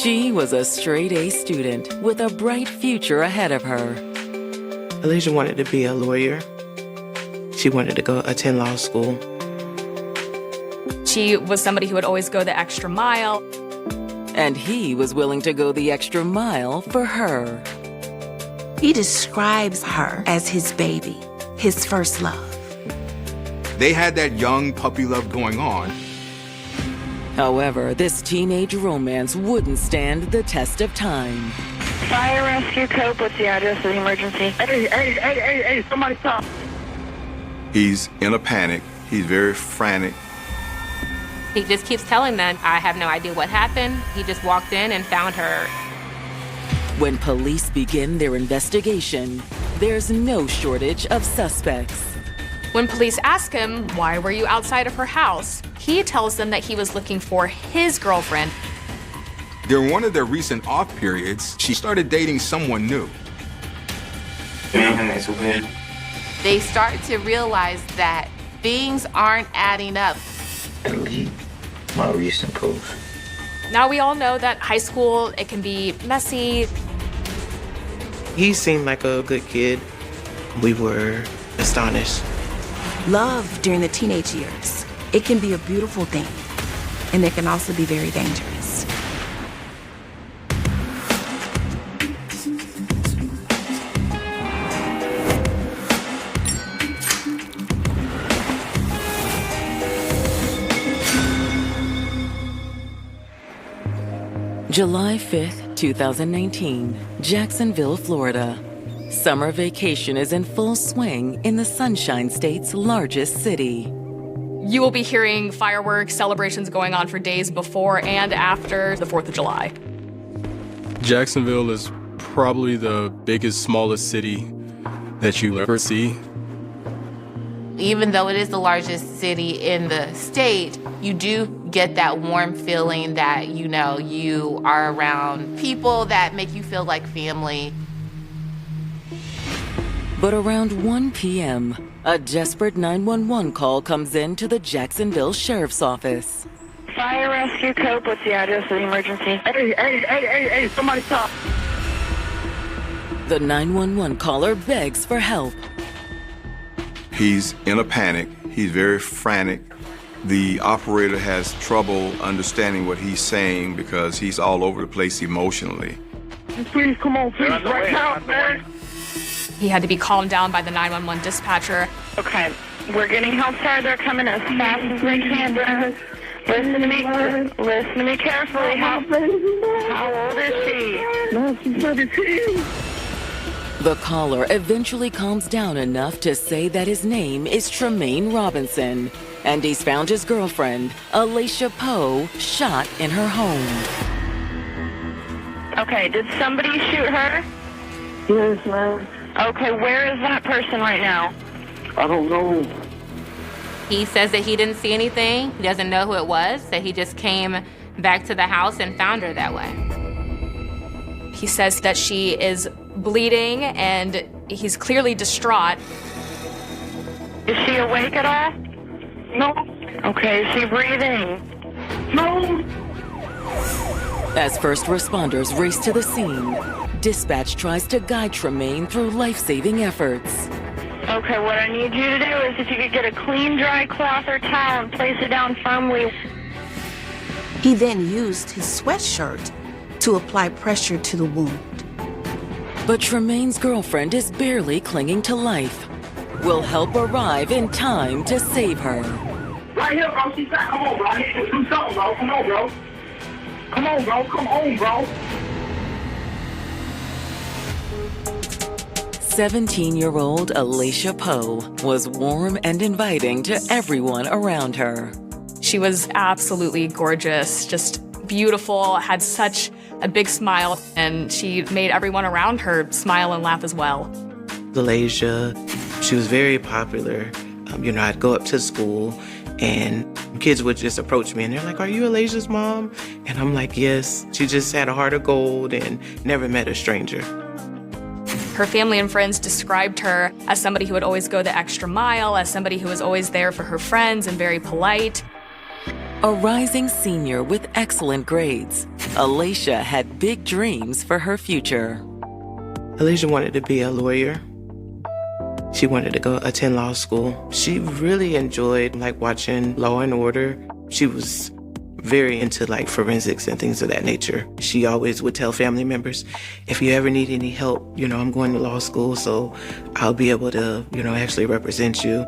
She was a straight-A student with a bright future ahead of her. Alasia wanted to be a lawyer. She wanted to go attend law school. She was somebody who would always go the extra mile. And he was willing to go the extra mile for her. He describes her as his baby, his first love. They had that young puppy love going on. However, this teenage romance wouldn't stand the test of time. Fire rescue Cope, what's the address of the emergency? Hey, somebody stop. He's in a panic. He's very frantic. He just keeps telling them, I have no idea what happened. He just walked in and found her. When police begin their investigation, there's no shortage of suspects. When police ask him, why were you outside of her house? He tells them that he was looking for his girlfriend. During one of their recent off periods, she started dating someone new. They start to realize that things aren't adding up. My recent post. Now we all know that high school, it can be messy. He seemed like a good kid. We were astonished. Love during the teenage years, it can be a beautiful thing, and it can also be very dangerous. July 5th, 2019, Jacksonville, Florida. Summer vacation is in full swing in the Sunshine State's largest city. You will be hearing fireworks, celebrations going on for days before and after the 4th of July. Jacksonville is probably the biggest, smallest city that you'll ever see. Even though it is the largest city in the state, you do get that warm feeling that, you know, you are around people that make you feel like family. But around 1 p.m., a desperate 911 call comes in to the Jacksonville Sheriff's Office. Fire rescue Cope, what's the address of the emergency? Hey, somebody stop. The 911 caller begs for help. He's in a panic. He's very frantic. The operator has trouble understanding what he's saying because he's all over the place emotionally. Please, come on, please, right now, man. He had to be calmed down by the 911 dispatcher. Okay, we're getting help started. They're coming as fast as they can. Listen to me carefully. How old is she? No, she's 17. The caller eventually calms down enough to say that his name is Tremaine Robinson, and he's found his girlfriend, Alasia Poe, shot in her home. Okay, did somebody shoot her? Yes, ma'am. Okay, where is that person right now? I don't know. He says that he didn't see anything. He doesn't know who it was, that he just came back to the house and found her that way. He says that she is bleeding and he's clearly distraught. Is she awake at all? No. Okay, is she breathing? No. As first responders race to the scene, dispatch tries to guide Tremaine through life-saving efforts. Okay, what I need you to do is if you could get a clean, dry cloth or towel and place it down firmly. He then used his sweatshirt to apply pressure to the wound. But Tremaine's girlfriend is barely clinging to life. Will help arrive in time to save her. Right here, bro. She's back. Come on, bro. I need to do something, bro. Come on, bro. Come on, bro. Come on, bro. 17-year-old Alasia Poe was warm and inviting to everyone around her. She was absolutely gorgeous, just beautiful, had such a big smile, and she made everyone around her smile and laugh as well. Alasia, she was very popular. I'd go up to school and kids would just approach me and they're like, "Are you Alasia's mom?" And I'm like, "Yes." She just had a heart of gold and never met a stranger. Her family and friends described her as somebody who would always go the extra mile, as somebody who was always there for her friends and very polite. A rising senior with excellent grades, Alacia had big dreams for her future. Alacia wanted to be a lawyer. She wanted to go attend law school. She really enjoyed watching Law and Order. She was very into forensics and things of that nature. She always would tell family members, if you ever need any help, I'm going to law school, so I'll be able to, actually represent you.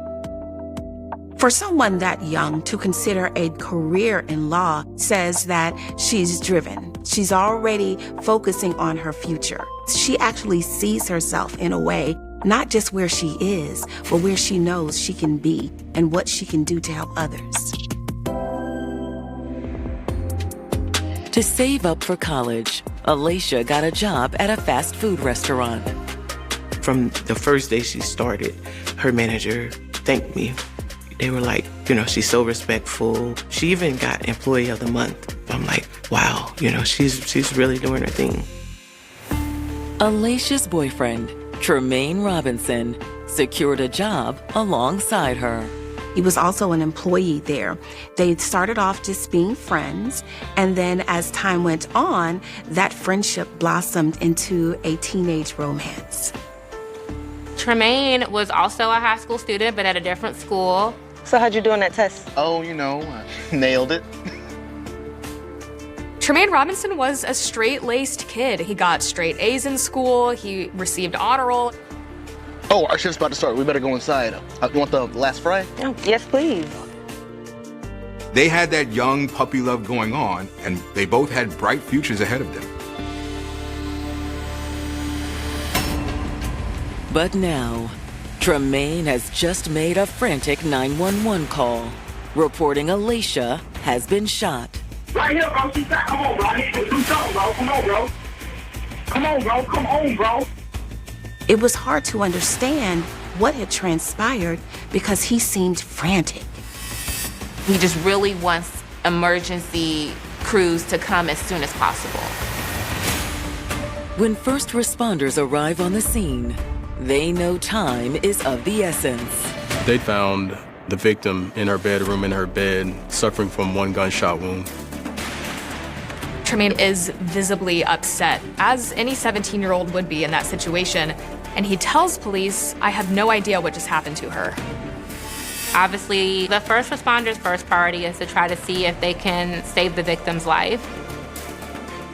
For someone that young to consider a career in law says that she's driven. She's already focusing on her future. She actually sees herself in a way, not just where she is, but where she knows she can be and what she can do to help others. To save up for college, Alacia got a job at a fast food restaurant. From the first day she started, her manager thanked me. They were like, she's so respectful. She even got Employee of the Month. I'm like, wow, she's really doing her thing. Alacia's boyfriend, Tremaine Robinson, secured a job alongside her. He was also an employee there. They started off just being friends, and then as time went on, that friendship blossomed into a teenage romance. Tremaine was also a high school student, but at a different school. So how'd you do on that test? Oh, nailed it. Tremaine Robinson was a straight-laced kid. He got straight A's in school. He received honor roll. Oh, our shift's about to start. We better go inside. You want the last fry? Oh, yes, please. They had that young puppy love going on, and they both had bright futures ahead of them. But now, Tremaine has just made a frantic 911 call, reporting Alacia has been shot. Right here, bro. She's back. Come on, bro. I need you to do something, bro. Come on, bro. Come on, bro. Come on, bro. It was hard to understand what had transpired because he seemed frantic. He just really wants emergency crews to come as soon as possible. When first responders arrive on the scene, they know time is of the essence. They found the victim in her bedroom, in her bed, suffering from one gunshot wound. Tremaine is visibly upset, as any 17-year-old would be in that situation. And he tells police, I have no idea what just happened to her. Obviously, the first responders' first priority is to try to see if they can save the victim's life.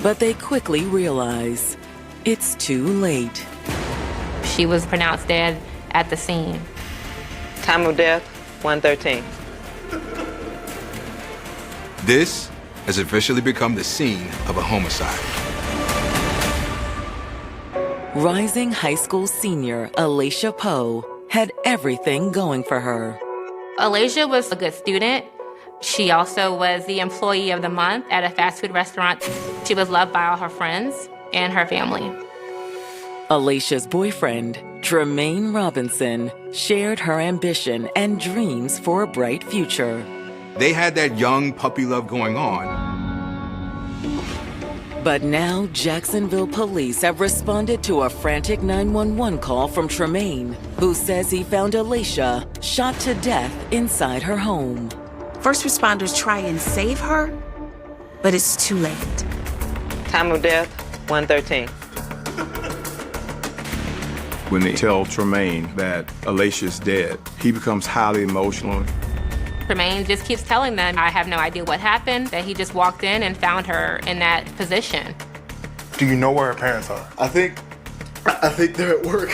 But they quickly realize it's too late. She was pronounced dead at the scene. Time of death, 1:13. This has officially become the scene of a homicide. Rising high school senior Alacia Poe had everything going for her. Alacia was a good student. She also was the Employee of the Month at a fast food restaurant. She was loved by all her friends and her family. Alacia's boyfriend, Tremaine Robinson, shared her ambition and dreams for a bright future. They had that young puppy love going on. But now Jacksonville police have responded to a frantic 911 call from Tremaine, who says he found Alacia shot to death inside her home. First responders try and save her, but it's too late. Time of death, 1:13. When they tell Tremaine that Alacia's dead, he becomes highly emotional. Tremaine just keeps telling them, I have no idea what happened, that he just walked in and found her in that position. Do you know where her parents are? I think they're at work.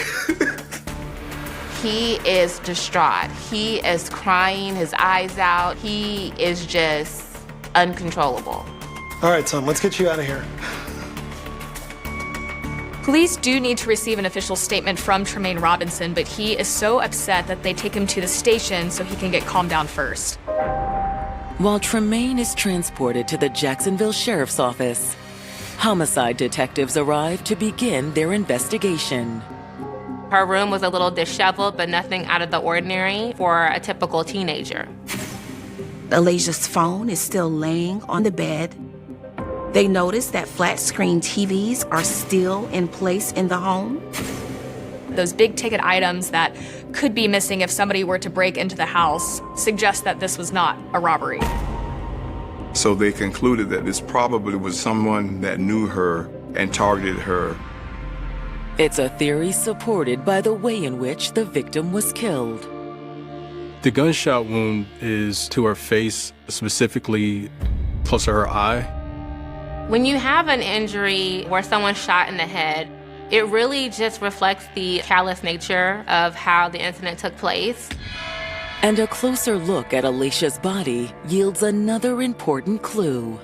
He is distraught. He is crying his eyes out. He is just uncontrollable. All right, son, let's get you out of here. Police do need to receive an official statement from Tremaine Robinson, but he is so upset that they take him to the station so he can get calmed down first. While Tremaine is transported to the Jacksonville Sheriff's Office, homicide detectives arrive to begin their investigation. Her room was a little disheveled, but nothing out of the ordinary for a typical teenager. Alacia's phone is still laying on the bed. They notice that flat-screen TVs are still in place in the home. Those big-ticket items that could be missing if somebody were to break into the house suggest that this was not a robbery. So they concluded that this probably was someone that knew her and targeted her. It's a theory supported by the way in which the victim was killed. The gunshot wound is to her face, specifically close to her eye. When you have an injury where someone's shot in the head, it really just reflects the callous nature of how the incident took place. And a closer look at Alicia's body yields another important clue.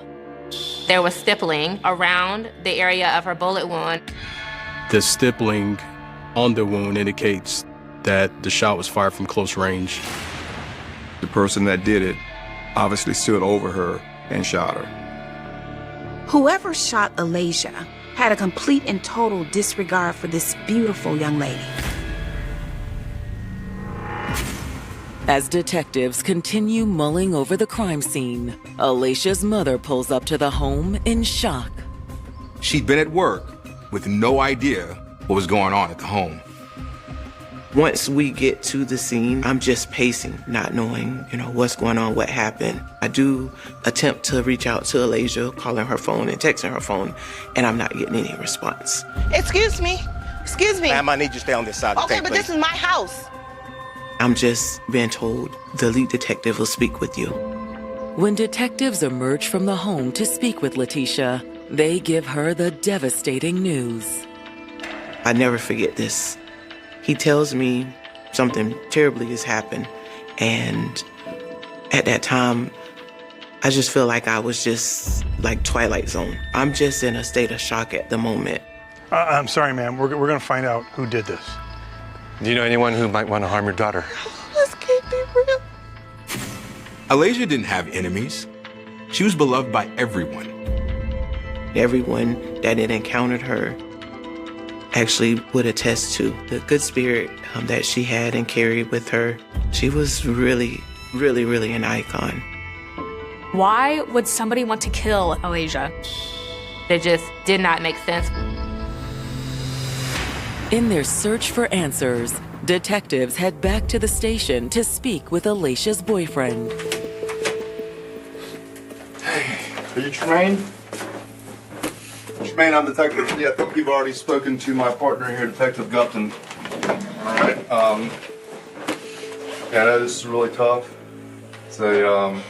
There was stippling around the area of her bullet wound. The stippling on the wound indicates that the shot was fired from close range. The person that did it obviously stood over her and shot her. Whoever shot Alasia had a complete and total disregard for this beautiful young lady. As detectives continue mulling over the crime scene, Alicia's mother pulls up to the home in shock. She'd been at work with no idea what was going on at the home. Once we get to the scene, I'm just pacing, not knowing, what's going on, what happened. I do attempt to reach out to Alasia, calling her phone and texting her phone, and I'm not getting any response. Excuse me. Excuse me. Ma'am, I need you to stay on this side of the Okay, tape, but please. this is my house. I'm just being told the lead detective will speak with you. When detectives emerge from the home to speak with Letitia, they give her the devastating news. I never forget this. He tells me something terribly has happened, and at that time, I just feel like I was just like Twilight Zone. I'm just in a state of shock at the moment. I'm sorry, ma'am. We're going to find out who did this. Do you know anyone who might want to harm your daughter? This can't be real. Alasia didn't have enemies. She was beloved by everyone. Everyone that had encountered her actually would attest to the good spirit that she had and carried with her. She was really, really, really an icon. Why would somebody want to kill Alasia? It just did not make sense. In their search for answers, detectives head back to the station to speak with Alicia's boyfriend. Are you Tremaine? Tremaine, I'm Detective Lee. I think you've already spoken to my partner here, Detective Gupton. All right. Yeah, I know this is really tough. It's a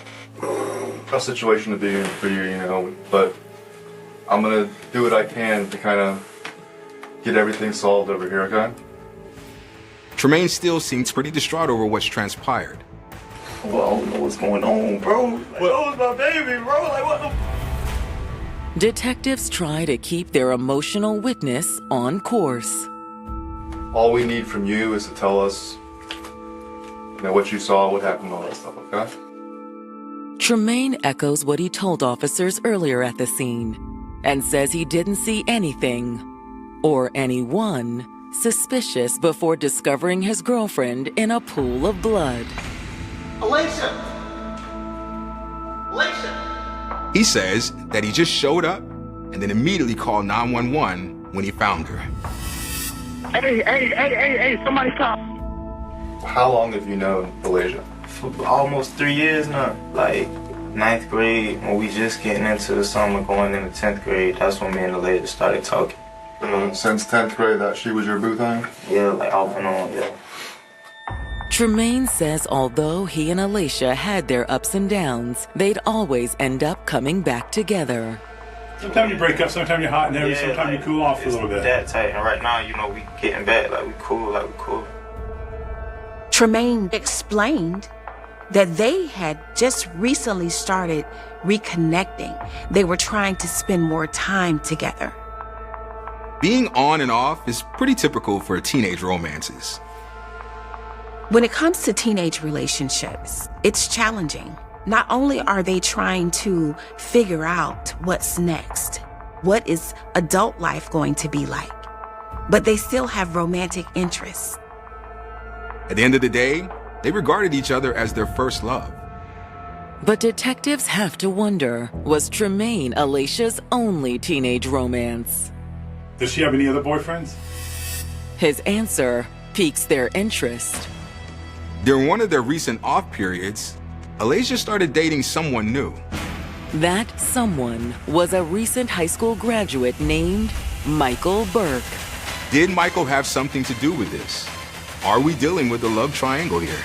tough situation to be in for you, but I'm gonna do what I can to kind of get everything solved over here, okay? Tremaine still seems pretty distraught over what's transpired. Well, I don't know what's going on, bro. Like, that was my baby, bro. Like, what the... Detectives try to keep their emotional witness on course. All we need from you is to tell us, what you saw, what happened, all that stuff, okay? Tremaine echoes what he told officers earlier at the scene and says he didn't see anything or anyone suspicious before discovering his girlfriend in a pool of blood. Alasia! Alasia! He says that he just showed up and then immediately called 911 when he found her. Hey, somebody stop. How long have you known Alasia? For almost 3 years now. Like 9th grade, when we just getting into the summer, going into 10th grade, that's when me and Alasia started talking. Since 10th grade, that she was your boo thing? Yeah, like off and on, yeah. Tremaine says although he and Alasia had their ups and downs, they'd always end up coming back together. Sometimes you break up, sometimes you're hot and heavy, sometimes you cool off a little bit. That tight, and right now, we getting back, like we cool. Tremaine explained that they had just recently started reconnecting. They were trying to spend more time together. Being on and off is pretty typical for teenage romances. When it comes to teenage relationships, it's challenging. Not only are they trying to figure out what's next, what is adult life going to be like, but they still have romantic interests. At the end of the day, they regarded each other as their first love. But detectives have to wonder, was Tremaine Alicia's only teenage romance? Does she have any other boyfriends? His answer piques their interest. During one of their recent off periods, Alasia started dating someone new. That someone was a recent high school graduate named Michael Burke. Did Michael have something to do with this? Are we dealing with a love triangle here?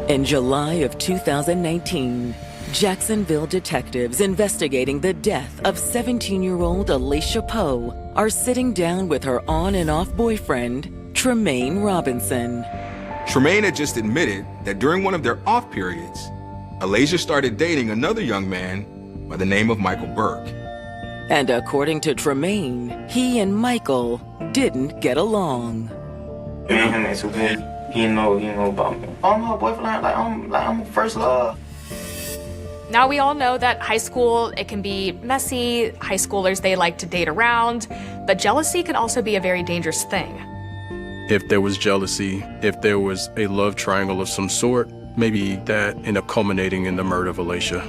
In July of 2019, Jacksonville detectives investigating the death of 17-year-old Alicia Poe are sitting down with her on and off boyfriend, Tremaine Robinson. Tremaine had just admitted that during one of their off periods, Alicia started dating another young man by the name of Michael Burke. And according to Tremaine, he and Michael didn't get along. He know about me. I'm her boyfriend, I'm first love. Now we all know that high school, it can be messy. High schoolers, they like to date around, but jealousy can also be a very dangerous thing. If there was jealousy, if there was a love triangle of some sort, maybe that ended up culminating in the murder of Alicia.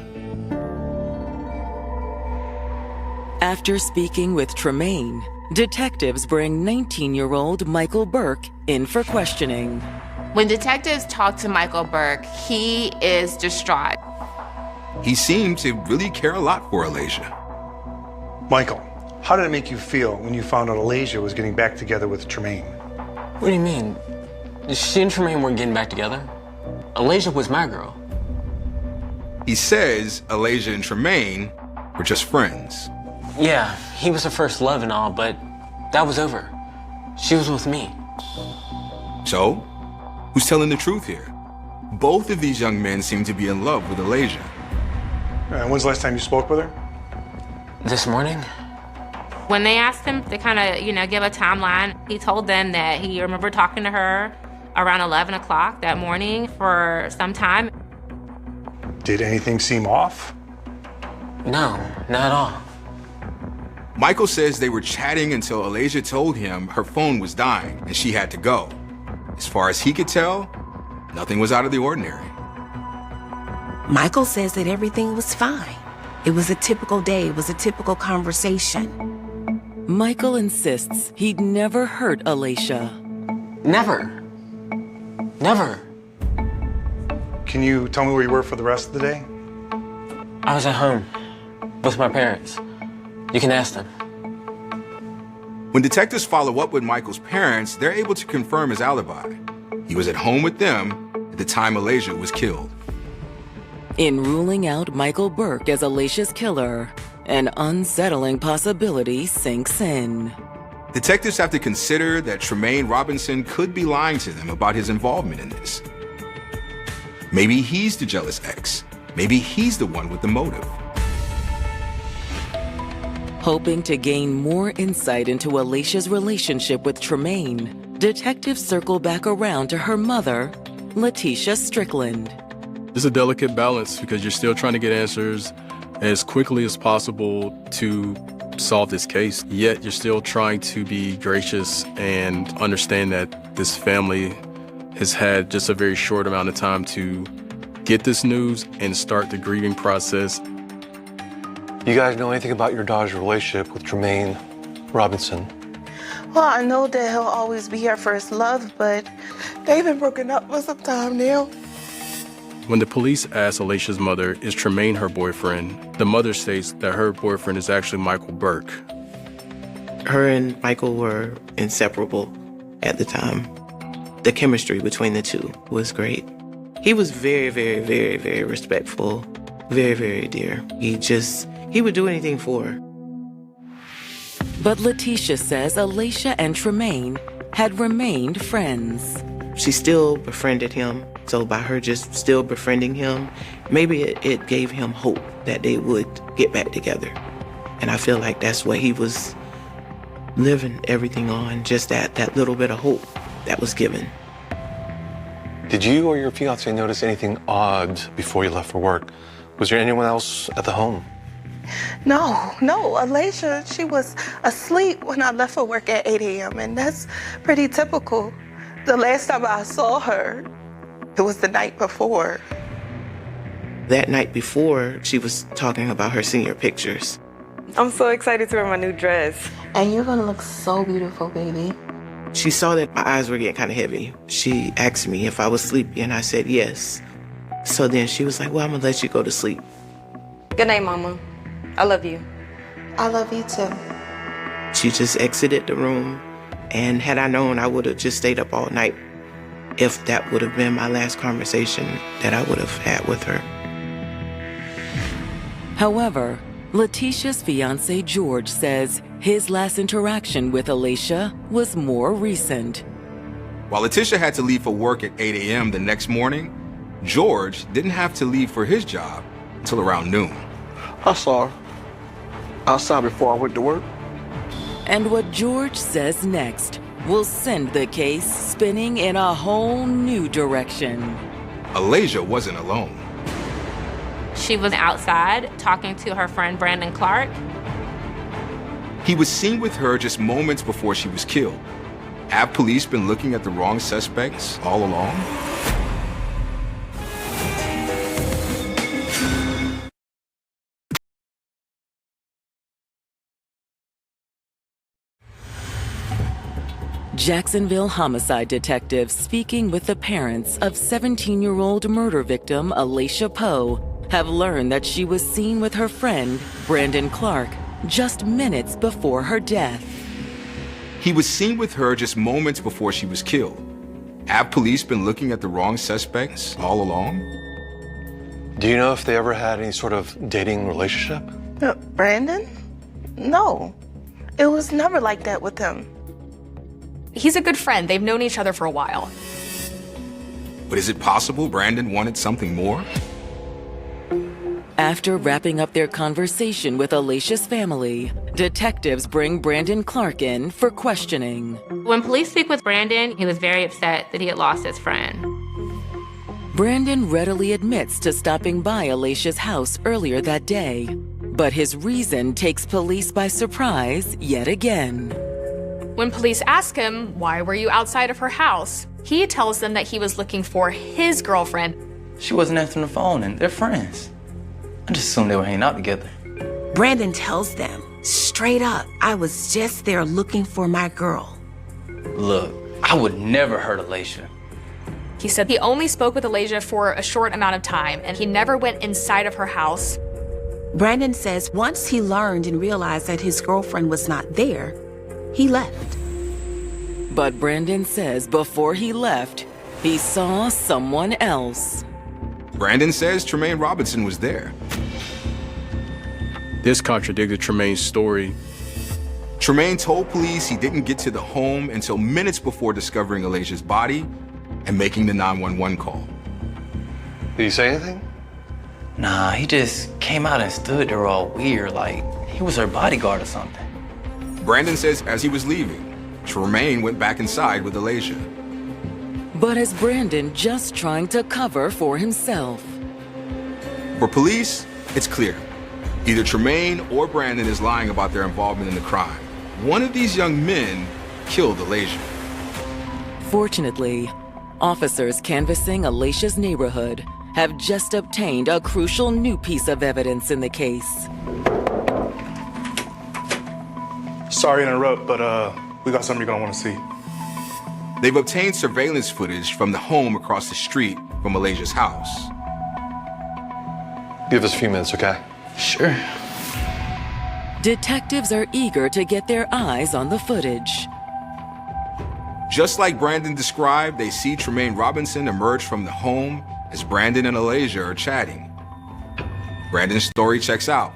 After speaking with Tremaine, detectives bring 19-year-old Michael Burke in for questioning. When detectives talk to Michael Burke, he is distraught. He seemed to really care a lot for Alicia. Michael, how did it make you feel when you found out Alicia was getting back together with Tremaine? What do you mean? She and Tremaine weren't getting back together. Alicia was my girl. He says Alicia and Tremaine were just friends. Yeah, he was her first love and all, but that was over. She was with me. So, who's telling the truth here? Both of these young men seem to be in love with Alicia. When's the last time you spoke with her? This morning. When they asked him to kind of, give a timeline, he told them that he remembered talking to her around 11 o'clock that morning for some time. Did anything seem off? No, not at all. Michael says they were chatting until Alicia told him her phone was dying and she had to go. As far as he could tell, nothing was out of the ordinary. Michael says that everything was fine. It was a typical day, it was a typical conversation. Michael insists he'd never hurt Alicia. Never. Never. Can you tell me where you were for the rest of the day? I was at home with my parents. You can ask them. When detectives follow up with Michael's parents, they're able to confirm his alibi. He was at home with them at the time Alicia was killed. In ruling out Michael Burke as Alicia's killer, an unsettling possibility sinks in. Detectives have to consider that Tremaine Robinson could be lying to them about his involvement in this. Maybe he's the jealous ex. Maybe he's the one with the motive. Hoping to gain more insight into Alicia's relationship with Tremaine, detectives circle back around to her mother, Letitia Strickland. It's a delicate balance because you're still trying to get answers as quickly as possible to solve this case, yet you're still trying to be gracious and understand that this family has had just a very short amount of time to get this news and start the grieving process. You guys know anything about your daughter's relationship with Tremaine Robinson? Well, I know that he'll always be her first love, but they've been broken up for some time now. When the police asked Alicia's mother, is Tremaine her boyfriend, the mother states that her boyfriend is actually Michael Burke. Her and Michael were inseparable at the time. The chemistry between the two was great. He was very, very, very, very respectful, very, very dear. He would do anything for her. But Letitia says Alicia and Tremaine had remained friends. She still befriended him. So by her just still befriending him, maybe it gave him hope that they would get back together. And I feel like that's what he was living everything on, just that little bit of hope that was given. Did you or your fiancé notice anything odd before you left for work? Was there anyone else at the home? No, Alicia, she was asleep when I left for work at 8 a.m., and that's pretty typical. The last time I saw her, it was the night before. That night before, she was talking about her senior pictures. I'm so excited to wear my new dress. And you're gonna look so beautiful, baby. She saw that my eyes were getting kind of heavy. She asked me if I was sleepy, and I said yes. So then she was like, well, I'm gonna let you go to sleep. Good night, Mama. I love you. I love you too. She just exited the room, and had I known, I would have just stayed up all night if that would have been my last conversation that I would have had with her. However, Letitia's fiancé George says his last interaction with Alacia was more recent. While Letitia had to leave for work at 8 a.m. the next morning, George didn't have to leave for his job until around noon. I saw her outside before I went to work. And what George says next will send the case spinning in a whole new direction. Alacia wasn't alone. She was outside talking to her friend Brandon Clark. He was seen with her just moments before she was killed. Have police been looking at the wrong suspects all along? Jacksonville homicide detectives speaking with the parents of 17-year-old murder victim Alacia Poe have learned that she was seen with her friend Brandon Clark just minutes before her death. He was seen with her just moments before she was killed. Have police been looking at the wrong suspects all along? Do you know if they ever had any sort of dating relationship? Brandon? No. It was never like that with him. He's a good friend. They've known each other for a while. But is it possible Brandon wanted something more? After wrapping up their conversation with Alacia's family, detectives bring Brandon Clark in for questioning. When police speak with Brandon, he was very upset that he had lost his friend. Brandon readily admits to stopping by Alacia's house earlier that day, but his reason takes police by surprise yet again. When police ask him, why were you outside of her house? He tells them that he was looking for his girlfriend. She wasn't answering the phone and they're friends. I just assumed they were hanging out together. Brandon tells them, straight up, I was just there looking for my girl. Look, I would never hurt Alacia. He said he only spoke with Alacia for a short amount of time and he never went inside of her house. Brandon says once he learned and realized that his girlfriend was not there, he left. But Brandon says before he left, he saw someone else. Brandon says Tremaine Robinson was there. This contradicted Tremaine's story. Tremaine told police he didn't get to the home until minutes before discovering Alacia's body and making the 911 call. Did he say anything? Nah, he just came out and stood there all weird, like he was her bodyguard or something. Brandon says as he was leaving, Tremaine went back inside with Alacia. But is Brandon just trying to cover for himself? For police, it's clear. Either Tremaine or Brandon is lying about their involvement in the crime. One of these young men killed Alacia. Fortunately, officers canvassing Alacia's neighborhood have just obtained a crucial new piece of evidence in the case. Sorry to interrupt, but we got something you're gonna want to see. They've obtained surveillance footage from the home across the street from Alacia's house. Give us a few minutes, okay? Sure. Detectives are eager to get their eyes on the footage. Just like Brandon described, they see Tremaine Robinson emerge from the home as Brandon and Alacia are chatting. Brandon's story checks out.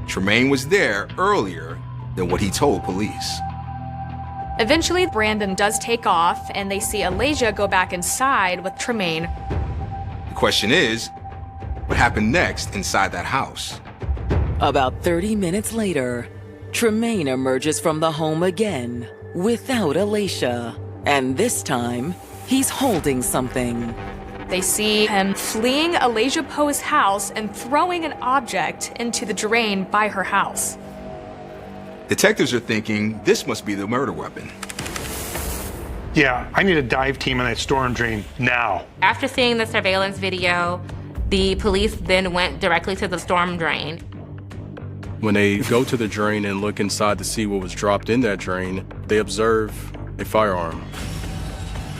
Tremaine was there earlier than what he told police. Eventually, Brandon does take off, and they see Alacia go back inside with Tremaine. The question is, what happened next inside that house? About 30 minutes later, Tremaine emerges from the home again, without Alacia. And this time, he's holding something. They see him fleeing Alacia Poe's house and throwing an object into the drain by her house. Detectives are thinking this must be the murder weapon. Yeah, I need a dive team on that storm drain now. After seeing the surveillance video, the police then went directly to the storm drain. When they go to the drain and look inside to see what was dropped in that drain, they observe a firearm.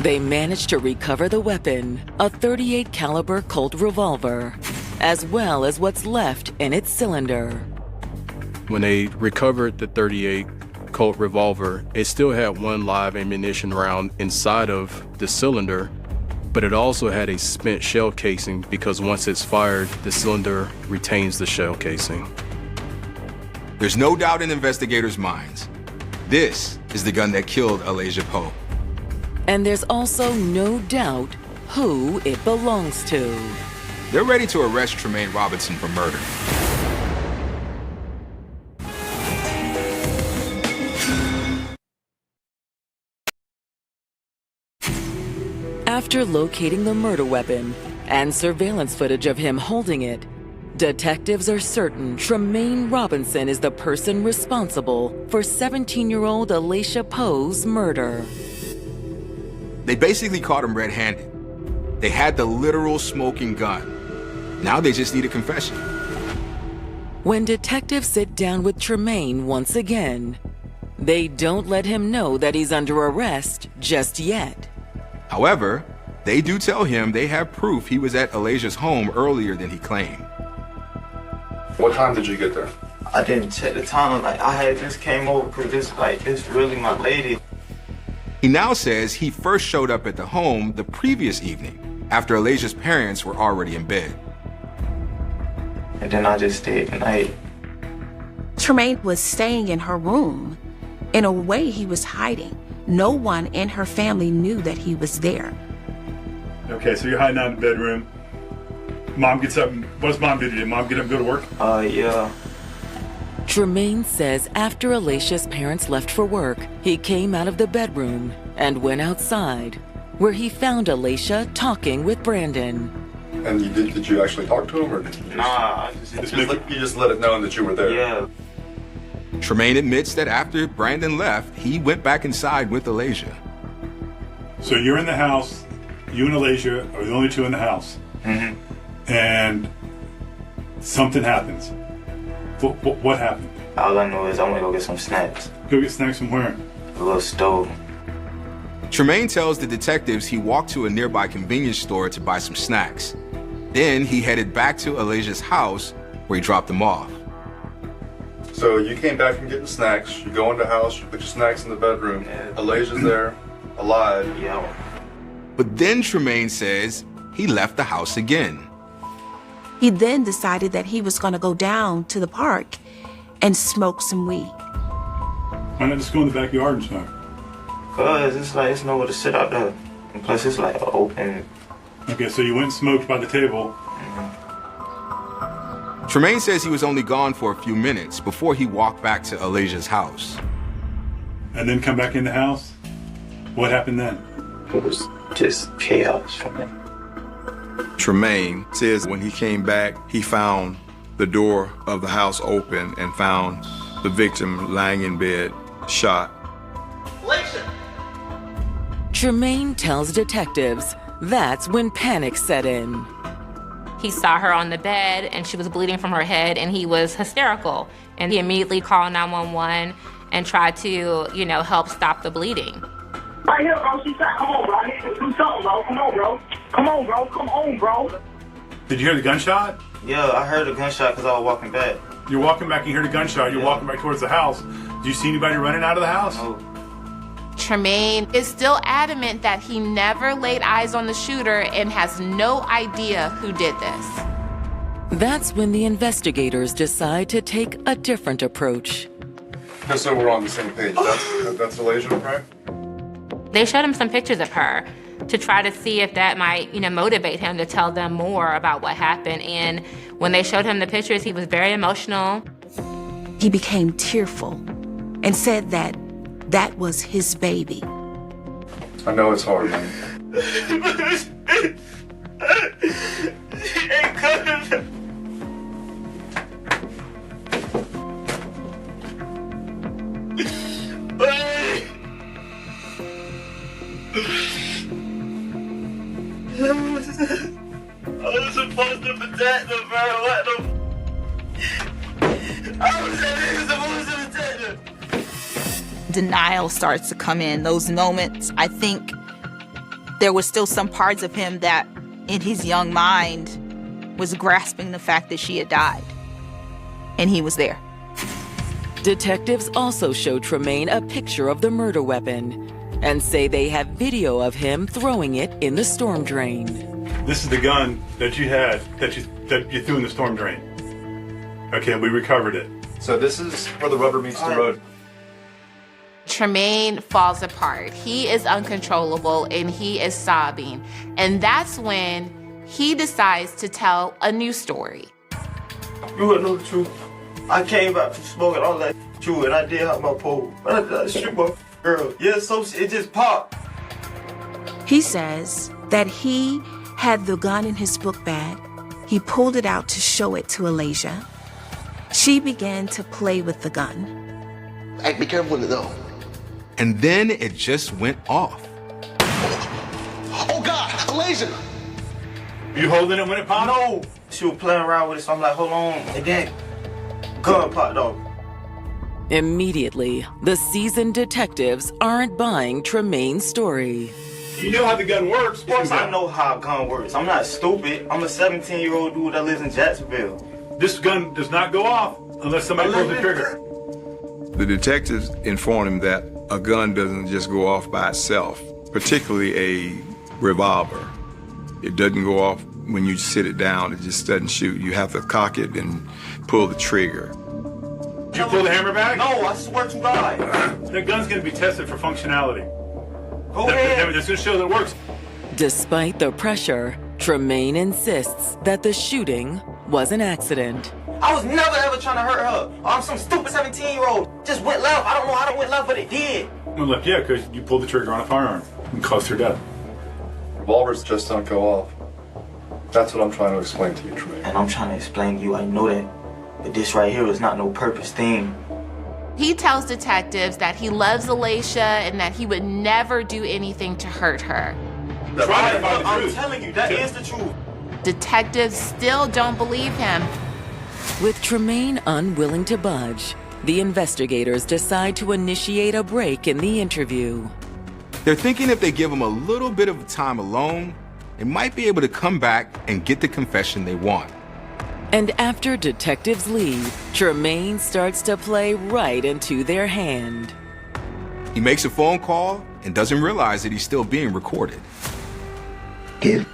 They managed to recover the weapon, a .38 caliber Colt revolver, as well as what's left in its cylinder. When they recovered the .38 Colt revolver, it still had one live ammunition round inside of the cylinder, but it also had a spent shell casing because once it's fired, the cylinder retains the shell casing. There's no doubt in investigators' minds. This is the gun that killed Alaysia Poe. And there's also no doubt who it belongs to. They're ready to arrest Tremaine Robinson for murder. After locating the murder weapon and surveillance footage of him holding it, detectives are certain Tremaine Robinson is the person responsible for 17-year-old Alaysia Poe's murder. They basically caught him red-handed. They had the literal smoking gun. Now they just need a confession. When detectives sit down with Tremaine once again, they don't let him know that he's under arrest just yet. However, they do tell him they have proof he was at Alaysia's home earlier than he claimed. What time did you get there? I didn't check the time. Like, I had just came over because this really my lady. He now says he first showed up at the home the previous evening, after Alaysia's parents were already in bed. And then I just stayed the night. Tremaine was staying in her room. In a way, he was hiding. No one in her family knew that he was there. Okay, so you're hiding out in the bedroom. Mom gets up. What does Mom do today? Mom get up and go to work? Yeah. Tremaine says after Alaysia's parents left for work, he came out of the bedroom and went outside, where he found Alaysia talking with Brandon. And did you actually talk to him, or did you Nah, you just let it known that you were there? Yeah. Tremaine admits that after Brandon left, he went back inside with Alaysia. So you're in the house, you and Alaysia are the only two in the house. Mm-hmm. And something happens. What happened? All I know is I want to go get some snacks. Go get snacks from where? A little stove. Tremaine tells the detectives he walked to a nearby convenience store to buy some snacks. Then he headed back to Alaysia's house where he dropped them off. So you came back from getting snacks, you go in the house, you put your snacks in the bedroom, Alaysia's there, alive. Yeah. But then Tremaine says he left the house again. He then decided that he was going to go down to the park and smoke some weed. Why not just go in the backyard and smoke? Cause it's nowhere to sit out there. And plus it's like open. Okay, so you went and smoked by the table. Tremaine says he was only gone for a few minutes before he walked back to Alaysia's house. And then come back in the house? What happened then? It was just chaos for me. Tremaine says when he came back, he found the door of the house open and found the victim lying in bed, shot. Tremaine tells detectives that's when panic set in. He saw her on the bed and she was bleeding from her head and he was hysterical. And he immediately called 911 and tried to, help stop the bleeding. Right here, bro. She said, come on, bro. I need to do something, bro. Come on, bro. Come on, bro. Come on, bro. Did you hear the gunshot? Yeah, I heard a gunshot because I was walking back. You're walking back, you hear the gunshot, you're walking back towards the house. Do you see anybody running out of the house? No. Tremaine is still adamant that he never laid eyes on the shooter and has no idea who did this. That's when the investigators decide to take a different approach. Just so we're on the same page, that's Alaysia, right? They showed him some pictures of her to try to see if that might, motivate him to tell them more about what happened. And when they showed him the pictures, he was very emotional. He became tearful and said that that was his baby. I know it's hard, man. I was supposed to protect them, bro. What the? Denial starts to come in. Those moments, I think there was still some parts of him that, in his young mind, was grasping the fact that she had died. And he was there. Detectives also show Tremaine a picture of the murder weapon and say they have video of him throwing it in the storm drain. This is the gun that you had that you threw in the storm drain. Okay, we recovered it. So this is where the rubber meets the road. Tremaine falls apart. He is uncontrollable and he is sobbing. And that's when he decides to tell a new story. You would know the truth. I came back from smoking all that true, and I did have my pole. But I shoot my girl. Yeah, so it just popped. He says that he had the gun in his book bag. He pulled it out to show it to Alasia. She began to play with the gun. Hey, be careful with it though. And then it just went off. Oh God, Alasia! You holding it when it popped? No. She was playing around with it, so I'm like, hold on. And then gun popped off. Immediately, the seasoned detectives aren't buying Tremaine's story. You know how the gun works. Of course I know how a gun works. I'm not stupid. I'm a 17-year-old dude that lives in Jacksonville. This gun does not go off unless somebody pulls the trigger. The detectives informed him that a gun doesn't just go off by itself, particularly a revolver. It doesn't go off when you sit it down. It just doesn't shoot. You have to cock it and pull the trigger. Did you pull the hammer back? No, I swear to God. The gun's going to be tested for functionality. Go ahead. That's going to show that it works. Despite the pressure, Tremaine insists that the shooting was an accident. I was never ever trying to hurt her. I'm some stupid 17-year-old. Just went left. I don't know how it went left, but it did. Well, look, yeah, because you pulled the trigger on a firearm and caused her death. Revolvers just don't go off. That's what I'm trying to explain to you, Tremaine. And I'm trying to explain to you, I know that. But this right here is not no purpose thing. He tells detectives that he loves Alasia and that he would never do anything to hurt her. I'm telling you, that is the truth. Detectives still don't believe him. With Tremaine unwilling to budge, the investigators decide to initiate a break in the interview. They're thinking if they give him a little bit of time alone, they might be able to come back and get the confession they want. And after detectives leave, Tremaine starts to play right into their hand. He makes a phone call and doesn't realize that he's still being recorded. Give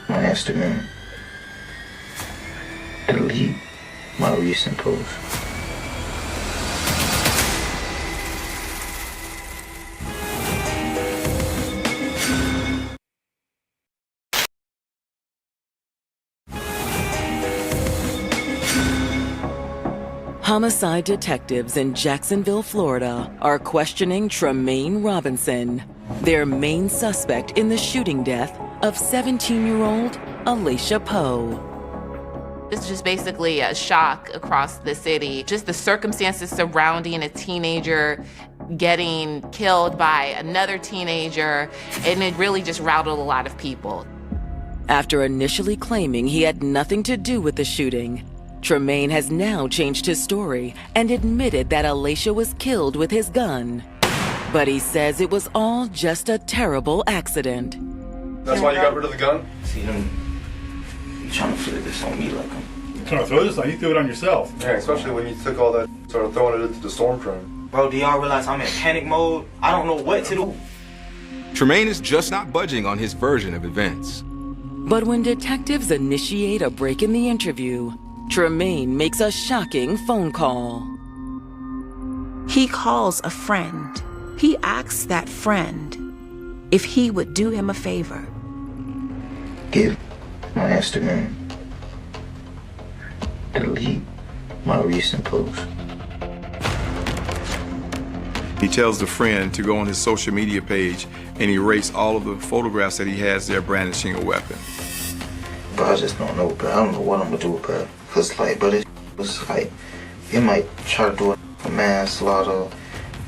my Instagram. Delete my recent post. Homicide detectives in Jacksonville, Florida, are questioning Tremaine Robinson, their main suspect in the shooting death of 17-year-old Alasia Poe. It's just basically a shock across the city. Just the circumstances surrounding a teenager getting killed by another teenager, and it really just routed a lot of people. After initially claiming he had nothing to do with the shooting, Tremaine has now changed his story and admitted that Alasia was killed with his gun. But he says it was all just a terrible accident. That's why you got rid of the gun? See them trying to flip this on me like You're trying to throw this on you, threw it on yourself. Yeah, especially when you took all that, started throwing it into the storm drain. Bro, do y'all realize I'm in panic mode? I don't know what to do. Tremaine is just not budging on his version of events. But when detectives initiate a break in the interview, Tremaine makes a shocking phone call. He calls a friend. He asks that friend if he would do him a favor. Give my Instagram. Delete my recent post. He tells the friend to go on his social media page and erase all of the photographs that he has there brandishing a weapon. Bro, I just don't know, bro. I don't know what I'm gonna do, bro. Cause like, but it's like, it might try to do a manslaughter.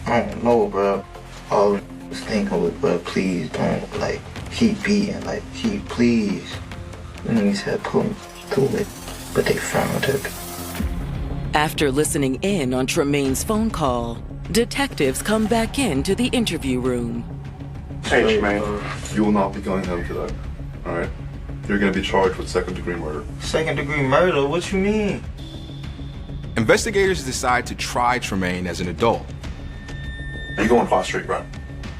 I don't know, bro. All I was thinking was, bro, please don't, like, keep beating, like, please. The niggas had put me through it, but they found it. After listening in on Tremaine's phone call, detectives come back into the interview room. Hey, Tremaine, you will not be going home today. All right? You're going to be charged with second-degree murder. Second-degree murder? What you mean? Investigators decide to try Tremaine as an adult. Are you going to Fox Street, right?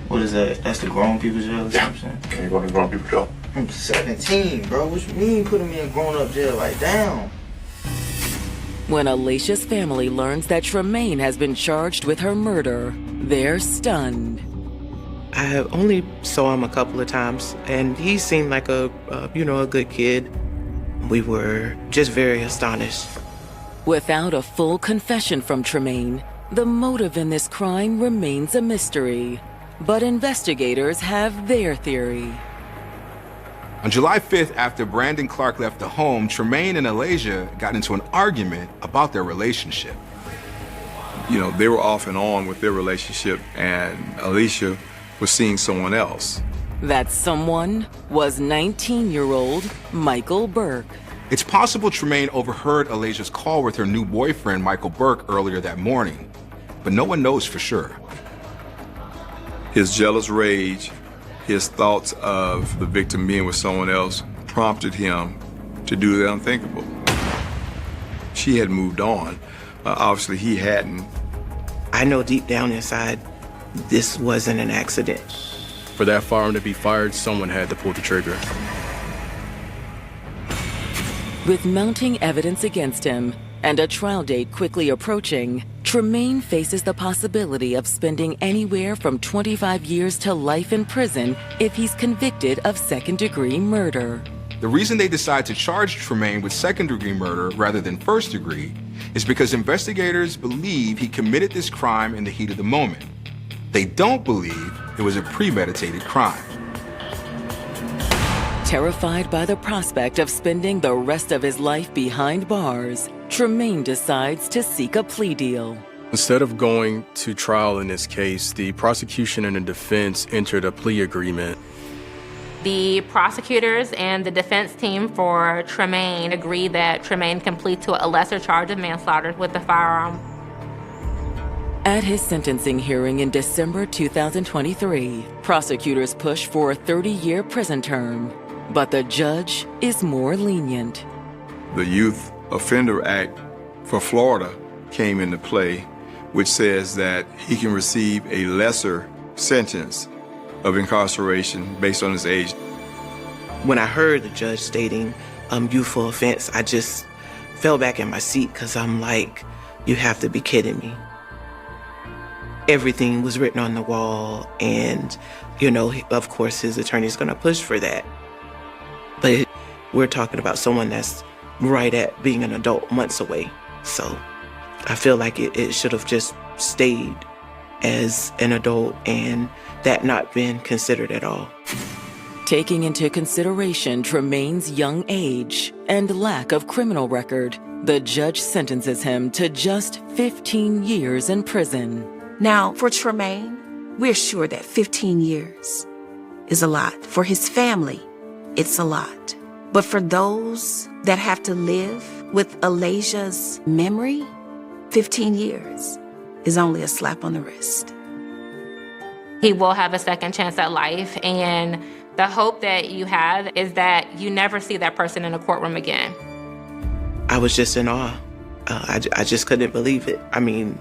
What is that? That's the grown people's jail or something? Yeah, you're going to grown people jail. I'm 17, bro. What you mean putting me in grown-up jail? Like, damn. When Alicia's family learns that Tremaine has been charged with her murder, they're stunned. I only saw him a couple of times, and he seemed like a good kid. We were just very astonished. Without a full confession from Tremaine, the motive in this crime remains a mystery. But investigators have their theory. On July 5th, after Brandon Clark left the home, Tremaine and Alasia got into an argument about their relationship. You know, they were off and on with their relationship, and Alicia was seeing someone else. That someone was 19-year-old Michael Burke. It's possible Tremaine overheard Alasia's call with her new boyfriend, Michael Burke, earlier that morning, but no one knows for sure. His jealous rage, his thoughts of the victim being with someone else prompted him to do the unthinkable. She had moved on. Obviously, he hadn't. I know deep down inside, this wasn't an accident. For that firearm to be fired, someone had to pull the trigger. With mounting evidence against him and a trial date quickly approaching, Tremaine faces the possibility of spending anywhere from 25 years to life in prison if he's convicted of second-degree murder. The reason they decide to charge Tremaine with second-degree murder rather than first-degree is because investigators believe he committed this crime in the heat of the moment. They don't believe it was a premeditated crime. Terrified by the prospect of spending the rest of his life behind bars, Tremaine decides to seek a plea deal. Instead of going to trial in this case, the prosecution and the defense entered a plea agreement. The prosecutors and the defense team for Tremaine agreed that Tremaine can plead to a lesser charge of manslaughter with the firearm. At his sentencing hearing in December 2023, prosecutors push for a 30-year prison term, but the judge is more lenient. The Youth Offender Act for Florida came into play, which says that he can receive a lesser sentence of incarceration based on his age. When I heard the judge stating youthful offense, I just fell back in my seat because I'm like, you have to be kidding me. Everything was written on the wall, and, of course, his attorney's going to push for that. But we're talking about someone that's right at being an adult, months away. So I feel like it should have just stayed as an adult and that not been considered at all. Taking into consideration Tremaine's young age and lack of criminal record, the judge sentences him to just 15 years in prison. Now, for Tremaine, we're sure that 15 years is a lot. For his family, it's a lot. But for those that have to live with Alasia's memory, 15 years is only a slap on the wrist. He will have a second chance at life, and the hope that you have is that you never see that person in a courtroom again. I was just in awe. I just couldn't believe it. I mean,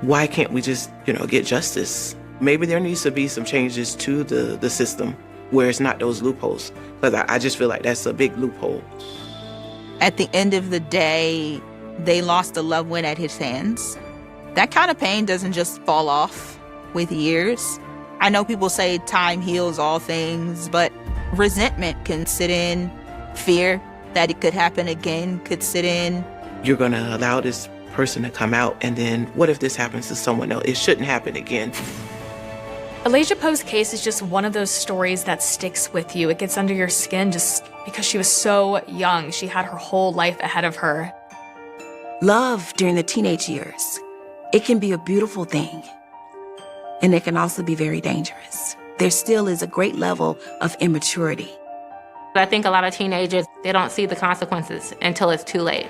why can't we just, get justice? Maybe there needs to be some changes to the system where it's not those loopholes. Because I just feel like that's a big loophole. At the end of the day, they lost a loved one at his hands. That kind of pain doesn't just fall off with years. I know people say time heals all things, but resentment can sit in. Fear that it could happen again could sit in. You're going to allow this person to come out, and then what if this happens to someone else? It shouldn't happen again. Alasia Poe's case is just one of those stories that sticks with you. It gets under your skin just because she was so young. She had her whole life ahead of her. Love during the teenage years, it can be a beautiful thing. And it can also be very dangerous. There still is a great level of immaturity. I think a lot of teenagers, they don't see the consequences until it's too late.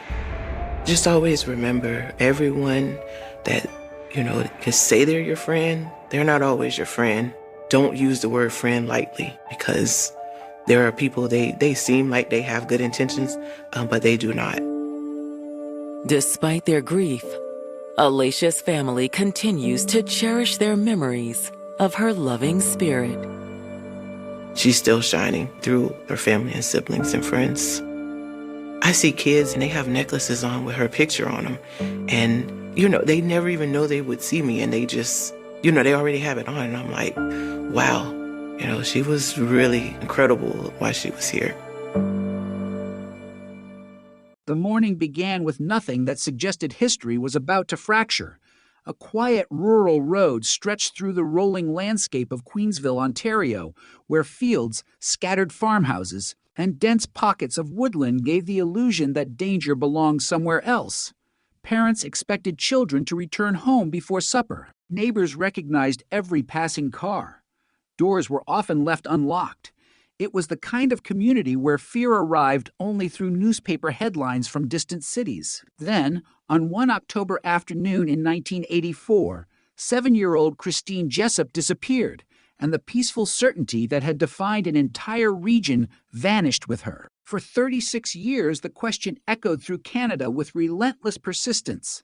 Just always remember, everyone that, can say they're your friend, they're not always your friend. Don't use the word friend lightly, because there are people, they seem like they have good intentions, but they do not. Despite their grief, Alacia's family continues to cherish their memories of her loving spirit. She's still shining through her family and siblings and friends. I see kids and they have necklaces on with her picture on them. And, they never even know they would see me, and they just, they already have it on. And I'm like, wow, she was really incredible while she was here. The morning began with nothing that suggested history was about to fracture. A quiet rural road stretched through the rolling landscape of Queensville, Ontario, where fields, scattered farmhouses, and dense pockets of woodland gave the illusion that danger belonged somewhere else. Parents expected children to return home before supper. Neighbors recognized every passing car. Doors were often left unlocked. It was the kind of community where fear arrived only through newspaper headlines from distant cities. Then, on one October afternoon in 1984, 7-year-old Christine Jessup disappeared, and the peaceful certainty that had defined an entire region vanished with her. For 36 years, the question echoed through Canada with relentless persistence.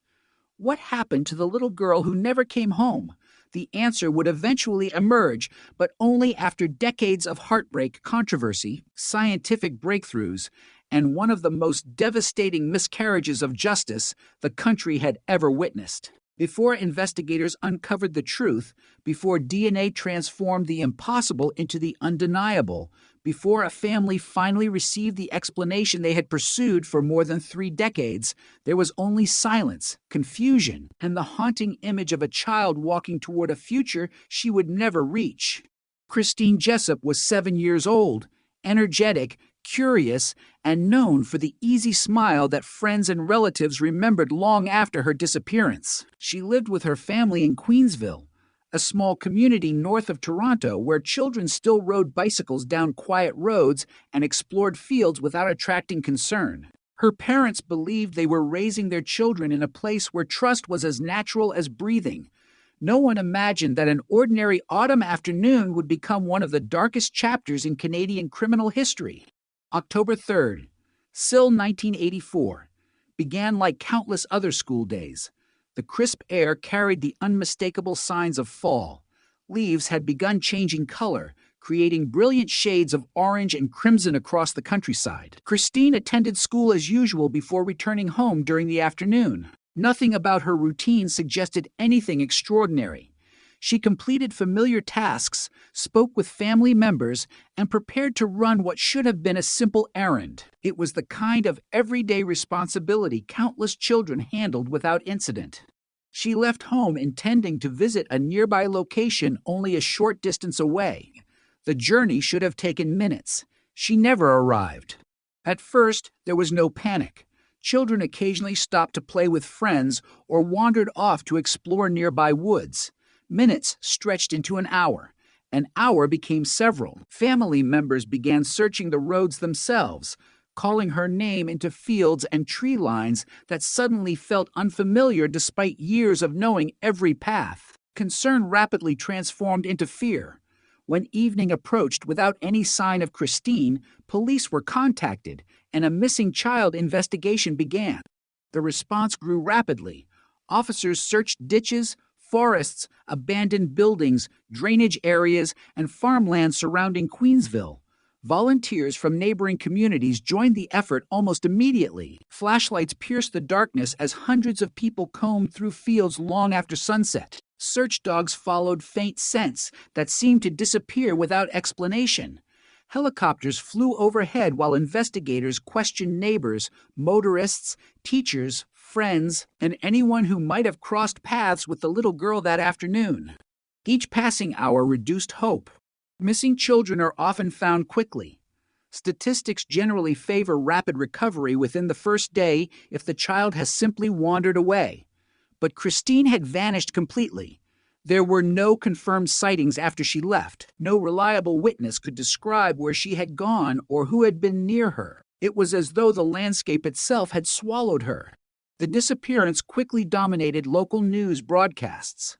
What happened to the little girl who never came home? The answer would eventually emerge, but only after decades of heartbreak, controversy, scientific breakthroughs, and one of the most devastating miscarriages of justice the country had ever witnessed. Before investigators uncovered the truth, before DNA transformed the impossible into the undeniable, before a family finally received the explanation they had pursued for more than 3 decades, there was only silence, confusion, and the haunting image of a child walking toward a future she would never reach. Christine Jessup was 7 years old, energetic, curious, and known for the easy smile that friends and relatives remembered long after her disappearance. She lived with her family in Queensville, a small community north of Toronto where children still rode bicycles down quiet roads and explored fields without attracting concern. Her parents believed they were raising their children in a place where trust was as natural as breathing. No one imagined that an ordinary autumn afternoon would become one of the darkest chapters in Canadian criminal history. October 3rd, SIL 1984, began like countless other school days. The crisp air carried the unmistakable signs of fall. Leaves had begun changing color, creating brilliant shades of orange and crimson across the countryside. Christine attended school as usual before returning home during the afternoon. Nothing about her routine suggested anything extraordinary. She completed familiar tasks, spoke with family members, and prepared to run what should have been a simple errand. It was the kind of everyday responsibility countless children handled without incident. She left home intending to visit a nearby location only a short distance away. The journey should have taken minutes. She never arrived. At first, there was no panic. Children occasionally stopped to play with friends or wandered off to explore nearby woods. Minutes stretched into an hour. An hour became several. Family members began searching the roads themselves, calling her name into fields and tree lines that suddenly felt unfamiliar despite years of knowing every path. Concern rapidly transformed into fear. When evening approached without any sign of Christine, police were contacted, and a missing child investigation began. The response grew rapidly. Officers searched ditches, forests, abandoned buildings, drainage areas, and farmland surrounding Queensville. Volunteers from neighboring communities joined the effort almost immediately. Flashlights pierced the darkness as hundreds of people combed through fields long after sunset. Search dogs followed faint scents that seemed to disappear without explanation. Helicopters flew overhead while investigators questioned neighbors, motorists, teachers, friends, and anyone who might have crossed paths with the little girl that afternoon. Each passing hour reduced hope. Missing children are often found quickly. Statistics generally favor rapid recovery within the first day if the child has simply wandered away. But Christine had vanished completely. There were no confirmed sightings after she left. No reliable witness could describe where she had gone or who had been near her. It was as though the landscape itself had swallowed her. The disappearance quickly dominated local news broadcasts.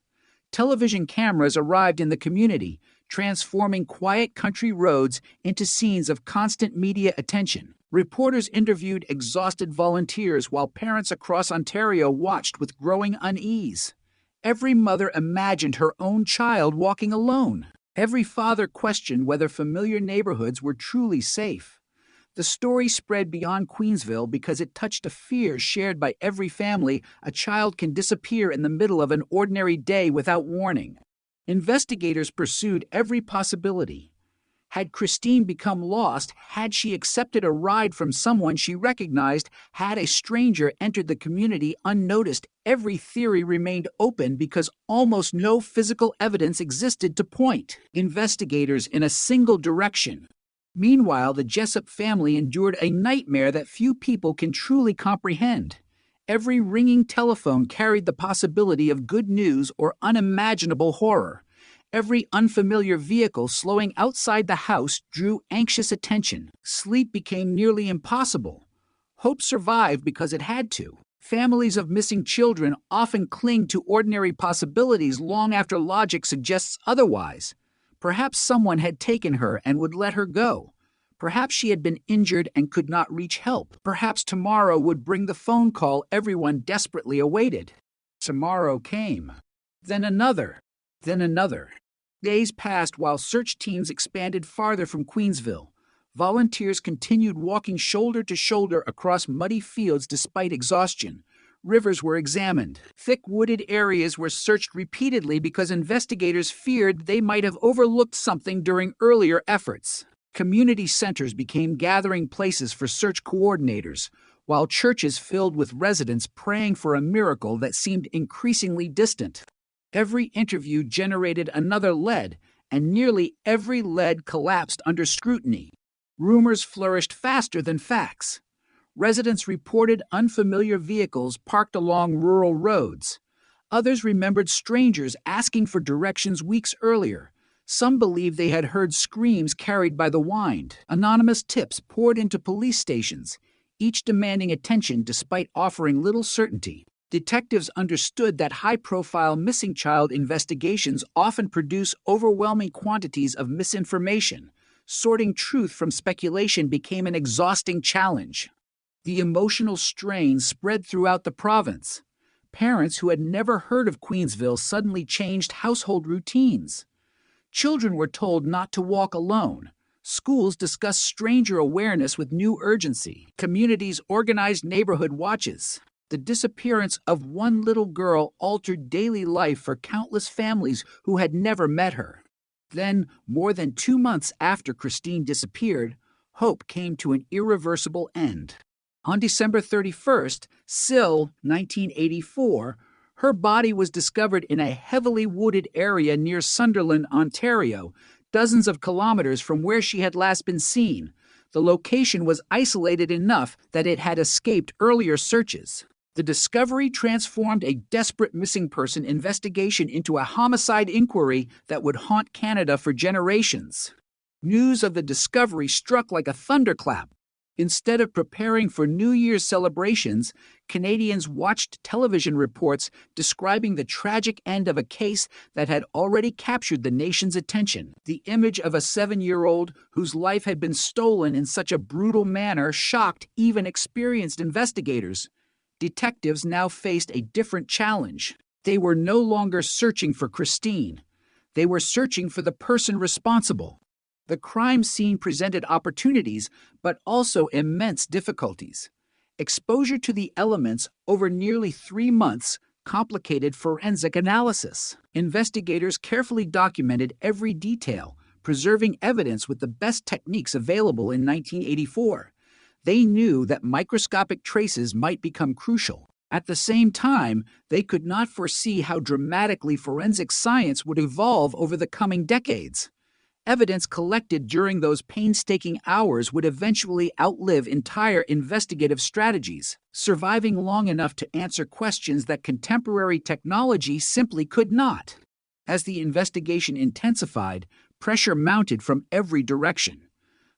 Television cameras arrived in the community, transforming quiet country roads into scenes of constant media attention. Reporters interviewed exhausted volunteers while parents across Ontario watched with growing unease. Every mother imagined her own child walking alone. Every father questioned whether familiar neighborhoods were truly safe. The story spread beyond Queensville because it touched a fear shared by every family: a child can disappear in the middle of an ordinary day without warning. Investigators pursued every possibility. Had Christine become lost? Had she accepted a ride from someone she recognized? Had a stranger entered the community unnoticed? Every theory remained open because almost no physical evidence existed to point investigators in a single direction. Meanwhile, the Jessup family endured a nightmare that few people can truly comprehend. Every ringing telephone carried the possibility of good news or unimaginable horror. Every unfamiliar vehicle slowing outside the house drew anxious attention. Sleep became nearly impossible. Hope survived because it had to. Families of missing children often cling to ordinary possibilities long after logic suggests otherwise. Perhaps someone had taken her and would let her go. Perhaps she had been injured and could not reach help. Perhaps tomorrow would bring the phone call everyone desperately awaited. Tomorrow came. Then another. Then another. Days passed while search teams expanded farther from Queensville. Volunteers continued walking shoulder to shoulder across muddy fields despite exhaustion. Rivers were examined. Thick wooded areas were searched repeatedly because investigators feared they might have overlooked something during earlier efforts. Community centers became gathering places for search coordinators, while churches filled with residents praying for a miracle that seemed increasingly distant. Every interview generated another lead, and nearly every lead collapsed under scrutiny. Rumors flourished faster than facts. Residents reported unfamiliar vehicles parked along rural roads. Others remembered strangers asking for directions weeks earlier. Some believed they had heard screams carried by the wind. Anonymous tips poured into police stations, each demanding attention despite offering little certainty. Detectives understood that high-profile missing child investigations often produce overwhelming quantities of misinformation. Sorting truth from speculation became an exhausting challenge. The emotional strain spread throughout the province. Parents who had never heard of Queensville suddenly changed household routines. Children were told not to walk alone. Schools discussed stranger awareness with new urgency. Communities organized neighborhood watches. The disappearance of one little girl altered daily life for countless families who had never met her. Then, more than 2 months after Christine disappeared, hope came to an irreversible end. On December 31st, 1984, her body was discovered in a heavily wooded area near Sunderland, Ontario, dozens of kilometers from where she had last been seen. The location was isolated enough that it had escaped earlier searches. The discovery transformed a desperate missing person investigation into a homicide inquiry that would haunt Canada for generations. News of the discovery struck like a thunderclap. Instead of preparing for New Year's celebrations, Canadians watched television reports describing the tragic end of a case that had already captured the nation's attention. The image of a 7-year-old whose life had been stolen in such a brutal manner shocked even experienced investigators. Detectives now faced a different challenge. They were no longer searching for Christine. They were searching for the person responsible. The crime scene presented opportunities, but also immense difficulties. Exposure to the elements over nearly 3 months complicated forensic analysis. Investigators carefully documented every detail, preserving evidence with the best techniques available in 1984. They knew that microscopic traces might become crucial. At the same time, they could not foresee how dramatically forensic science would evolve over the coming decades. Evidence collected during those painstaking hours would eventually outlive entire investigative strategies, surviving long enough to answer questions that contemporary technology simply could not. As the investigation intensified, pressure mounted from every direction.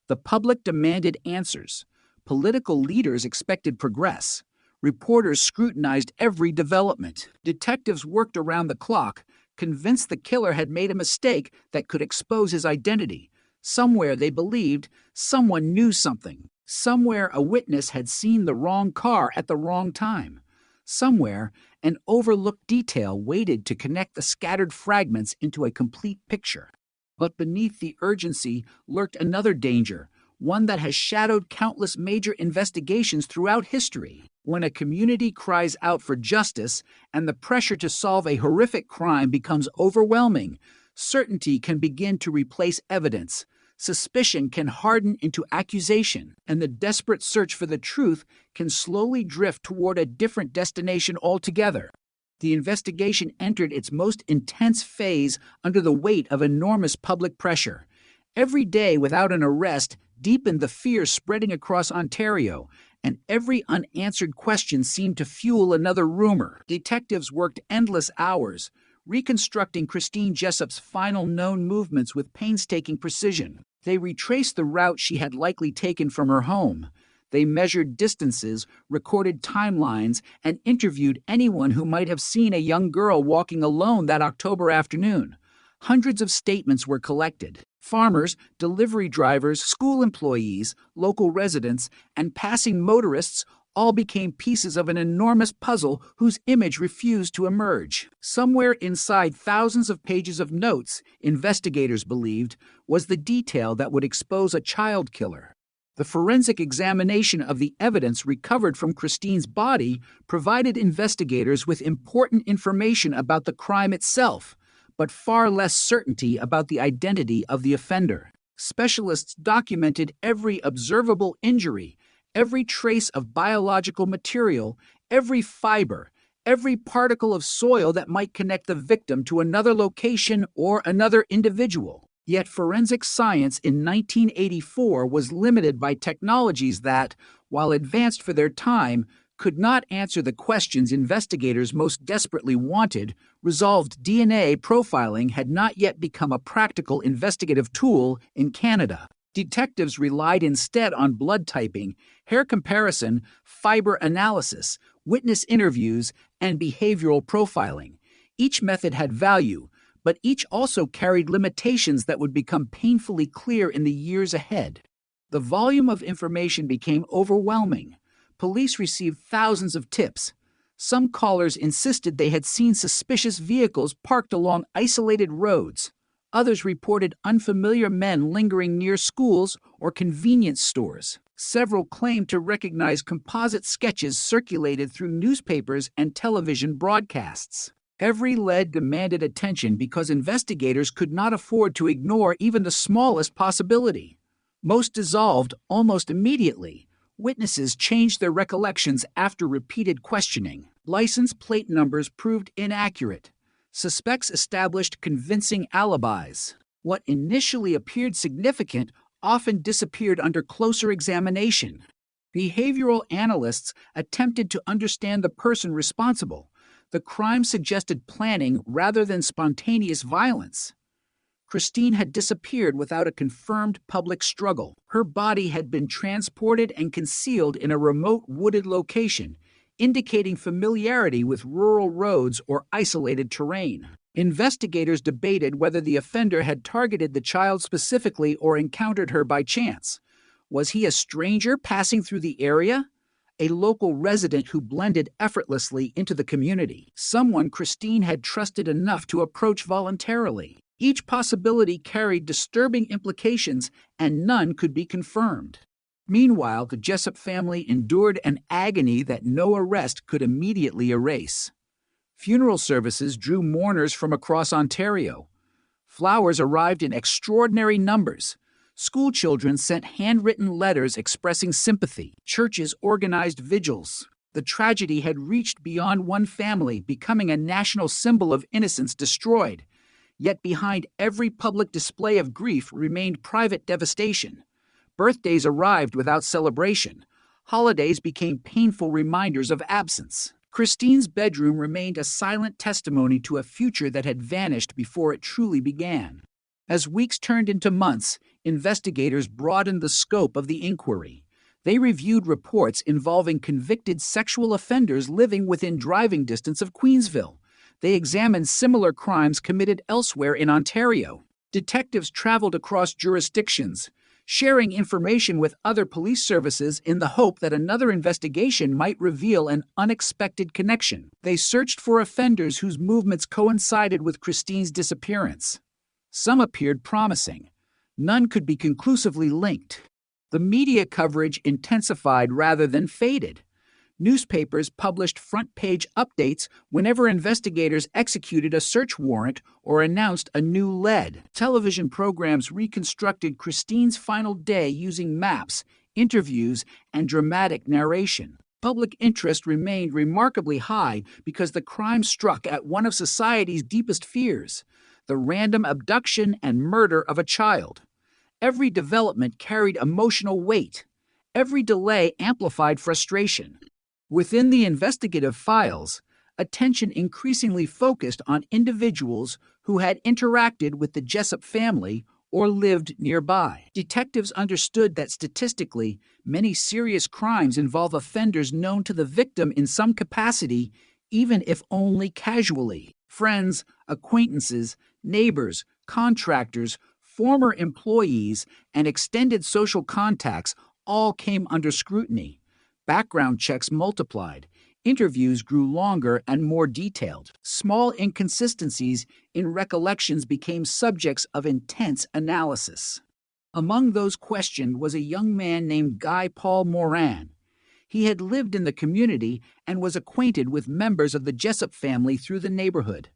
The public demanded answers. Political leaders expected progress. Reporters scrutinized every development. Detectives worked around the clock, convinced the killer had made a mistake that could expose his identity. Somewhere, they believed, someone knew something. Somewhere, a witness had seen the wrong car at the wrong time. Somewhere, an overlooked detail waited to connect the scattered fragments into a complete picture. But beneath the urgency lurked another danger, one that has shadowed countless major investigations throughout history. When a community cries out for justice and the pressure to solve a horrific crime becomes overwhelming, certainty can begin to replace evidence. Suspicion can harden into accusation, and the desperate search for the truth can slowly drift toward a different destination altogether. The investigation entered its most intense phase under the weight of enormous public pressure. Every day without an arrest deepened the fear spreading across Ontario, and every unanswered question seemed to fuel another rumor. Detectives worked endless hours, reconstructing Christine Jessup's final known movements with painstaking precision. They retraced the route she had likely taken from her home. They measured distances, recorded timelines, and interviewed anyone who might have seen a young girl walking alone that October afternoon. Hundreds of statements were collected. Farmers, delivery drivers, school employees, local residents, and passing motorists all became pieces of an enormous puzzle whose image refused to emerge. Somewhere inside thousands of pages of notes, investigators believed, was the detail that would expose a child killer. The forensic examination of the evidence recovered from Christine's body provided investigators with important information about the crime itself, but far less certainty about the identity of the offender. Specialists documented every observable injury, every trace of biological material, every fiber, every particle of soil that might connect the victim to another location or another individual. Yet forensic science in 1984 was limited by technologies that, while advanced for their time, could not answer the questions investigators most desperately wanted. Resolved DNA profiling had not yet become a practical investigative tool in Canada. Detectives relied instead on blood typing, hair comparison, fiber analysis, witness interviews, and behavioral profiling. Each method had value, but each also carried limitations that would become painfully clear in the years ahead. The volume of information became overwhelming. Police received thousands of tips. Some callers insisted they had seen suspicious vehicles parked along isolated roads. Others reported unfamiliar men lingering near schools or convenience stores. Several claimed to recognize composite sketches circulated through newspapers and television broadcasts. Every lead demanded attention because investigators could not afford to ignore even the smallest possibility. Most dissolved almost immediately. Witnesses changed their recollections after repeated questioning. License plate numbers proved inaccurate. Suspects established convincing alibis. What initially appeared significant often disappeared under closer examination. Behavioral analysts attempted to understand the person responsible. The crime suggested planning rather than spontaneous violence. Christine had disappeared without a confirmed public struggle. Her body had been transported and concealed in a remote wooded location, indicating familiarity with rural roads or isolated terrain. Investigators debated whether the offender had targeted the child specifically or encountered her by chance. Was he a stranger passing through the area? A local resident who blended effortlessly into the community? Someone Christine had trusted enough to approach voluntarily? Each possibility carried disturbing implications, and none could be confirmed. Meanwhile, the Jessup family endured an agony that no arrest could immediately erase. Funeral services drew mourners from across Ontario. Flowers arrived in extraordinary numbers. School children sent handwritten letters expressing sympathy. Churches organized vigils. The tragedy had reached beyond one family, becoming a national symbol of innocence destroyed. Yet behind every public display of grief remained private devastation. Birthdays arrived without celebration. Holidays became painful reminders of absence. Christine's bedroom remained a silent testimony to a future that had vanished before it truly began. As weeks turned into months, investigators broadened the scope of the inquiry. They reviewed reports involving convicted sexual offenders living within driving distance of Queensville. They examined similar crimes committed elsewhere in Ontario. Detectives traveled across jurisdictions, sharing information with other police services in the hope that another investigation might reveal an unexpected connection. They searched for offenders whose movements coincided with Christine's disappearance. Some appeared promising. None could be conclusively linked. The media coverage intensified rather than faded. Newspapers published front-page updates whenever investigators executed a search warrant or announced a new lead. Television programs reconstructed Christine's final day using maps, interviews, and dramatic narration. Public interest remained remarkably high because the crime struck at one of society's deepest fears, the random abduction and murder of a child. Every development carried emotional weight. Every delay amplified frustration. Within the investigative files, attention increasingly focused on individuals who had interacted with the Jessup family or lived nearby. Detectives understood that statistically, many serious crimes involve offenders known to the victim in some capacity, even if only casually. Friends, acquaintances, neighbors, contractors, former employees, and extended social contacts all came under scrutiny. Background checks multiplied. Interviews grew longer and more detailed. Small inconsistencies in recollections became subjects of intense analysis. Among those questioned was a young man named Guy Paul Moran. He had lived in the community and was acquainted with members of the Jessup family through the neighborhood.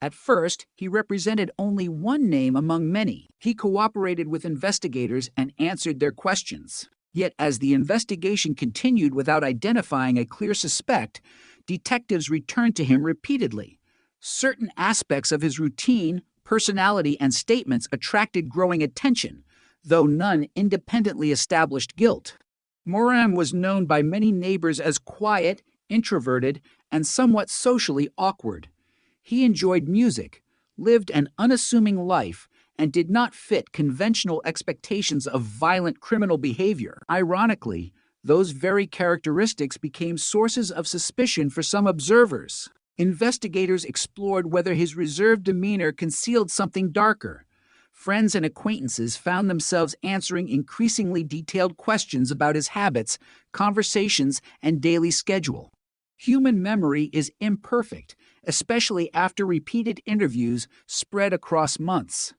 At first, he represented only one name among many. He cooperated with investigators and answered their questions. Yet as the investigation continued without identifying a clear suspect, detectives returned to him repeatedly. Certain aspects of his routine, personality, and statements attracted growing attention, though none independently established guilt. Moran was known by many neighbors as quiet, introverted, and somewhat socially awkward. He enjoyed music, lived an unassuming life, and did not fit conventional expectations of violent criminal behavior. Ironically, those very characteristics became sources of suspicion for some observers. Investigators explored whether his reserved demeanor concealed something darker. Friends and acquaintances found themselves answering increasingly detailed questions about his habits, conversations, and daily schedule. Human memory is imperfect, especially after repeated interviews spread across months.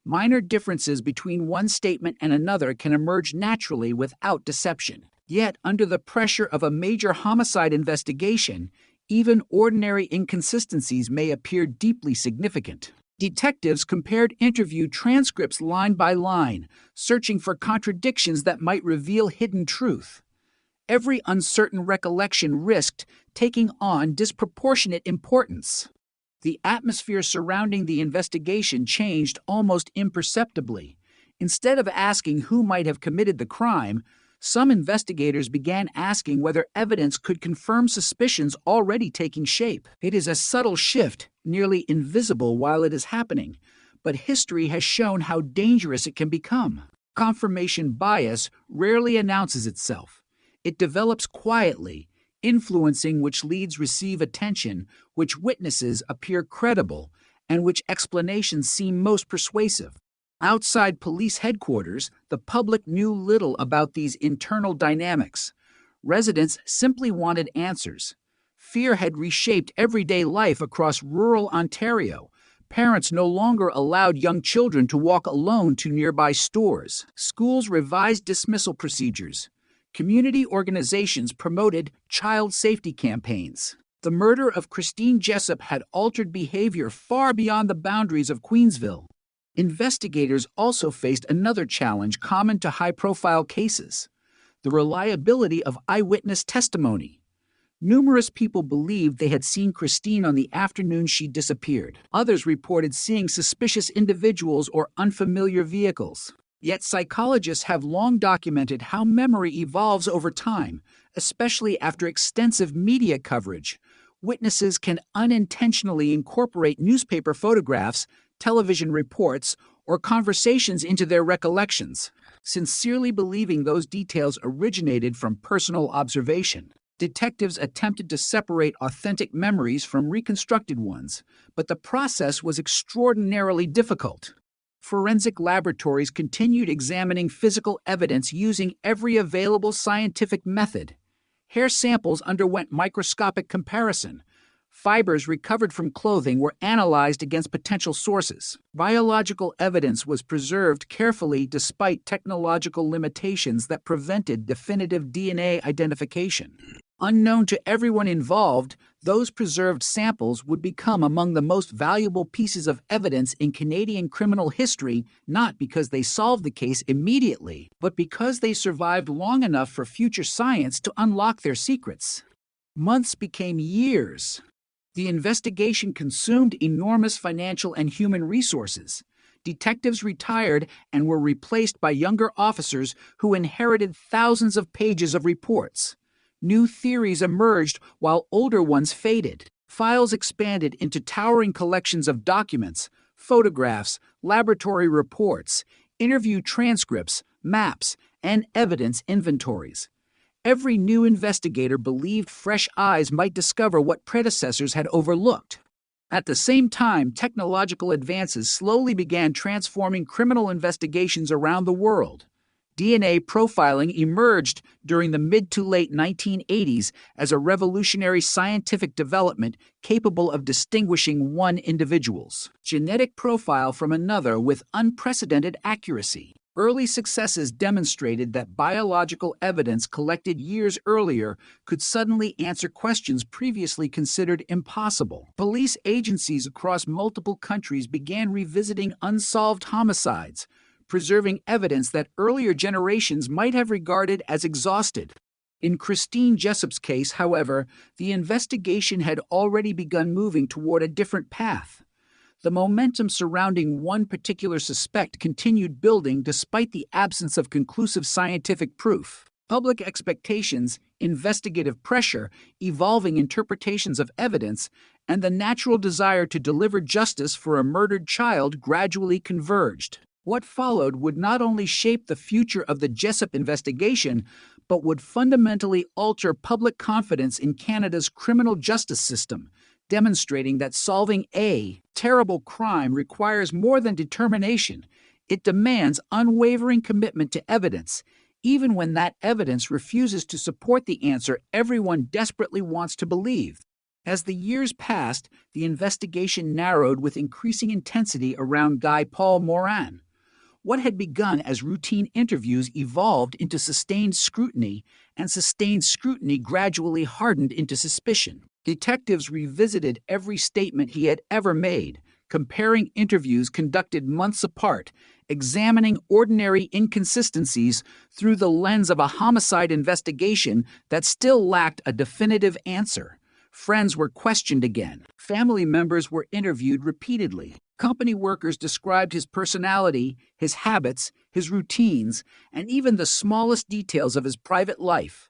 Minor differences between one statement and another can emerge naturally without deception. Yet, under the pressure of a major homicide investigation, even ordinary inconsistencies may appear deeply significant. Detectives compared interview transcripts line by line, searching for contradictions that might reveal hidden truth. Every uncertain recollection risked taking on disproportionate importance. The atmosphere surrounding the investigation changed almost imperceptibly. Instead of asking who might have committed the crime, some investigators began asking whether evidence could confirm suspicions already taking shape. It is a subtle shift, nearly invisible while it is happening, but history has shown how dangerous it can become. Confirmation bias rarely announces itself. It develops quietly, influencing which leads receive attention, which witnesses appear credible, and which explanations seem most persuasive. Outside police headquarters, the public knew little about these internal dynamics. Residents simply wanted answers. Fear had reshaped everyday life across rural Ontario. Parents no longer allowed young children to walk alone to nearby stores. Schools revised dismissal procedures. Community organizations promoted child safety campaigns. The murder of Christine Jessup had altered behavior far beyond the boundaries of Queensville. Investigators also faced another challenge common to high-profile cases: the reliability of eyewitness testimony. Numerous people believed they had seen Christine on the afternoon she disappeared. Others reported seeing suspicious individuals or unfamiliar vehicles. Yet psychologists have long documented how memory evolves over time, especially after extensive media coverage. Witnesses can unintentionally incorporate newspaper photographs, television reports, or conversations into their recollections, sincerely believing those details originated from personal observation. Detectives attempted to separate authentic memories from reconstructed ones, but the process was extraordinarily difficult. Forensic laboratories continued examining physical evidence using every available scientific method. Hair samples underwent microscopic comparison. Fibers recovered from clothing were analyzed against potential sources. Biological evidence was preserved carefully despite technological limitations that prevented definitive DNA identification. Unknown to everyone involved, those preserved samples would become among the most valuable pieces of evidence in Canadian criminal history, not because they solved the case immediately, but because they survived long enough for future science to unlock their secrets. Months became years. The investigation consumed enormous financial and human resources. Detectives retired and were replaced by younger officers who inherited thousands of pages of reports. New theories emerged while older ones faded. Files expanded into towering collections of documents, photographs, laboratory reports, interview transcripts, maps, and evidence inventories. Every new investigator believed fresh eyes might discover what predecessors had overlooked. At the same time, technological advances slowly began transforming criminal investigations around the world. DNA profiling emerged during the mid to late 1980s as a revolutionary scientific development capable of distinguishing one individual's genetic profile from another with unprecedented accuracy. Early successes demonstrated that biological evidence collected years earlier could suddenly answer questions previously considered impossible. Police agencies across multiple countries began revisiting unsolved homicides, preserving evidence that earlier generations might have regarded as exhausted. In Christine Jessup's case, however, the investigation had already begun moving toward a different path. The momentum surrounding one particular suspect continued building despite the absence of conclusive scientific proof. Public expectations, investigative pressure, evolving interpretations of evidence, and the natural desire to deliver justice for a murdered child gradually converged. What followed would not only shape the future of the Jessup investigation, but would fundamentally alter public confidence in Canada's criminal justice system, demonstrating that solving a terrible crime requires more than determination. It demands unwavering commitment to evidence, even when that evidence refuses to support the answer everyone desperately wants to believe. As the years passed, the investigation narrowed with increasing intensity around Guy Paul Morin. What had begun as routine interviews evolved into sustained scrutiny, and sustained scrutiny gradually hardened into suspicion. Detectives revisited every statement he had ever made, comparing interviews conducted months apart, examining ordinary inconsistencies through the lens of a homicide investigation that still lacked a definitive answer. Friends were questioned again. Family members were interviewed repeatedly. Company workers described his personality, his habits, his routines, and even the smallest details of his private life.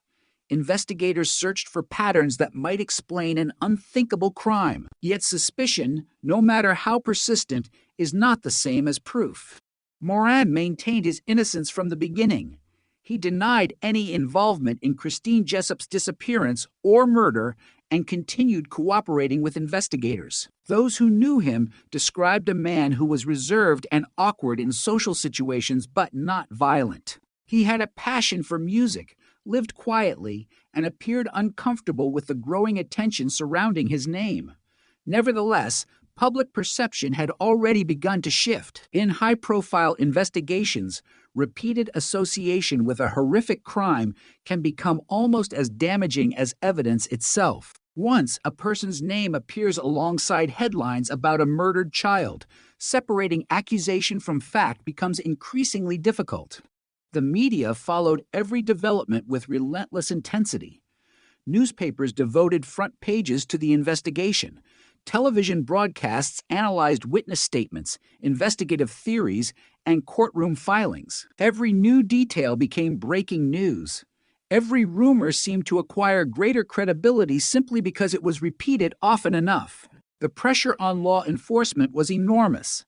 Investigators searched for patterns that might explain an unthinkable crime. Yet suspicion, no matter how persistent, is not the same as proof. Morin maintained his innocence from the beginning. He denied any involvement in Christine Jessup's disappearance or murder and continued cooperating with investigators. Those who knew him described a man who was reserved and awkward in social situations but not violent. He had a passion for music, lived quietly, and appeared uncomfortable with the growing attention surrounding his name. Nevertheless, public perception had already begun to shift. In high-profile investigations, repeated association with a horrific crime can become almost as damaging as evidence itself. Once a person's name appears alongside headlines about a murdered child, separating accusation from fact becomes increasingly difficult. The media followed every development with relentless intensity. Newspapers devoted front pages to the investigation. Television broadcasts analyzed witness statements, investigative theories, and courtroom filings. Every new detail became breaking news. Every rumor seemed to acquire greater credibility simply because it was repeated often enough. The pressure on law enforcement was enormous.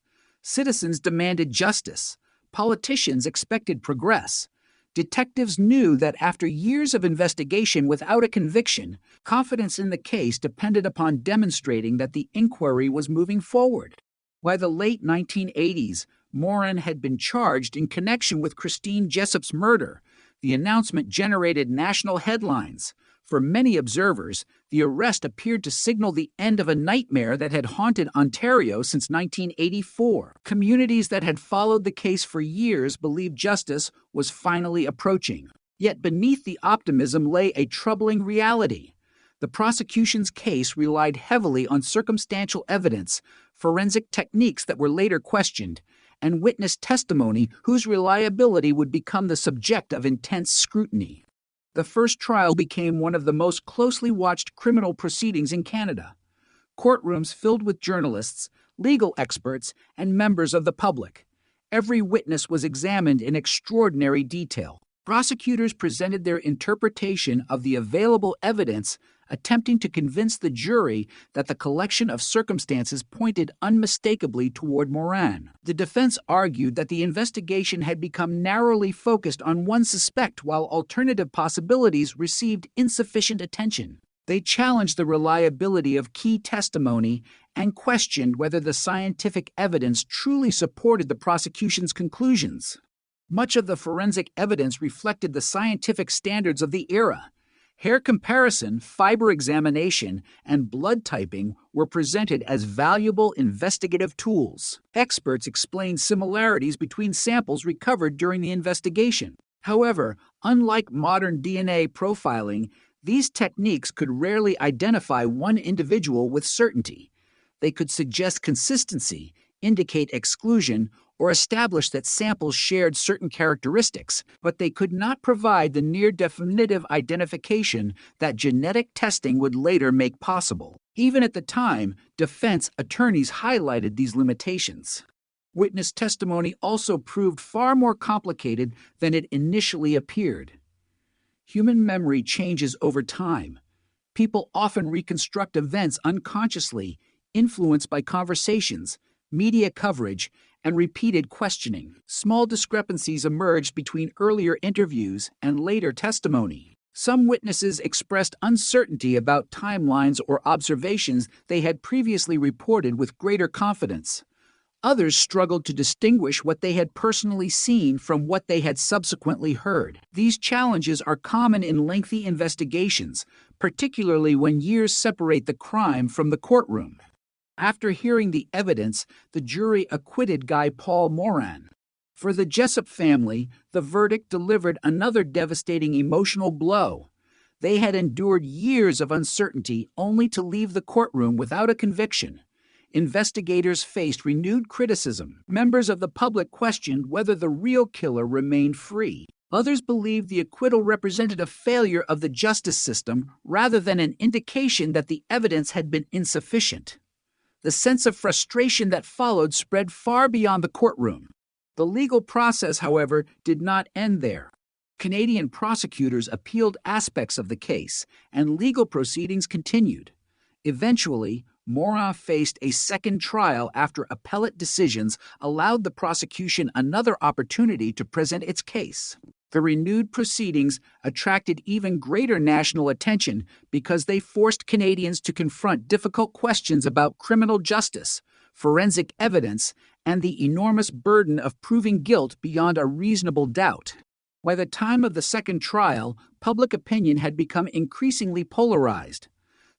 Citizens demanded justice. Politicians expected progress. Detectives knew that after years of investigation without a conviction, confidence in the case depended upon demonstrating that the inquiry was moving forward. By the late 1980s, Moran had been charged in connection with Christine Jessup's murder. The announcement generated national headlines. For many observers, the arrest appeared to signal the end of a nightmare that had haunted Ontario since 1984. Communities that had followed the case for years believed justice was finally approaching. Yet beneath the optimism lay a troubling reality. The prosecution's case relied heavily on circumstantial evidence, forensic techniques that were later questioned, and witness testimony whose reliability would become the subject of intense scrutiny. The first trial became one of the most closely watched criminal proceedings in Canada. Courtrooms filled with journalists, legal experts, and members of the public. Every witness was examined in extraordinary detail. Prosecutors presented their interpretation of the available evidence, attempting to convince the jury that the collection of circumstances pointed unmistakably toward Moran. The defense argued that the investigation had become narrowly focused on one suspect while alternative possibilities received insufficient attention. They challenged the reliability of key testimony and questioned whether the scientific evidence truly supported the prosecution's conclusions. Much of the forensic evidence reflected the scientific standards of the era. Hair comparison, fiber examination, and blood typing were presented as valuable investigative tools. Experts explained similarities between samples recovered during the investigation. However, unlike modern DNA profiling, these techniques could rarely identify one individual with certainty. They could suggest consistency, indicate exclusion, or establish that samples shared certain characteristics, but they could not provide the near-definitive identification that genetic testing would later make possible. Even at the time, defense attorneys highlighted these limitations. Witness testimony also proved far more complicated than it initially appeared. Human memory changes over time. People often reconstruct events unconsciously, influenced by conversations, media coverage, and repeated questioning. Small discrepancies emerged between earlier interviews and later testimony. Some witnesses expressed uncertainty about timelines or observations they had previously reported with greater confidence. Others struggled to distinguish what they had personally seen from what they had subsequently heard. These challenges are common in lengthy investigations, particularly when years separate the crime from the courtroom. After hearing the evidence, the jury acquitted Guy Paul Moran. For the Jessup family, the verdict delivered another devastating emotional blow. They had endured years of uncertainty only to leave the courtroom without a conviction. Investigators faced renewed criticism. Members of the public questioned whether the real killer remained free. Others believed the acquittal represented a failure of the justice system rather than an indication that the evidence had been insufficient. The sense of frustration that followed spread far beyond the courtroom. The legal process, however, did not end there. Canadian prosecutors appealed aspects of the case, and legal proceedings continued. Eventually, Moran faced a second trial after appellate decisions allowed the prosecution another opportunity to present its case. The renewed proceedings attracted even greater national attention because they forced Canadians to confront difficult questions about criminal justice, forensic evidence, and the enormous burden of proving guilt beyond a reasonable doubt. By the time of the second trial, public opinion had become increasingly polarized.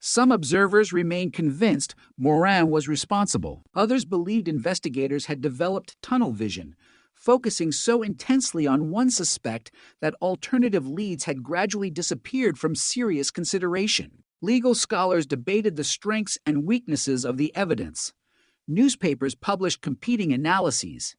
Some observers remained convinced Moran was responsible. Others believed investigators had developed tunnel vision, focusing so intensely on one suspect that alternative leads had gradually disappeared from serious consideration. Legal scholars debated the strengths and weaknesses of the evidence. Newspapers published competing analyses.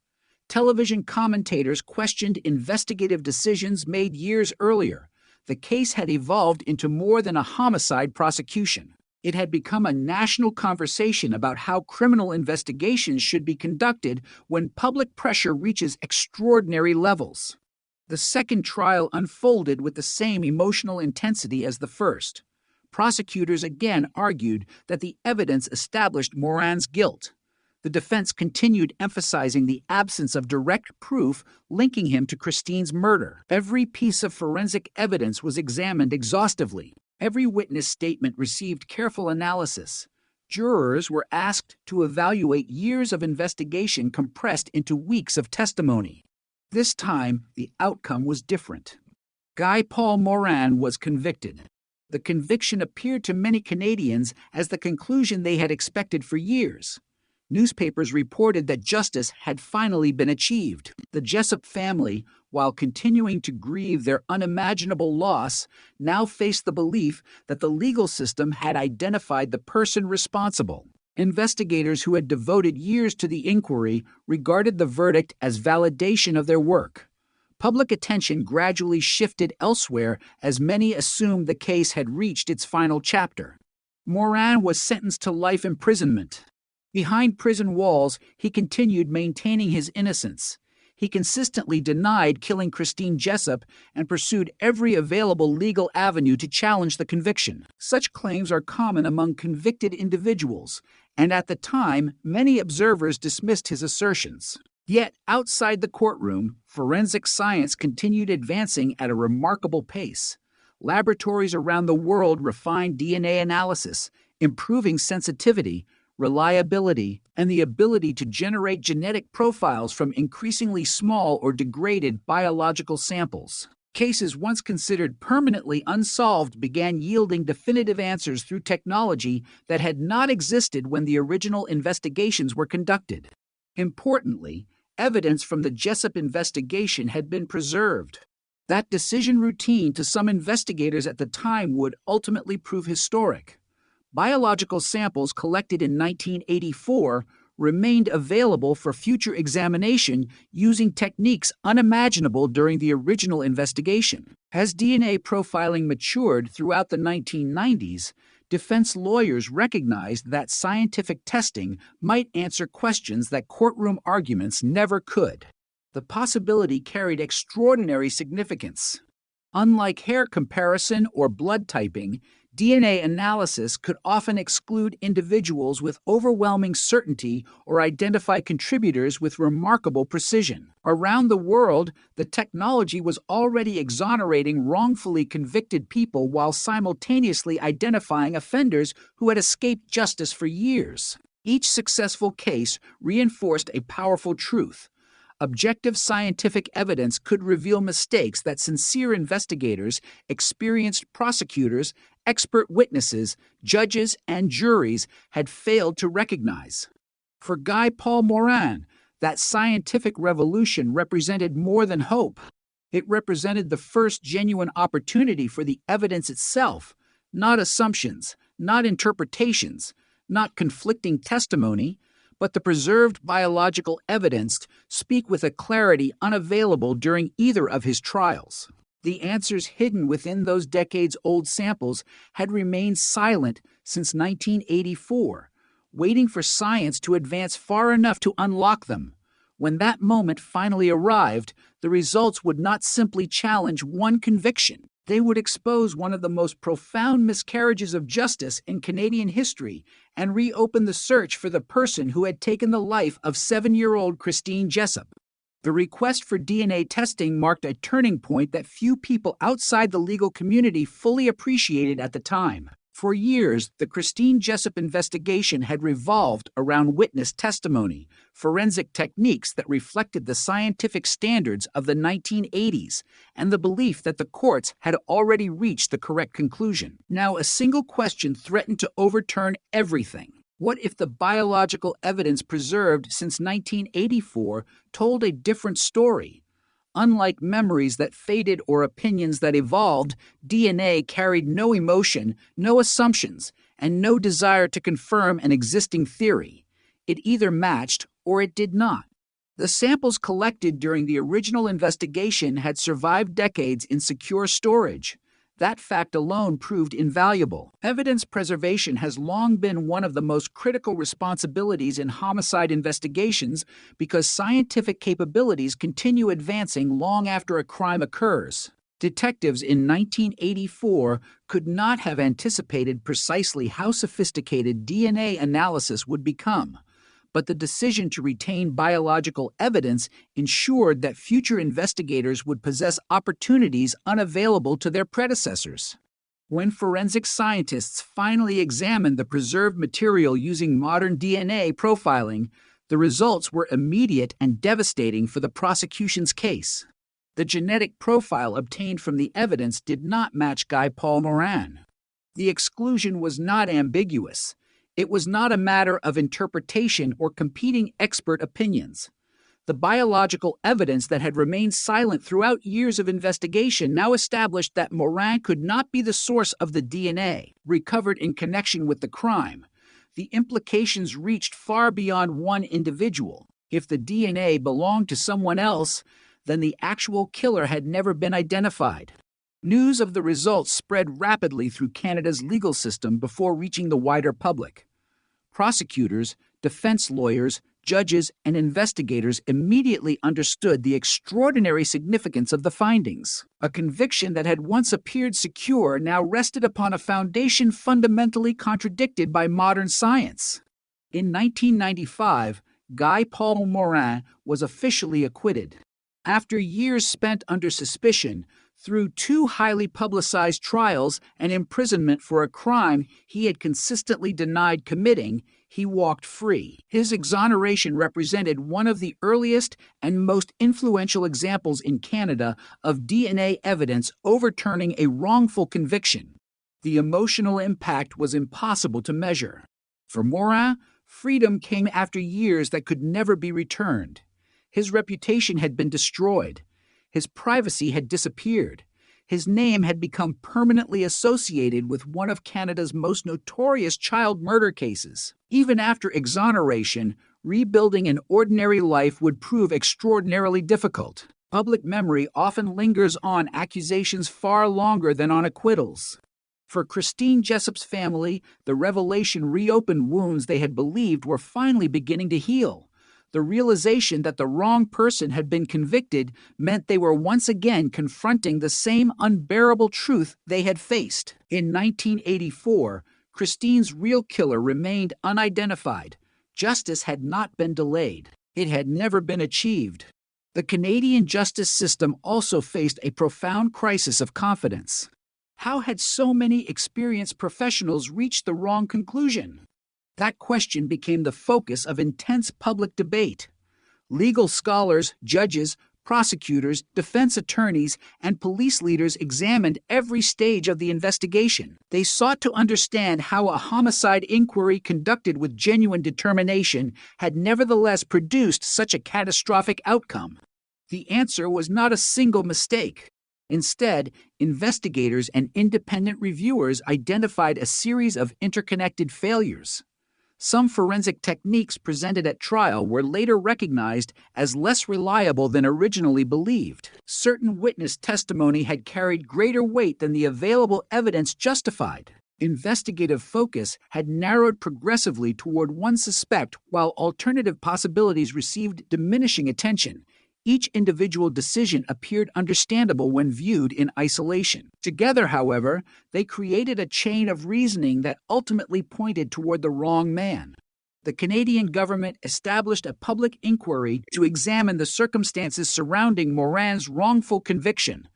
Television commentators questioned investigative decisions made years earlier. The case had evolved into more than a homicide prosecution. It had become a national conversation about how criminal investigations should be conducted when public pressure reaches extraordinary levels. The second trial unfolded with the same emotional intensity as the first. Prosecutors again argued that the evidence established Moran's guilt. The defense continued emphasizing the absence of direct proof linking him to Christine's murder. Every piece of forensic evidence was examined exhaustively. Every witness statement received careful analysis. Jurors were asked to evaluate years of investigation compressed into weeks of testimony. This time, the outcome was different. Guy Paul Morin was convicted. The conviction appeared to many Canadians as the conclusion they had expected for years. Newspapers reported that justice had finally been achieved. The Jessup family, while continuing to grieve their unimaginable loss, now faced the belief that the legal system had identified the person responsible. Investigators who had devoted years to the inquiry regarded the verdict as validation of their work. Public attention gradually shifted elsewhere as many assumed the case had reached its final chapter. Morin was sentenced to life imprisonment. Behind prison walls, he continued maintaining his innocence. He consistently denied killing Christine Jessup and pursued every available legal avenue to challenge the conviction. Such claims are common among convicted individuals, and at the time, many observers dismissed his assertions. Yet, outside the courtroom, forensic science continued advancing at a remarkable pace. Laboratories around the world refined DNA analysis, improving sensitivity, reliability, and the ability to generate genetic profiles from increasingly small or degraded biological samples. Cases once considered permanently unsolved began yielding definitive answers through technology that had not existed when the original investigations were conducted. Importantly, evidence from the Jessup investigation had been preserved. That decision routine to some investigators at the time would ultimately prove historic. Biological samples collected in 1984 remained available for future examination using techniques unimaginable during the original investigation. As DNA profiling matured throughout the 1990s, defense lawyers recognized that scientific testing might answer questions that courtroom arguments never could. The possibility carried extraordinary significance. Unlike hair comparison or blood typing, DNA analysis could often exclude individuals with overwhelming certainty or identify contributors with remarkable precision. Around the world, the technology was already exonerating wrongfully convicted people while simultaneously identifying offenders who had escaped justice for years. Each successful case reinforced a powerful truth. Objective scientific evidence could reveal mistakes that sincere investigators, experienced prosecutors, expert witnesses, judges, and juries had failed to recognize. For Guy Paul Morin, that scientific revolution represented more than hope. It represented the first genuine opportunity for the evidence itself, not assumptions, not interpretations, not conflicting testimony, but the preserved biological evidence speak with a clarity unavailable during either of his trials. The answers hidden within those decades-old samples had remained silent since 1984, waiting for science to advance far enough to unlock them. When that moment finally arrived, the results would not simply challenge one conviction. They would expose one of the most profound miscarriages of justice in Canadian history and reopen the search for the person who had taken the life of 7-year-old Christine Jessup. The request for DNA testing marked a turning point that few people outside the legal community fully appreciated at the time. For years, the Christine Jessup investigation had revolved around witness testimony, forensic techniques that reflected the scientific standards of the 1980s, and the belief that the courts had already reached the correct conclusion. Now, a single question threatened to overturn everything. What if the biological evidence preserved since 1984 told a different story? Unlike memories that faded or opinions that evolved, DNA carried no emotion, no assumptions, and no desire to confirm an existing theory. It either matched or it did not. The samples collected during the original investigation had survived decades in secure storage. That fact alone proved invaluable. Evidence preservation has long been one of the most critical responsibilities in homicide investigations because scientific capabilities continue advancing long after a crime occurs. Detectives in 1984 could not have anticipated precisely how sophisticated DNA analysis would become. but the decision to retain biological evidence ensured that future investigators would possess opportunities unavailable to their predecessors. When forensic scientists finally examined the preserved material using modern DNA profiling, the results were immediate and devastating for the prosecution's case. The genetic profile obtained from the evidence did not match Guy Paul Morin. The exclusion was not ambiguous. It was not a matter of interpretation or competing expert opinions. The biological evidence that had remained silent throughout years of investigation now established that Morin could not be the source of the DNA recovered in connection with the crime. The implications reached far beyond one individual. If the DNA belonged to someone else, then the actual killer had never been identified. News of the results spread rapidly through Canada's legal system before reaching the wider public. Prosecutors, defense lawyers, judges, and investigators immediately understood the extraordinary significance of the findings. A conviction that had once appeared secure now rested upon a foundation fundamentally contradicted by modern science. In 1995, Guy Paul Morin was officially acquitted. After years spent under suspicion, through 2 highly publicized trials and imprisonment for a crime he had consistently denied committing, he walked free. His exoneration represented one of the earliest and most influential examples in Canada of DNA evidence overturning a wrongful conviction. The emotional impact was impossible to measure. For Morin, freedom came after years that could never be returned. His reputation had been destroyed. His privacy had disappeared. His name had become permanently associated with one of Canada's most notorious child murder cases. Even after exoneration, rebuilding an ordinary life would prove extraordinarily difficult. Public memory often lingers on accusations far longer than on acquittals. For Christine Jessup's family, the revelation reopened wounds they had believed were finally beginning to heal. The realization that the wrong person had been convicted meant they were once again confronting the same unbearable truth they had faced. In 1984, Christine's real killer remained unidentified. Justice had not been delayed. It had never been achieved. The Canadian justice system also faced a profound crisis of confidence. How had so many experienced professionals reached the wrong conclusion? That question became the focus of intense public debate. Legal scholars, judges, prosecutors, defense attorneys, and police leaders examined every stage of the investigation. They sought to understand how a homicide inquiry conducted with genuine determination had nevertheless produced such a catastrophic outcome. The answer was not a single mistake. Instead, investigators and independent reviewers identified a series of interconnected failures. Some forensic techniques presented at trial were later recognized as less reliable than originally believed. Certain witness testimony had carried greater weight than the available evidence justified. Investigative focus had narrowed progressively toward one suspect, while alternative possibilities received diminishing attention. Each individual decision appeared understandable when viewed in isolation. Together, however, they created a chain of reasoning that ultimately pointed toward the wrong man. The Canadian government established a public inquiry to examine the circumstances surrounding Morin's wrongful conviction.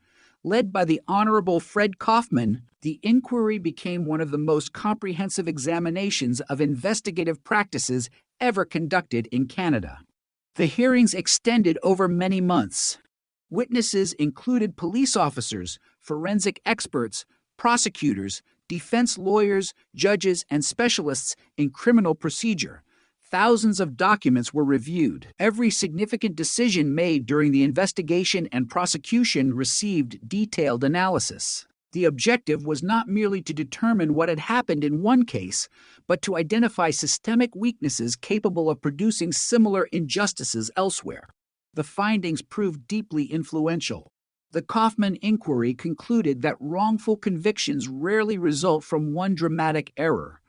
Led by the Honorable Fred Kaufman, the inquiry became one of the most comprehensive examinations of investigative practices ever conducted in Canada. The hearings extended over many months. Witnesses included police officers, forensic experts, prosecutors, defense lawyers, judges, and specialists in criminal procedure. Thousands of documents were reviewed. Every significant decision made during the investigation and prosecution received detailed analysis. The objective was not merely to determine what had happened in one case, but to identify systemic weaknesses capable of producing similar injustices elsewhere. The findings proved deeply influential. The Kaufman inquiry concluded that wrongful convictions rarely result from one dramatic error.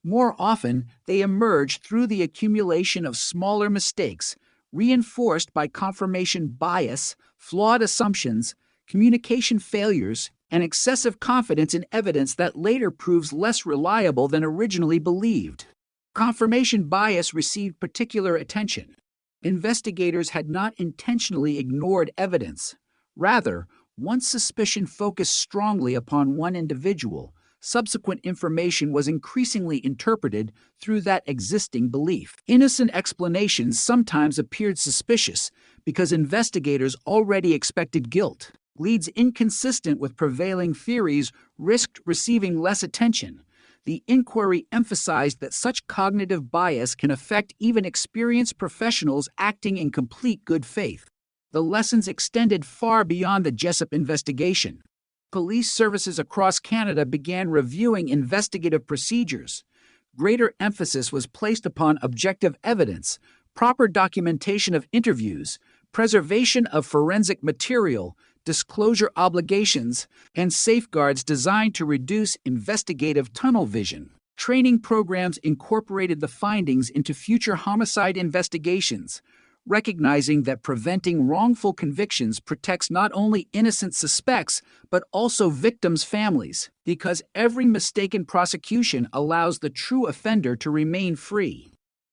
More often, they emerge through the accumulation of smaller mistakes, reinforced by confirmation bias, flawed assumptions, communication failures, and excessive confidence in evidence that later proves less reliable than originally believed. Confirmation bias received particular attention. Investigators had not intentionally ignored evidence. Rather, once suspicion focused strongly upon one individual, subsequent information was increasingly interpreted through that existing belief. Innocent explanations sometimes appeared suspicious because investigators already expected guilt. Leads inconsistent with prevailing theories risked receiving less attention. The inquiry emphasized that such cognitive bias can affect even experienced professionals acting in complete good faith. The lessons extended far beyond the Jessup investigation. Police services across Canada began reviewing investigative procedures. Greater emphasis was placed upon objective evidence, proper documentation of interviews, preservation of forensic material, disclosure obligations, and safeguards designed to reduce investigative tunnel vision. Training programs incorporated the findings into future homicide investigations, recognizing that preventing wrongful convictions protects not only innocent suspects, but also victims' families, because every mistaken prosecution allows the true offender to remain free.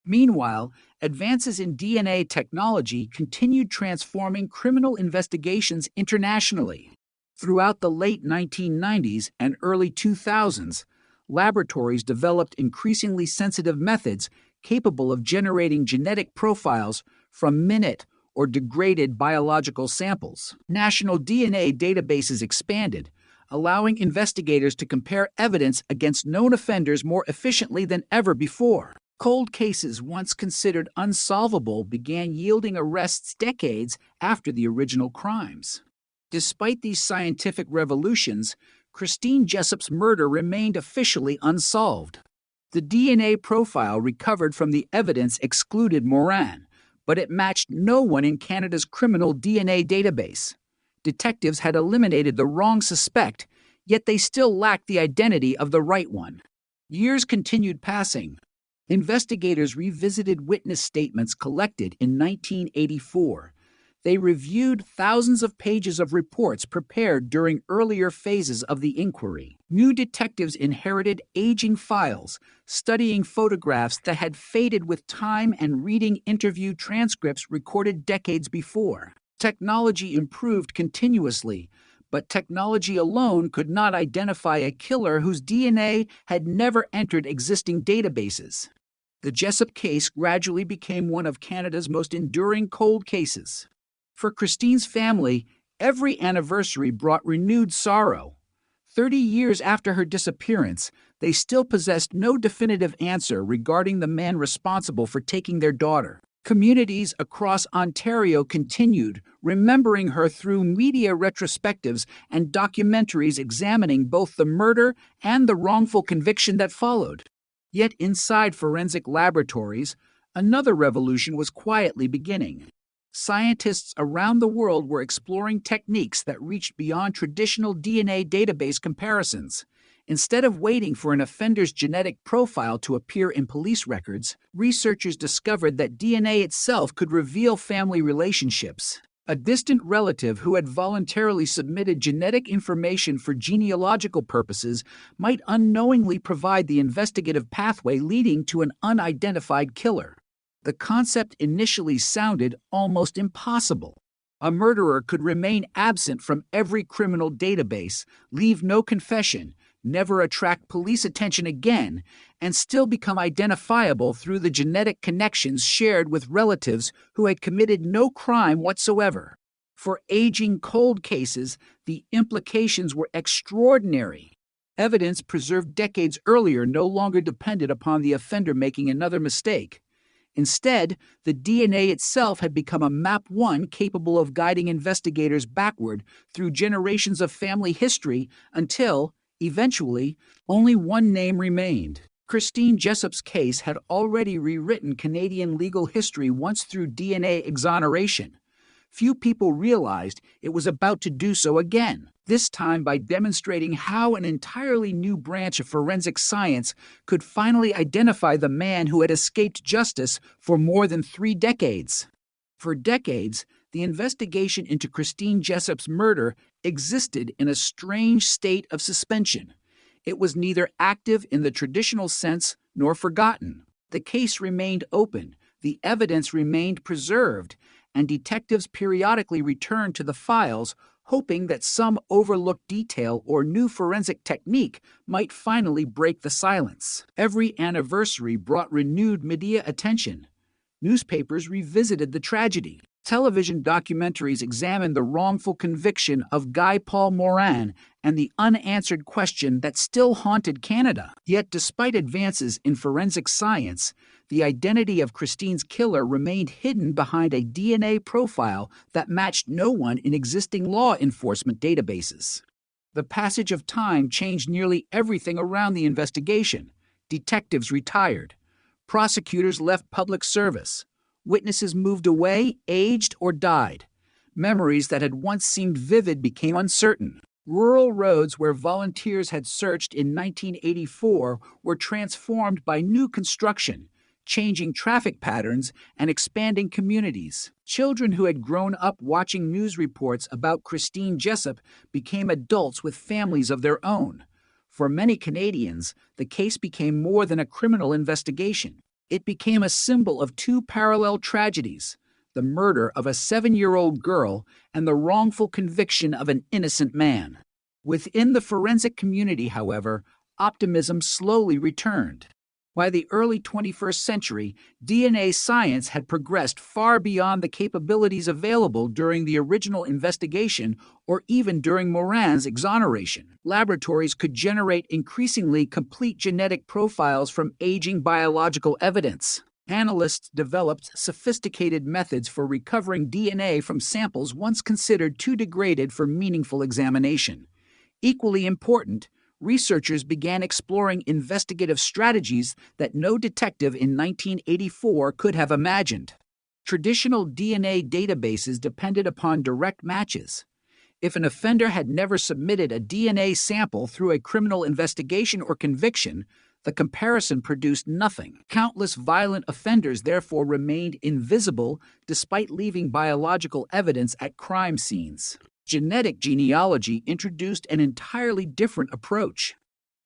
Meanwhile, advances in DNA technology continued transforming criminal investigations internationally. Throughout the late 1990s and early 2000s, laboratories developed increasingly sensitive methods capable of generating genetic profiles from minute or degraded biological samples. National DNA databases expanded, allowing investigators to compare evidence against known offenders more efficiently than ever before. Cold cases once considered unsolvable began yielding arrests decades after the original crimes. Despite these scientific revolutions, Christine Jessup's murder remained officially unsolved. The DNA profile recovered from the evidence excluded Moran, but it matched no one in Canada's criminal DNA database. Detectives had eliminated the wrong suspect, yet they still lacked the identity of the right one. Years continued passing. Investigators revisited witness statements collected in 1984. They reviewed thousands of pages of reports prepared during earlier phases of the inquiry. New detectives inherited aging files, studying photographs that had faded with time and reading interview transcripts recorded decades before. Technology improved continuously, but technology alone could not identify a killer whose DNA had never entered existing databases. The Jessup case gradually became one of Canada's most enduring cold cases. For Christine's family, every anniversary brought renewed sorrow. 30 years after her disappearance, they still possessed no definitive answer regarding the man responsible for taking their daughter. Communities across Ontario continued, remembering her through media retrospectives and documentaries examining both the murder and the wrongful conviction that followed. Yet inside forensic laboratories, another revolution was quietly beginning. Scientists around the world were exploring techniques that reached beyond traditional DNA database comparisons. Instead of waiting for an offender's genetic profile to appear in police records, researchers discovered that DNA itself could reveal family relationships. A distant relative who had voluntarily submitted genetic information for genealogical purposes might unknowingly provide the investigative pathway leading to an unidentified killer. The concept initially sounded almost impossible. A murderer could remain absent from every criminal database, leave no confession, never attract police attention again, and still become identifiable through the genetic connections shared with relatives who had committed no crime whatsoever. For aging cold cases, the implications were extraordinary. Evidence preserved decades earlier no longer depended upon the offender making another mistake. Instead, the DNA itself had become a map one capable of guiding investigators backward through generations of family history until, eventually, only one name remained. Christine Jessup's case had already rewritten Canadian legal history once through DNA exoneration. Few people realized it was about to do so again, this time by demonstrating how an entirely new branch of forensic science could finally identify the man who had escaped justice for more than 3 decades. For decades, the investigation into Christine Jessup's murder existed in a strange state of suspension. It was neither active in the traditional sense nor forgotten. The case remained open, the evidence remained preserved, and detectives periodically returned to the files, hoping that some overlooked detail or new forensic technique might finally break the silence. Every anniversary brought renewed media attention. Newspapers revisited the tragedy. Television documentaries examined the wrongful conviction of Guy Paul Morin and the unanswered question that still haunted Canada. Yet, despite advances in forensic science, the identity of Christine's killer remained hidden behind a DNA profile that matched no one in existing law enforcement databases. The passage of time changed nearly everything around the investigation. Detectives retired. Prosecutors left public service. Witnesses moved away, aged, or died. Memories that had once seemed vivid became uncertain. Rural roads where volunteers had searched in 1984 were transformed by new construction, changing traffic patterns and expanding communities. Children who had grown up watching news reports about Christine Jessup became adults with families of their own. For many Canadians, the case became more than a criminal investigation. It became a symbol of two parallel tragedies: the murder of a 7-year-old girl and the wrongful conviction of an innocent man. Within the forensic community, however, optimism slowly returned. By the early 21st century, DNA science had progressed far beyond the capabilities available during the original investigation or even during Morin's exoneration. Laboratories could generate increasingly complete genetic profiles from aging biological evidence. Analysts developed sophisticated methods for recovering DNA from samples once considered too degraded for meaningful examination. Equally important, researchers began exploring investigative strategies that no detective in 1984 could have imagined. Traditional DNA databases depended upon direct matches. If an offender had never submitted a DNA sample through a criminal investigation or conviction, the comparison produced nothing. Countless violent offenders therefore remained invisible despite leaving biological evidence at crime scenes. Genetic genealogy introduced an entirely different approach.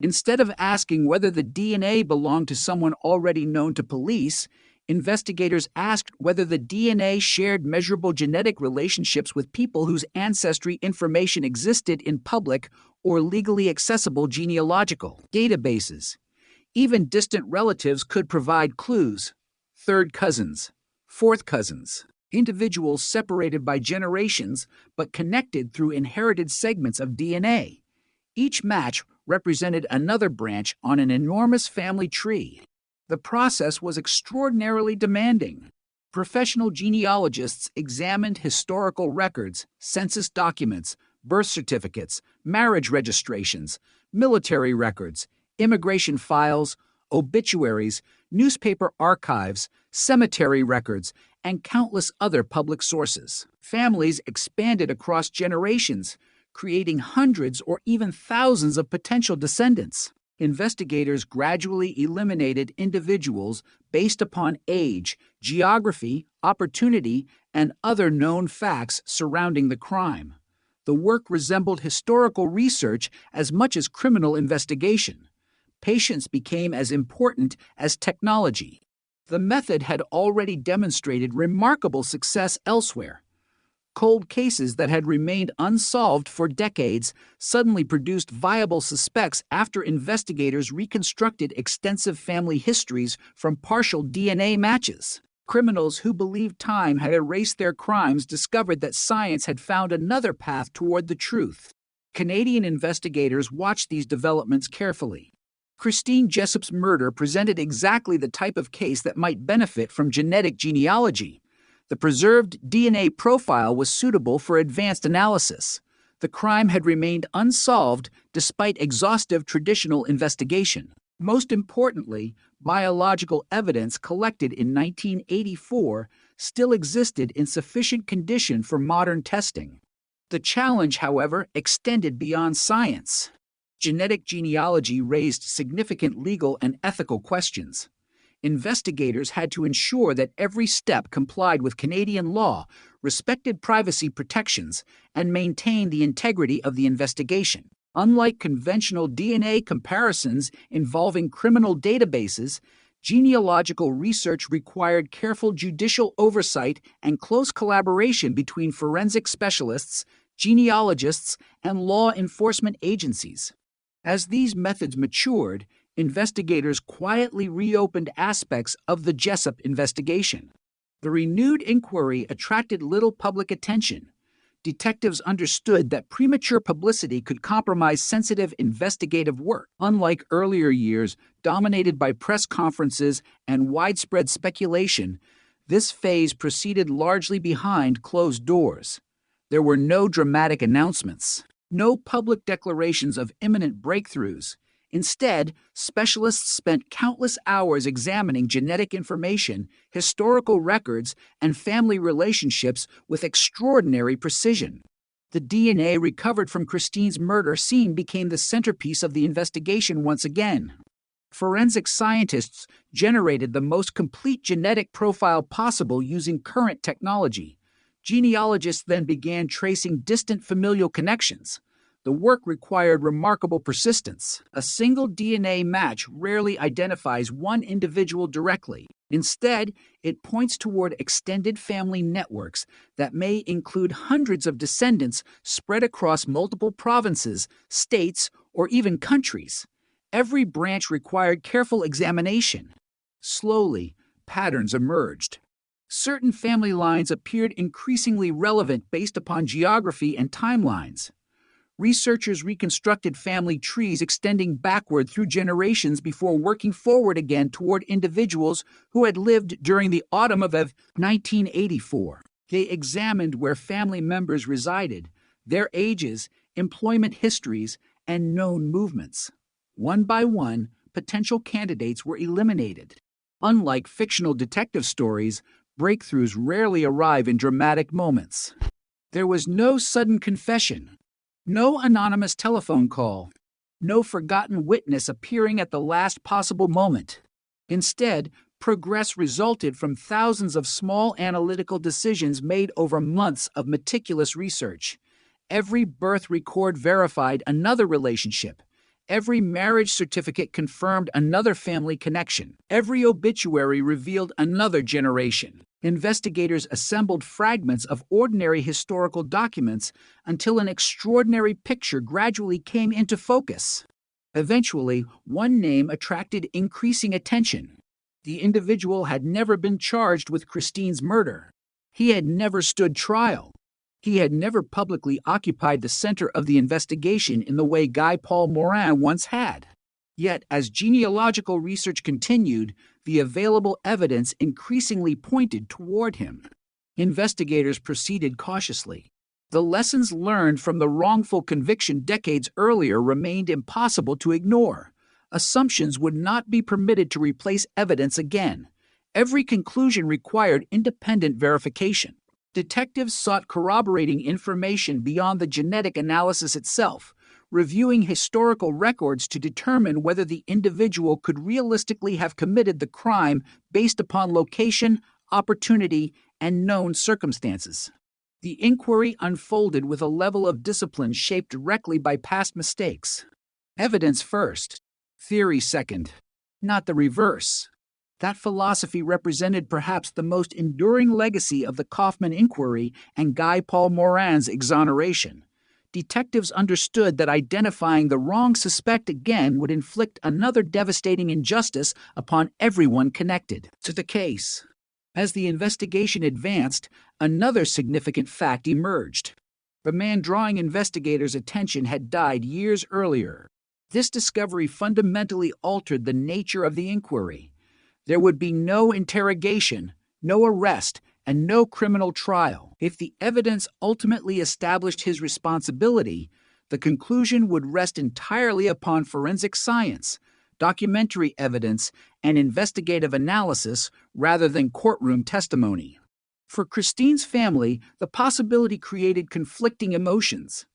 Instead of asking whether the DNA belonged to someone already known to police, investigators asked whether the DNA shared measurable genetic relationships with people whose ancestry information existed in public or legally accessible genealogical databases. Even distant relatives could provide clues: third cousins, fourth cousins, individuals separated by generations but connected through inherited segments of DNA. Each match represented another branch on an enormous family tree. The process was extraordinarily demanding. Professional genealogists examined historical records, census documents, birth certificates, marriage registrations, military records, immigration files, obituaries, newspaper archives, cemetery records, and countless other public sources. Families expanded across generations, creating hundreds or even thousands of potential descendants. Investigators gradually eliminated individuals based upon age, geography, opportunity, and other known facts surrounding the crime. The work resembled historical research as much as criminal investigation. Patience became as important as technology. The method had already demonstrated remarkable success elsewhere. Cold cases that had remained unsolved for decades suddenly produced viable suspects after investigators reconstructed extensive family histories from partial DNA matches. Criminals who believed time had erased their crimes discovered that science had found another path toward the truth. Canadian investigators watched these developments carefully. Christine Jessup's murder presented exactly the type of case that might benefit from genetic genealogy. The preserved DNA profile was suitable for advanced analysis. The crime had remained unsolved despite exhaustive traditional investigation. Most importantly, biological evidence collected in 1984 still existed in sufficient condition for modern testing. The challenge, however, extended beyond science. Genetic genealogy raised significant legal and ethical questions. Investigators had to ensure that every step complied with Canadian law, respected privacy protections, and maintained the integrity of the investigation. Unlike conventional DNA comparisons involving criminal databases, Genealogical research required careful judicial oversight and close collaboration between forensic specialists, genealogists, and law enforcement agencies. As these methods matured, investigators quietly reopened aspects of the Jessup investigation. The renewed inquiry attracted little public attention. Detectives understood that premature publicity could compromise sensitive investigative work. Unlike earlier years, dominated by press conferences and widespread speculation, this phase proceeded largely behind closed doors. There were no dramatic announcements, no public declarations of imminent breakthroughs. Instead, specialists spent countless hours examining genetic information, historical records, and family relationships with extraordinary precision. The DNA recovered from Christine's murder scene became the centerpiece of the investigation once again. Forensic scientists generated the most complete genetic profile possible using current technology. Genealogists then began tracing distant familial connections. The work required remarkable persistence. A single DNA match rarely identifies one individual directly. Instead, it points toward extended family networks that may include hundreds of descendants spread across multiple provinces, states, or even countries. Every branch required careful examination. Slowly, patterns emerged. Certain family lines appeared increasingly relevant based upon geography and timelines. Researchers reconstructed family trees extending backward through generations before working forward again toward individuals who had lived during the autumn of 1984. They examined where family members resided, their ages, employment histories, and known movements. One by one, potential candidates were eliminated. Unlike fictional detective stories, breakthroughs rarely arrive in dramatic moments. There was no sudden confession. No anonymous telephone call, no forgotten witness appearing at the last possible moment. Instead, progress resulted from thousands of small analytical decisions made over months of meticulous research. Every birth record verified another relationship. Every marriage certificate confirmed another family connection. Every obituary revealed another generation. Investigators assembled fragments of ordinary historical documents until an extraordinary picture gradually came into focus. Eventually, one name attracted increasing attention. The individual had never been charged with Christine's murder. He had never stood trial. He had never publicly occupied the center of the investigation in the way Guy Paul Morin once had. Yet, as genealogical research continued, the available evidence increasingly pointed toward him. Investigators proceeded cautiously. The lessons learned from the wrongful conviction decades earlier remained impossible to ignore. Assumptions would not be permitted to replace evidence again. Every conclusion required independent verification. Detectives sought corroborating information beyond the genetic analysis itself, reviewing historical records to determine whether the individual could realistically have committed the crime based upon location, opportunity, and known circumstances. The inquiry unfolded with a level of discipline shaped directly by past mistakes. Evidence first, theory second, not the reverse. That philosophy represented perhaps the most enduring legacy of the Kaufman inquiry and Guy Paul Morin's exoneration. Detectives understood that identifying the wrong suspect again would inflict another devastating injustice upon everyone connected to the case. As the investigation advanced, another significant fact emerged. The man drawing investigators' attention had died years earlier. This discovery fundamentally altered the nature of the inquiry. There would be no interrogation, no arrest, and no criminal trial. If the evidence ultimately established his responsibility, the conclusion would rest entirely upon forensic science, documentary evidence, and investigative analysis rather than courtroom testimony. For Christine's family, the possibility created conflicting emotions.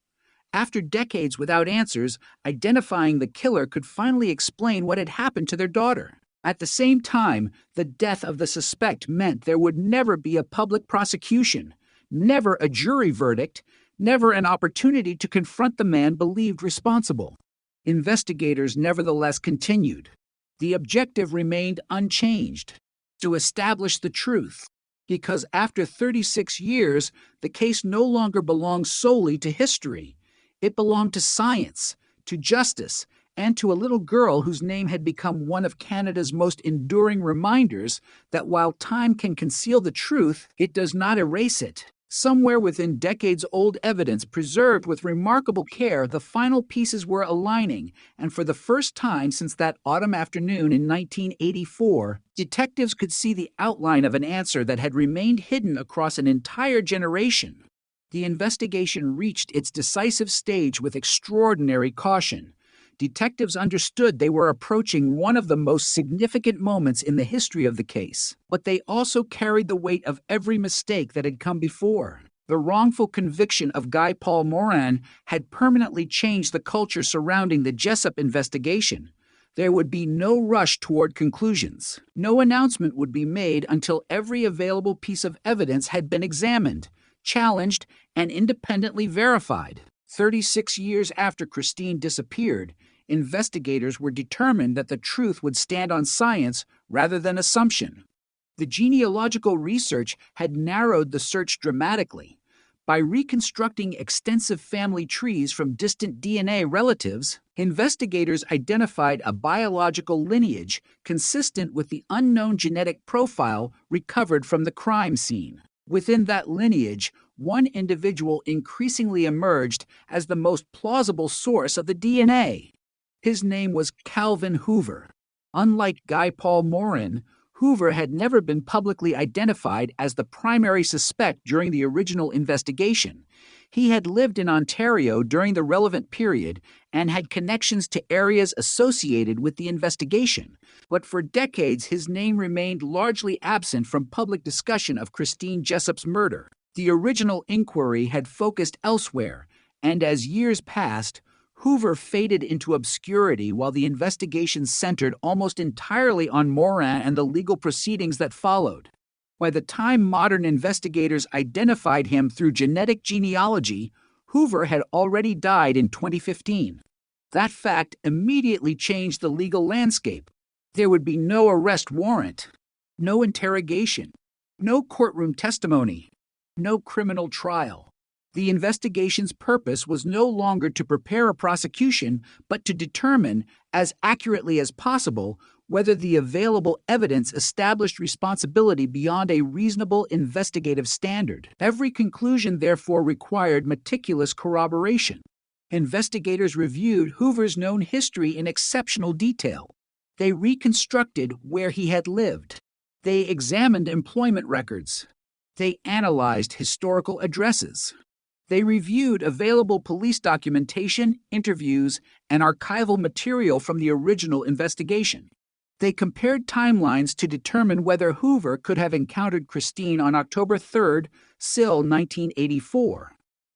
After decades without answers, identifying the killer could finally explain what had happened to their daughter. At the same time, the death of the suspect meant there would never be a public prosecution, never a jury verdict, never an opportunity to confront the man believed responsible. Investigators nevertheless continued. The objective remained unchanged: to establish the truth. Because after 36 years, the case no longer belonged solely to history. It belonged to science, to justice, and to a little girl whose name had become one of Canada's most enduring reminders that while time can conceal the truth, it does not erase it. Somewhere within decades-old evidence preserved with remarkable care, the final pieces were aligning, and for the first time since that autumn afternoon in 1984, detectives could see the outline of an answer that had remained hidden across an entire generation. The investigation reached its decisive stage with extraordinary caution. Detectives understood they were approaching one of the most significant moments in the history of the case, but they also carried the weight of every mistake that had come before. The wrongful conviction of Guy Paul Morin had permanently changed the culture surrounding the Jessup investigation. There would be no rush toward conclusions. No announcement would be made until every available piece of evidence had been examined, challenged, and independently verified. 36 years after Christine disappeared, investigators were determined that the truth would stand on science rather than assumption. The genealogical research had narrowed the search dramatically. By reconstructing extensive family trees from distant DNA relatives, investigators identified a biological lineage consistent with the unknown genetic profile recovered from the crime scene. Within that lineage, one individual increasingly emerged as the most plausible source of the DNA. His name was Calvin Hoover. Unlike Guy Paul Morin, Hoover had never been publicly identified as the primary suspect during the original investigation. He had lived in Ontario during the relevant period and had connections to areas associated with the investigation, but for decades his name remained largely absent from public discussion of Christine Jessup's murder. The original inquiry had focused elsewhere, and as years passed, Hoover faded into obscurity while the investigation centered almost entirely on Morin and the legal proceedings that followed. By the time modern investigators identified him through genetic genealogy, Hoover had already died in 2015. That fact immediately changed the legal landscape. There would be no arrest warrant, no interrogation, no courtroom testimony, no criminal trial. The investigation's purpose was no longer to prepare a prosecution, but to determine, as accurately as possible, whether the available evidence established responsibility beyond a reasonable investigative standard. Every conclusion, therefore, required meticulous corroboration. Investigators reviewed Hoover's known history in exceptional detail. They reconstructed where he had lived. They examined employment records. They analyzed historical addresses. They reviewed available police documentation, interviews, and archival material from the original investigation. They compared timelines to determine whether Hoover could have encountered Christine on October 3, Sill 1984.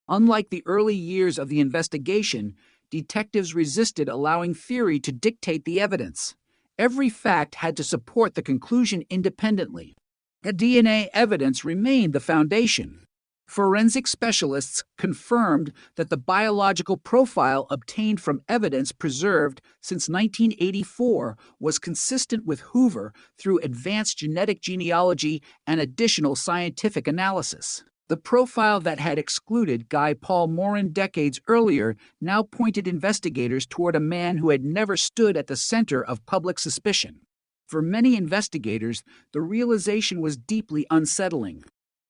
Unlike the early years of the investigation, detectives resisted allowing theory to dictate the evidence. Every fact had to support the conclusion independently. The DNA evidence remained the foundation. Forensic specialists confirmed that the biological profile obtained from evidence preserved since 1984 was consistent with Hoover through advanced genetic genealogy and additional scientific analysis. The profile that had excluded Guy Paul Morin decades earlier now pointed investigators toward a man who had never stood at the center of public suspicion. For many investigators, the realization was deeply unsettling.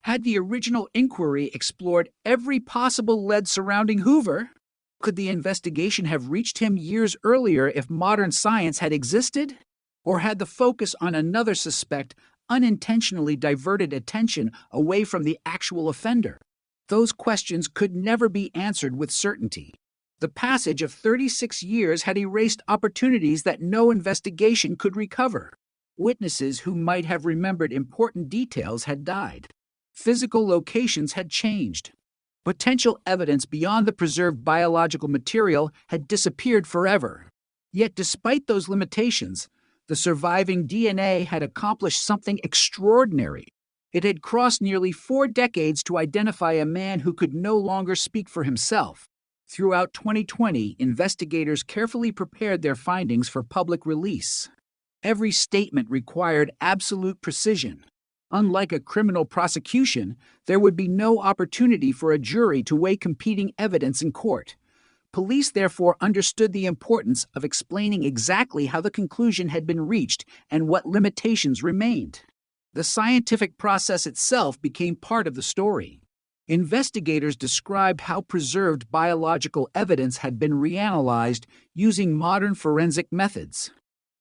Had the original inquiry explored every possible lead surrounding Hoover? Could the investigation have reached him years earlier if modern science had existed? Or had the focus on another suspect unintentionally diverted attention away from the actual offender? Those questions could never be answered with certainty. The passage of 36 years had erased opportunities that no investigation could recover. Witnesses who might have remembered important details had died. Physical locations had changed. Potential evidence beyond the preserved biological material had disappeared forever. Yet despite those limitations, the surviving DNA had accomplished something extraordinary. It had crossed nearly 4 decades to identify a man who could no longer speak for himself. Throughout 2020, investigators carefully prepared their findings for public release. Every statement required absolute precision. Unlike a criminal prosecution, there would be no opportunity for a jury to weigh competing evidence in court. Police therefore understood the importance of explaining exactly how the conclusion had been reached and what limitations remained. The scientific process itself became part of the story. Investigators described how preserved biological evidence had been reanalyzed using modern forensic methods.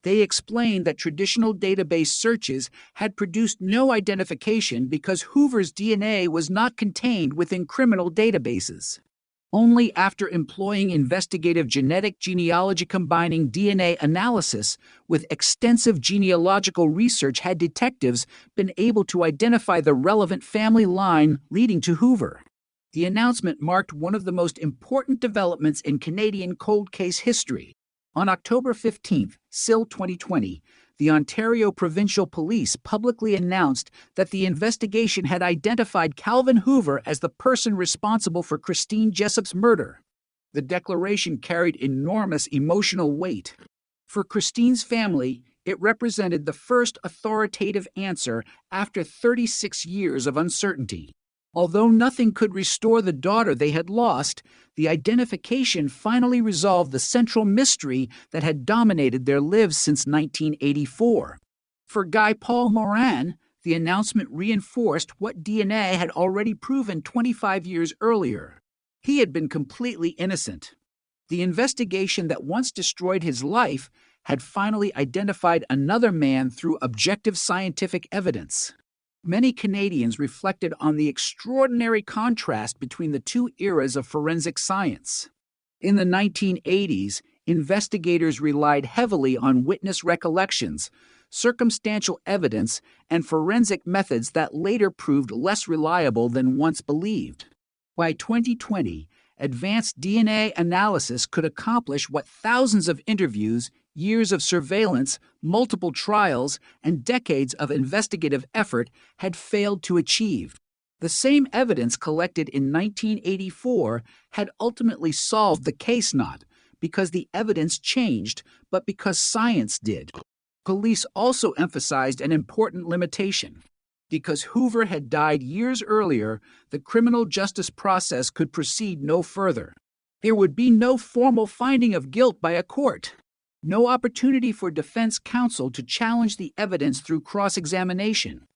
They explained that traditional database searches had produced no identification because Hoover's DNA was not contained within criminal databases. Only after employing investigative genetic genealogy combining DNA analysis with extensive genealogical research had detectives been able to identify the relevant family line leading to Hoover. The announcement marked one of the most important developments in Canadian cold case history. On October 15, SIL 2020, the Ontario Provincial Police publicly announced that the investigation had identified Calvin Hoover as the person responsible for Christine Jessup's murder. The declaration carried enormous emotional weight. For Christine's family, it represented the first authoritative answer after 36 years of uncertainty. Although nothing could restore the daughter they had lost, the identification finally resolved the central mystery that had dominated their lives since 1984. For Guy Paul Morin, the announcement reinforced what DNA had already proven 25 years earlier. He had been completely innocent. The investigation that once destroyed his life had finally identified another man through objective scientific evidence. Many Canadians reflected on the extraordinary contrast between the two eras of forensic science. In the 1980s, investigators relied heavily on witness recollections, circumstantial evidence, and forensic methods that later proved less reliable than once believed. By 2020, advanced DNA analysis could accomplish what thousands of interviews, years of surveillance, multiple trials, and decades of investigative effort had failed to achieve. The same evidence collected in 1984 had ultimately solved the case not because the evidence changed, but because science did. Police also emphasized an important limitation. Because Hoover had died years earlier, the criminal justice process could proceed no further. There would be no formal finding of guilt by a court. No opportunity for defense counsel to challenge the evidence through cross-examination.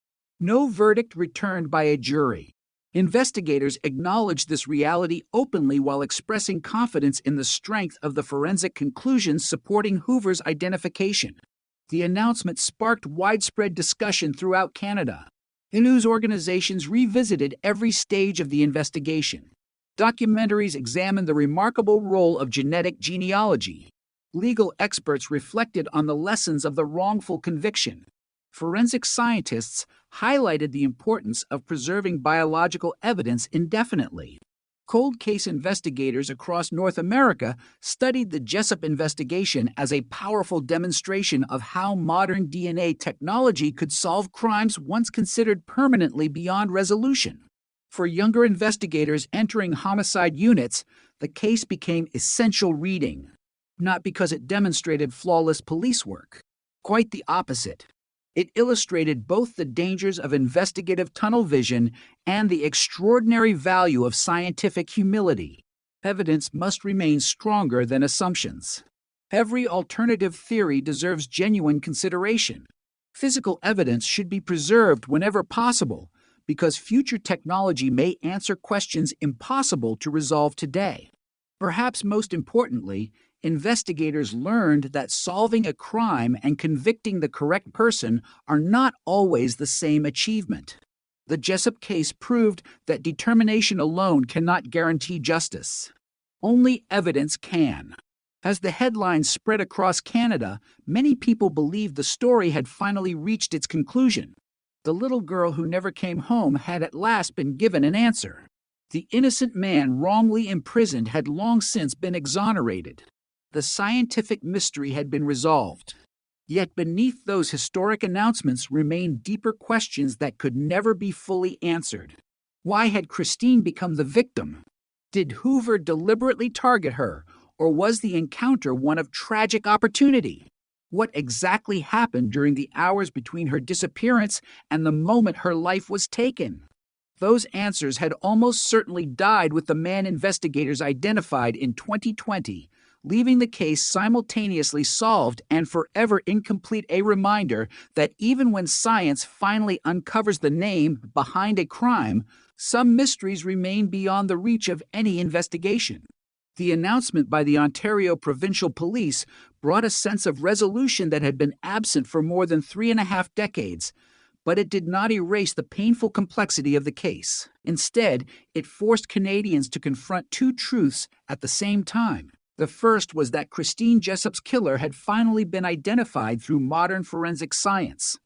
No verdict returned by a jury. Investigators acknowledged this reality openly while expressing confidence in the strength of the forensic conclusions supporting Hoover's identification. The announcement sparked widespread discussion throughout Canada. News organizations revisited every stage of the investigation. Documentaries examined the remarkable role of genetic genealogy. Legal experts reflected on the lessons of the wrongful conviction. Forensic scientists highlighted the importance of preserving biological evidence indefinitely. Cold case investigators across North America studied the Jessup investigation as a powerful demonstration of how modern DNA technology could solve crimes once considered permanently beyond resolution. For younger investigators entering homicide units, the case became essential reading. Not because it demonstrated flawless police work. Quite the opposite. It illustrated both the dangers of investigative tunnel vision and the extraordinary value of scientific humility. Evidence must remain stronger than assumptions. Every alternative theory deserves genuine consideration. Physical evidence should be preserved whenever possible, because future technology may answer questions impossible to resolve today. Perhaps most importantly, investigators learned that solving a crime and convicting the correct person are not always the same achievement. The Jessup case proved that determination alone cannot guarantee justice. Only evidence can. As the headlines spread across Canada, many people believed the story had finally reached its conclusion. The little girl who never came home had at last been given an answer. The innocent man wrongly imprisoned had long since been exonerated. The scientific mystery had been resolved. Yet beneath those historic announcements remained deeper questions that could never be fully answered. Why had Christine become the victim? Did Hoover deliberately target her, or was the encounter one of tragic opportunity? What exactly happened during the hours between her disappearance and the moment her life was taken? Those answers had almost certainly died with the man investigators identified in 2020, leaving the case simultaneously solved and forever incomplete, a reminder that even when science finally uncovers the name behind a crime, some mysteries remain beyond the reach of any investigation. The announcement by the Ontario Provincial Police brought a sense of resolution that had been absent for more than 3.5 decades, but it did not erase the painful complexity of the case. Instead, it forced Canadians to confront two truths at the same time. The first was that Christine Jessup's killer had finally been identified through modern forensic science.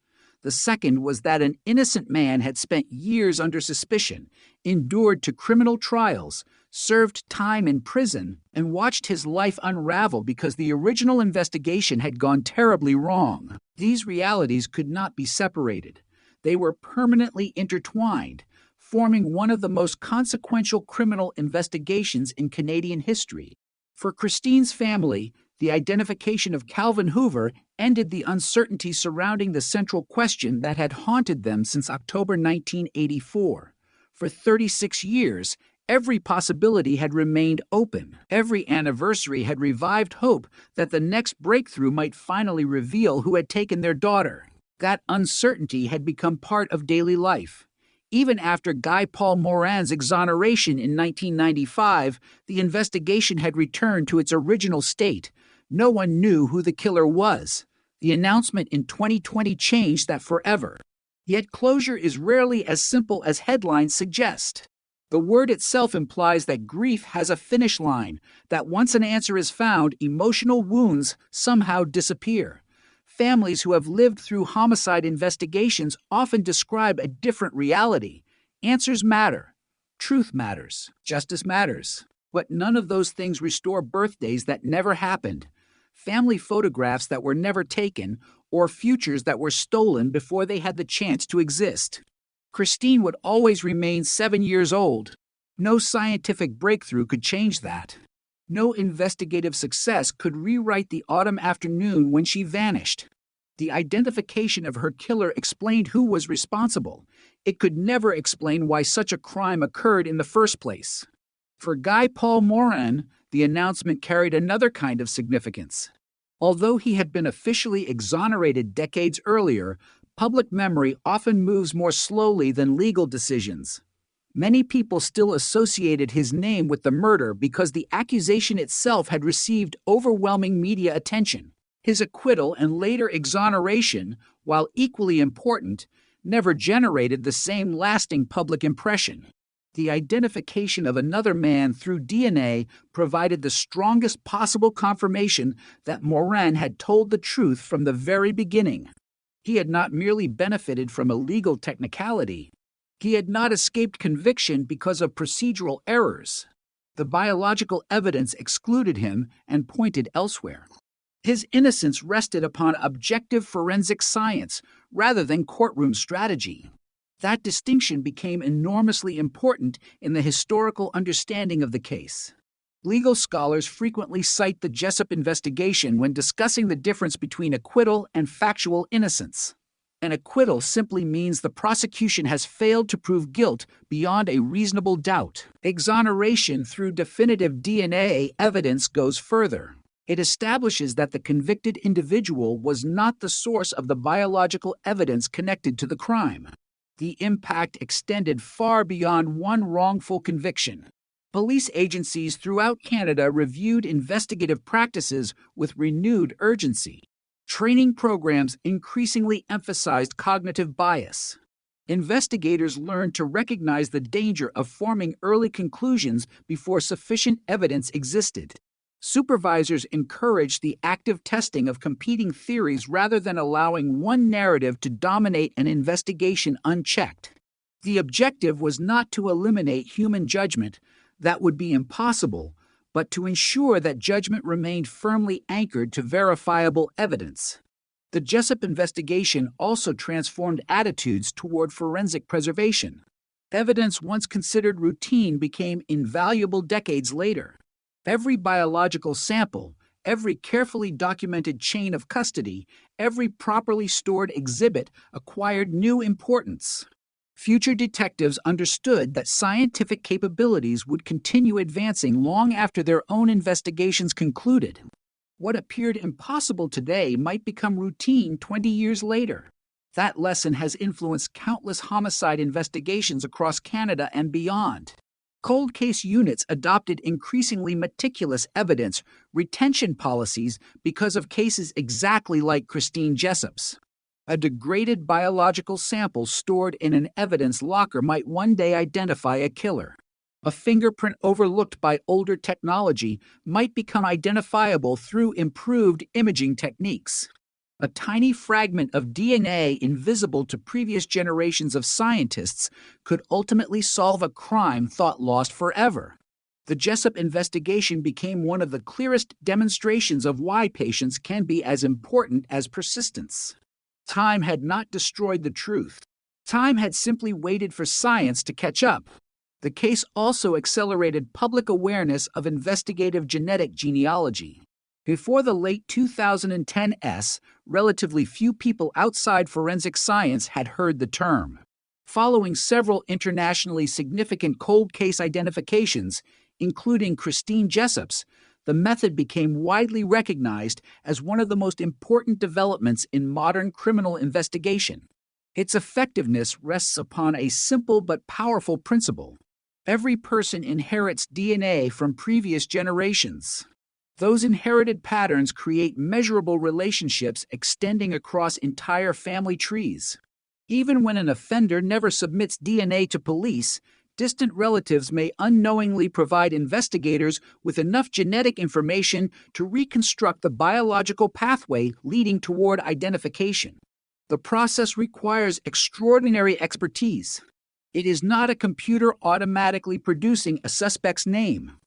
The second was that an innocent man had spent years under suspicion, endured to criminal trials, served time in prison, and watched his life unravel because the original investigation had gone terribly wrong. These realities could not be separated. They were permanently intertwined, forming one of the most consequential criminal investigations in Canadian history. For Christine's family, the identification of Calvin Hoover ended the uncertainty surrounding the central question that had haunted them since October 1984. For 36 years, every possibility had remained open. Every anniversary had revived hope that the next breakthrough might finally reveal who had taken their daughter. That uncertainty had become part of daily life. Even after Guy Paul Morin's exoneration in 1995, the investigation had returned to its original state. No one knew who the killer was. The announcement in 2020 changed that forever. Yet closure is rarely as simple as headlines suggest. The word itself implies that grief has a finish line, that once an answer is found, emotional wounds somehow disappear. Families who have lived through homicide investigations often describe a different reality. Answers matter. Truth matters. Justice matters. But none of those things restore birthdays that never happened, family photographs that were never taken, or futures that were stolen before they had the chance to exist. Christine would always remain 7 years old. No scientific breakthrough could change that. No investigative success could rewrite the autumn afternoon when she vanished. The identification of her killer explained who was responsible. It could never explain why such a crime occurred in the first place. For Guy Paul Morin, the announcement carried another kind of significance. Although he had been officially exonerated decades earlier, public memory often moves more slowly than legal decisions. Many people still associated his name with the murder because the accusation itself had received overwhelming media attention. His acquittal and later exoneration, while equally important, never generated the same lasting public impression. The identification of another man through DNA provided the strongest possible confirmation that Morin had told the truth from the very beginning. He had not merely benefited from a legal technicality. He had not escaped conviction because of procedural errors. The biological evidence excluded him and pointed elsewhere. His innocence rested upon objective forensic science rather than courtroom strategy. That distinction became enormously important in the historical understanding of the case. Legal scholars frequently cite the Jessup investigation when discussing the difference between acquittal and factual innocence. An acquittal simply means the prosecution has failed to prove guilt beyond a reasonable doubt. Exoneration through definitive DNA evidence goes further. It establishes that the convicted individual was not the source of the biological evidence connected to the crime. The impact extended far beyond one wrongful conviction. Police agencies throughout Canada reviewed investigative practices with renewed urgency. Training programs increasingly emphasized cognitive bias. Investigators learned to recognize the danger of forming early conclusions before sufficient evidence existed. Supervisors encouraged the active testing of competing theories rather than allowing one narrative to dominate an investigation unchecked. The objective was not to eliminate human judgment, that would be impossible, but to ensure that judgment remained firmly anchored to verifiable evidence. The Jessup investigation also transformed attitudes toward forensic preservation. Evidence once considered routine became invaluable decades later. Every biological sample, every carefully documented chain of custody, every properly stored exhibit acquired new importance. Future detectives understood that scientific capabilities would continue advancing long after their own investigations concluded. What appeared impossible today might become routine 20 years later. That lesson has influenced countless homicide investigations across Canada and beyond. Cold case units adopted increasingly meticulous evidence retention policies because of cases exactly like Christine Jessup's. A degraded biological sample stored in an evidence locker might one day identify a killer. A fingerprint overlooked by older technology might become identifiable through improved imaging techniques. A tiny fragment of DNA invisible to previous generations of scientists could ultimately solve a crime thought lost forever. The Jessup investigation became one of the clearest demonstrations of why patience can be as important as persistence. Time had not destroyed the truth. Time had simply waited for science to catch up. The case also accelerated public awareness of investigative genetic genealogy. Before the late 2010s, relatively few people outside forensic science had heard the term. Following several internationally significant cold case identifications, including Christine Jessup's, the method became widely recognized as one of the most important developments in modern criminal investigation. Its effectiveness rests upon a simple but powerful principle. Every person inherits DNA from previous generations. Those inherited patterns create measurable relationships extending across entire family trees. Even when an offender never submits DNA to police, distant relatives may unknowingly provide investigators with enough genetic information to reconstruct the biological pathway leading toward identification. The process requires extraordinary expertise. It is not a computer automatically producing a suspect's name.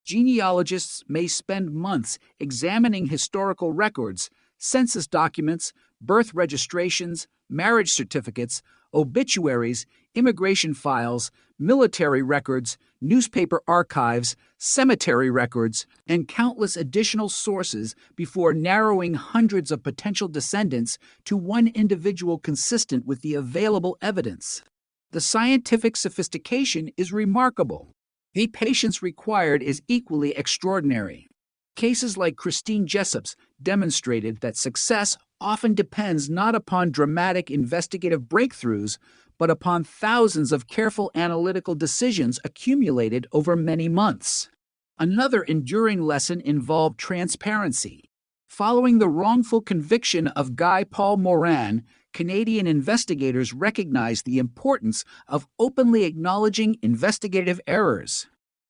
Genealogists may spend months examining historical records, census documents, birth registrations, marriage certificates, obituaries, immigration files, military records, newspaper archives, cemetery records, and countless additional sources before narrowing hundreds of potential descendants to one individual consistent with the available evidence. The scientific sophistication is remarkable. The patience required is equally extraordinary. Cases like Christine Jessup's demonstrated that success often depends not upon dramatic investigative breakthroughs, but upon thousands of careful analytical decisions accumulated over many months. Another enduring lesson involved transparency. Following the wrongful conviction of Guy Paul Morin, Canadian investigators recognized the importance of openly acknowledging investigative errors.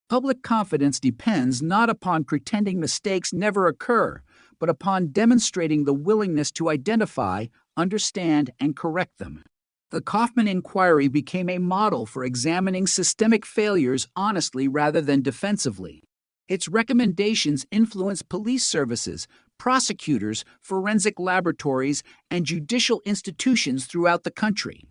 Public confidence depends not upon pretending mistakes never occur, but upon demonstrating the willingness to identify, understand, and correct them. The Kaufman Inquiry became a model for examining systemic failures honestly rather than defensively. Its recommendations influenced police services, prosecutors, forensic laboratories, and judicial institutions throughout the country.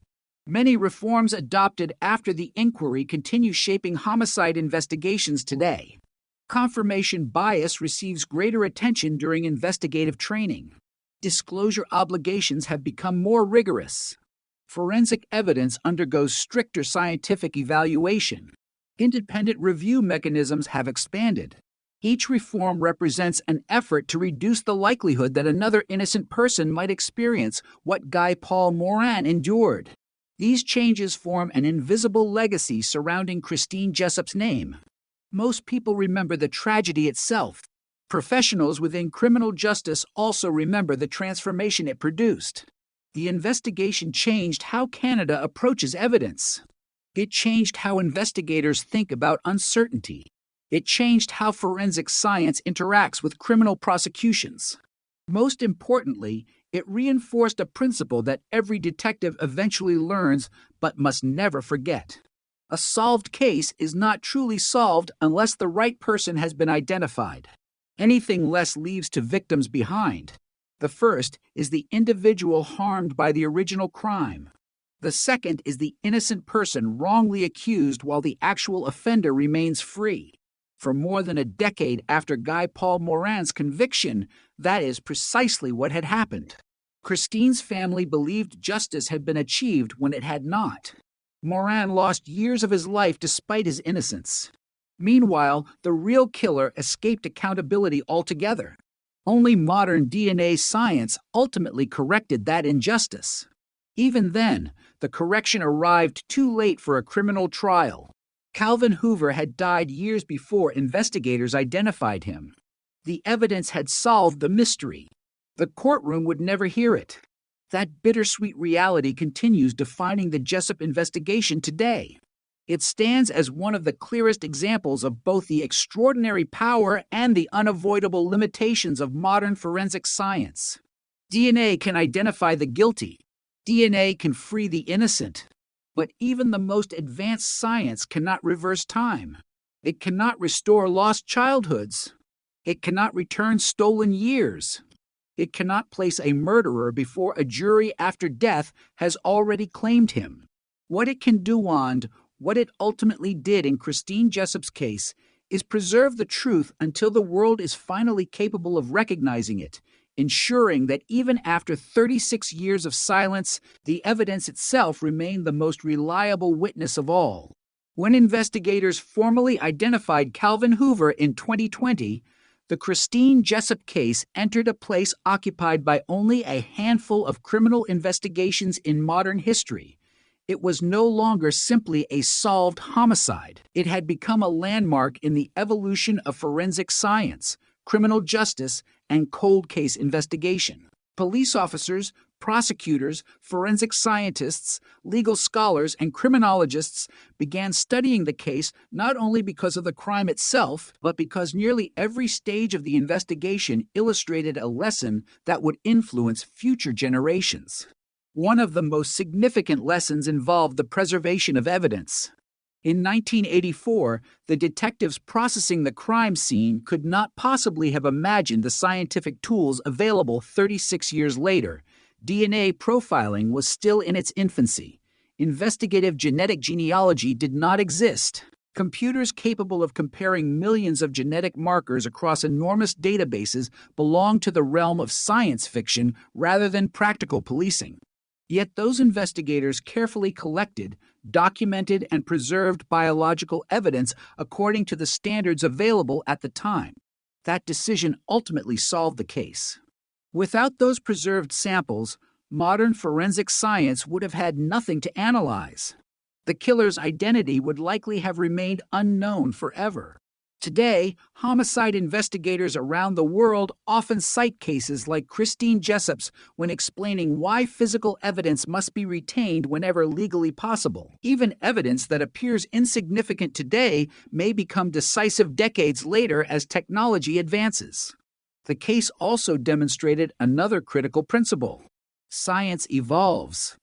Many reforms adopted after the inquiry continue shaping homicide investigations today. Confirmation bias receives greater attention during investigative training. Disclosure obligations have become more rigorous. Forensic evidence undergoes stricter scientific evaluation. Independent review mechanisms have expanded. Each reform represents an effort to reduce the likelihood that another innocent person might experience what Guy Paul Morin endured. These changes form an invisible legacy surrounding Christine Jessup's name. Most people remember the tragedy itself. Professionals within criminal justice also remember the transformation it produced. The investigation changed how Canada approaches evidence. It changed how investigators think about uncertainty. It changed how forensic science interacts with criminal prosecutions. Most importantly, it reinforced a principle that every detective eventually learns but must never forget. A solved case is not truly solved unless the right person has been identified. Anything less leaves to victims behind. The first is the individual harmed by the original crime. The second is the innocent person wrongly accused while the actual offender remains free. For more than a decade after Guy Paul Morin's conviction, that is precisely what had happened. Christine's family believed justice had been achieved when it had not. Morin lost years of his life despite his innocence. Meanwhile, the real killer escaped accountability altogether. Only modern DNA science ultimately corrected that injustice. Even then, the correction arrived too late for a criminal trial. Calvin Hoover had died years before investigators identified him. The evidence had solved the mystery. The courtroom would never hear it. That bittersweet reality continues defining the Jessup investigation today. It stands as one of the clearest examples of both the extraordinary power and the unavoidable limitations of modern forensic science. DNA can identify the guilty. DNA can free the innocent. But even the most advanced science cannot reverse time. It cannot restore lost childhoods. It cannot return stolen years. It cannot place a murderer before a jury after death has already claimed him. What it can do, and what it ultimately did in Christine Jessup's case, is preserve the truth until the world is finally capable of recognizing it, ensuring that even after 36 years of silence, the evidence itself remained the most reliable witness of all. When investigators formally identified Calvin Hoover in 2020, the Christine Jessup case entered a place occupied by only a handful of criminal investigations in modern history. It was no longer simply a solved homicide. It had become a landmark in the evolution of forensic science, criminal justice, and cold case investigation. Police officers, prosecutors, forensic scientists, legal scholars, and criminologists began studying the case not only because of the crime itself, but because nearly every stage of the investigation illustrated a lesson that would influence future generations. One of the most significant lessons involved the preservation of evidence. In 1984, the detectives processing the crime scene could not possibly have imagined the scientific tools available 36 years later. DNA profiling was still in its infancy. Investigative genetic genealogy did not exist. Computers capable of comparing millions of genetic markers across enormous databases belonged to the realm of science fiction rather than practical policing. Yet those investigators carefully collected, documented, and preserved biological evidence according to the standards available at the time. That decision ultimately solved the case. Without those preserved samples, modern forensic science would have had nothing to analyze. The killer's identity would likely have remained unknown forever. Today, homicide investigators around the world often cite cases like Christine Jessup's when explaining why physical evidence must be retained whenever legally possible. Even evidence that appears insignificant today may become decisive decades later as technology advances. The case also demonstrated another critical principle. Science evolves.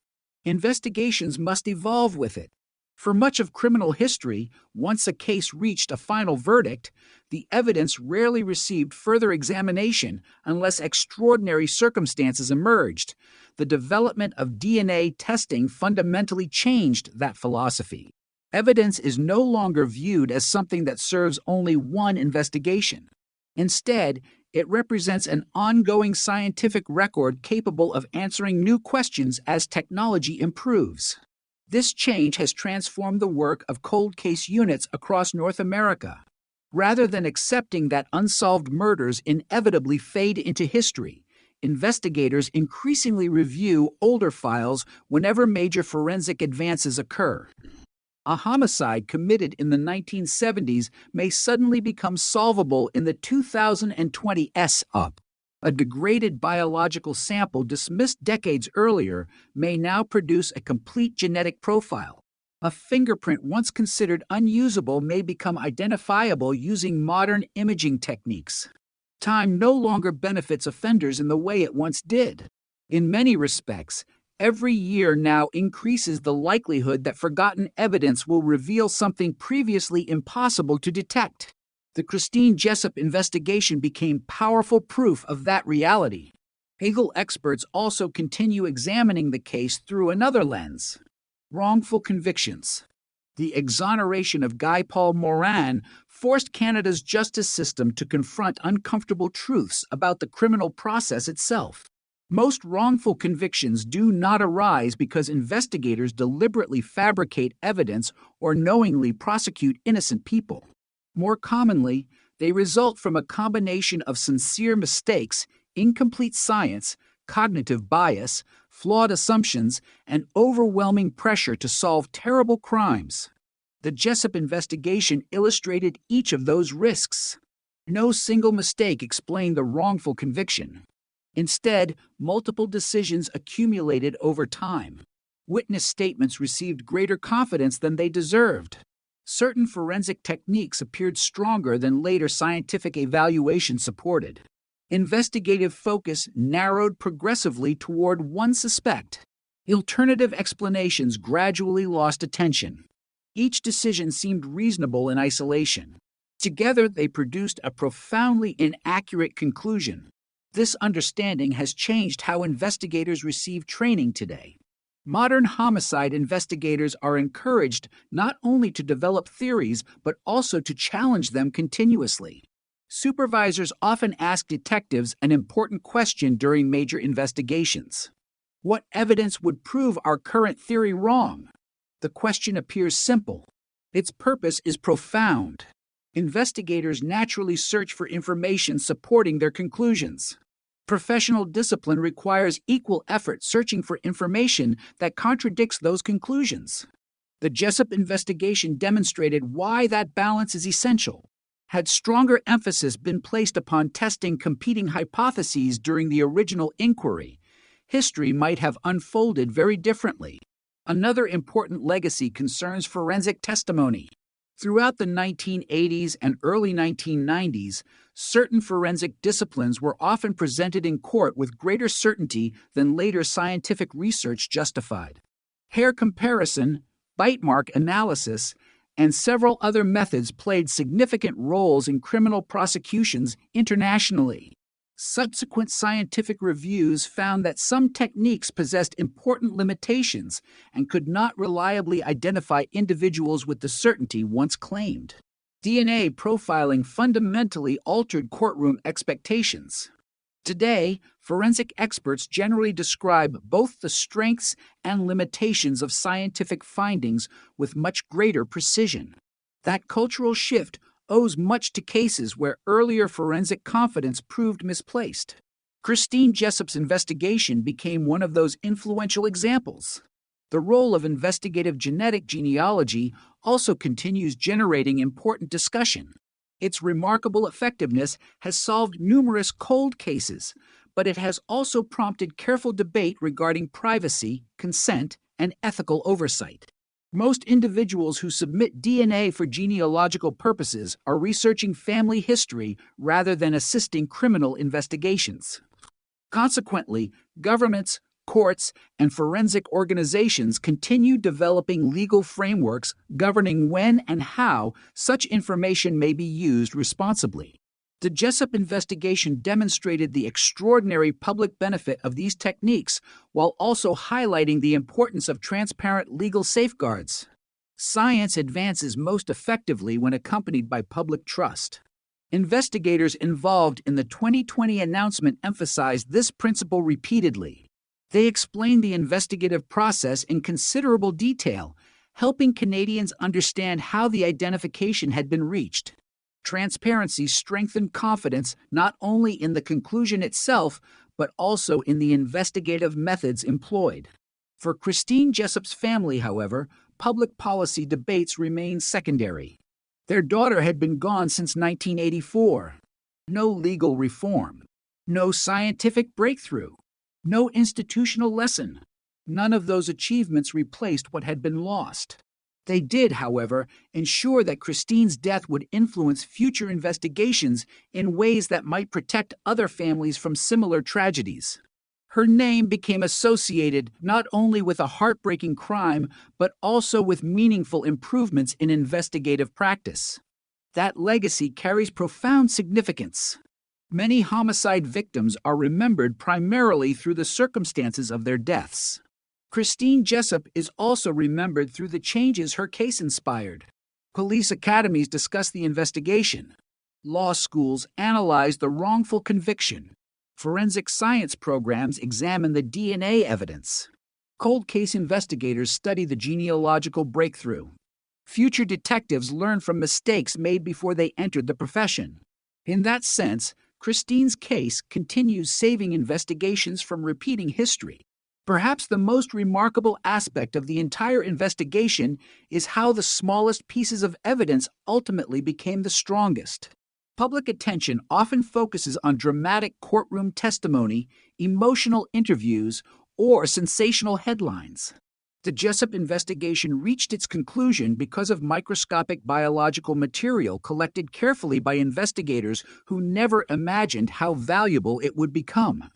Investigations must evolve with it. For much of criminal history, once a case reached a final verdict, the evidence rarely received further examination unless extraordinary circumstances emerged. The development of DNA testing fundamentally changed that philosophy. Evidence is no longer viewed as something that serves only one investigation. Instead, it represents an ongoing scientific record capable of answering new questions as technology improves. This change has transformed the work of cold case units across North America. Rather than accepting that unsolved murders inevitably fade into history, investigators increasingly review older files whenever major forensic advances occur. A homicide committed in the 1970s may suddenly become solvable in the 2020s. A degraded biological sample dismissed decades earlier may now produce a complete genetic profile. A fingerprint once considered unusable may become identifiable using modern imaging techniques. Time no longer benefits offenders in the way it once did. In many respects, every year now increases the likelihood that forgotten evidence will reveal something previously impossible to detect. The Christine Jessup investigation became powerful proof of that reality. Legal experts also continue examining the case through another lens: wrongful convictions. The exoneration of Guy Paul Morin forced Canada's justice system to confront uncomfortable truths about the criminal process itself. Most wrongful convictions do not arise because investigators deliberately fabricate evidence or knowingly prosecute innocent people. More commonly, they result from a combination of sincere mistakes, incomplete science, cognitive bias, flawed assumptions, and overwhelming pressure to solve terrible crimes. The Jessup investigation illustrated each of those risks. No single mistake explained the wrongful conviction. Instead, multiple decisions accumulated over time. Witness statements received greater confidence than they deserved. Certain forensic techniques appeared stronger than later scientific evaluation supported. Investigative focus narrowed progressively toward one suspect. Alternative explanations gradually lost attention. Each decision seemed reasonable in isolation. Together, they produced a profoundly inaccurate conclusion. This understanding has changed how investigators receive training today. Modern homicide investigators are encouraged not only to develop theories, but also to challenge them continuously. Supervisors often ask detectives an important question during major investigations. What evidence would prove our current theory wrong? The question appears simple. Its purpose is profound. Investigators naturally search for information supporting their conclusions. Professional discipline requires equal effort searching for information that contradicts those conclusions. The Jessup investigation demonstrated why that balance is essential. Had stronger emphasis been placed upon testing competing hypotheses during the original inquiry, history might have unfolded very differently. Another important legacy concerns forensic testimony. Throughout the 1980s and early 1990s, certain forensic disciplines were often presented in court with greater certainty than later scientific research justified. Hair comparison, bite mark analysis, and several other methods played significant roles in criminal prosecutions internationally. Subsequent scientific reviews found that some techniques possessed important limitations and could not reliably identify individuals with the certainty once claimed. DNA profiling fundamentally altered courtroom expectations. Today, forensic experts generally describe both the strengths and limitations of scientific findings with much greater precision. That cultural shift owes much to cases where earlier forensic confidence proved misplaced. Christine Jessup's investigation became one of those influential examples. The role of investigative genetic genealogy also continues generating important discussion. Its remarkable effectiveness has solved numerous cold cases, but it has also prompted careful debate regarding privacy, consent, and ethical oversight. Most individuals who submit DNA for genealogical purposes are researching family history rather than assisting criminal investigations. Consequently, governments, courts, and forensic organizations continue developing legal frameworks governing when and how such information may be used responsibly. The Jessup investigation demonstrated the extraordinary public benefit of these techniques while also highlighting the importance of transparent legal safeguards. Science advances most effectively when accompanied by public trust. Investigators involved in the 2020 announcement emphasized this principle repeatedly. They explained the investigative process in considerable detail, helping Canadians understand how the identification had been reached. Transparency strengthened confidence not only in the conclusion itself, but also in the investigative methods employed. For Christine Jessup's family, however, public policy debates remained secondary. Their daughter had been gone since 1984. No legal reform. No scientific breakthrough. No institutional lesson. None of those achievements replaced what had been lost. They did, however, ensure that Christine's death would influence future investigations in ways that might protect other families from similar tragedies. Her name became associated not only with a heartbreaking crime, but also with meaningful improvements in investigative practice. That legacy carries profound significance. Many homicide victims are remembered primarily through the circumstances of their deaths. Christine Jessup is also remembered through the changes her case inspired. Police academies discuss the investigation. Law schools analyze the wrongful conviction. Forensic science programs examine the DNA evidence. Cold case investigators study the genealogical breakthrough. Future detectives learn from mistakes made before they entered the profession. In that sense, Christine's case continues saving investigations from repeating history. Perhaps the most remarkable aspect of the entire investigation is how the smallest pieces of evidence ultimately became the strongest. Public attention often focuses on dramatic courtroom testimony, emotional interviews, or sensational headlines. The Jessup investigation reached its conclusion because of microscopic biological material collected carefully by investigators who never imagined how valuable it would become.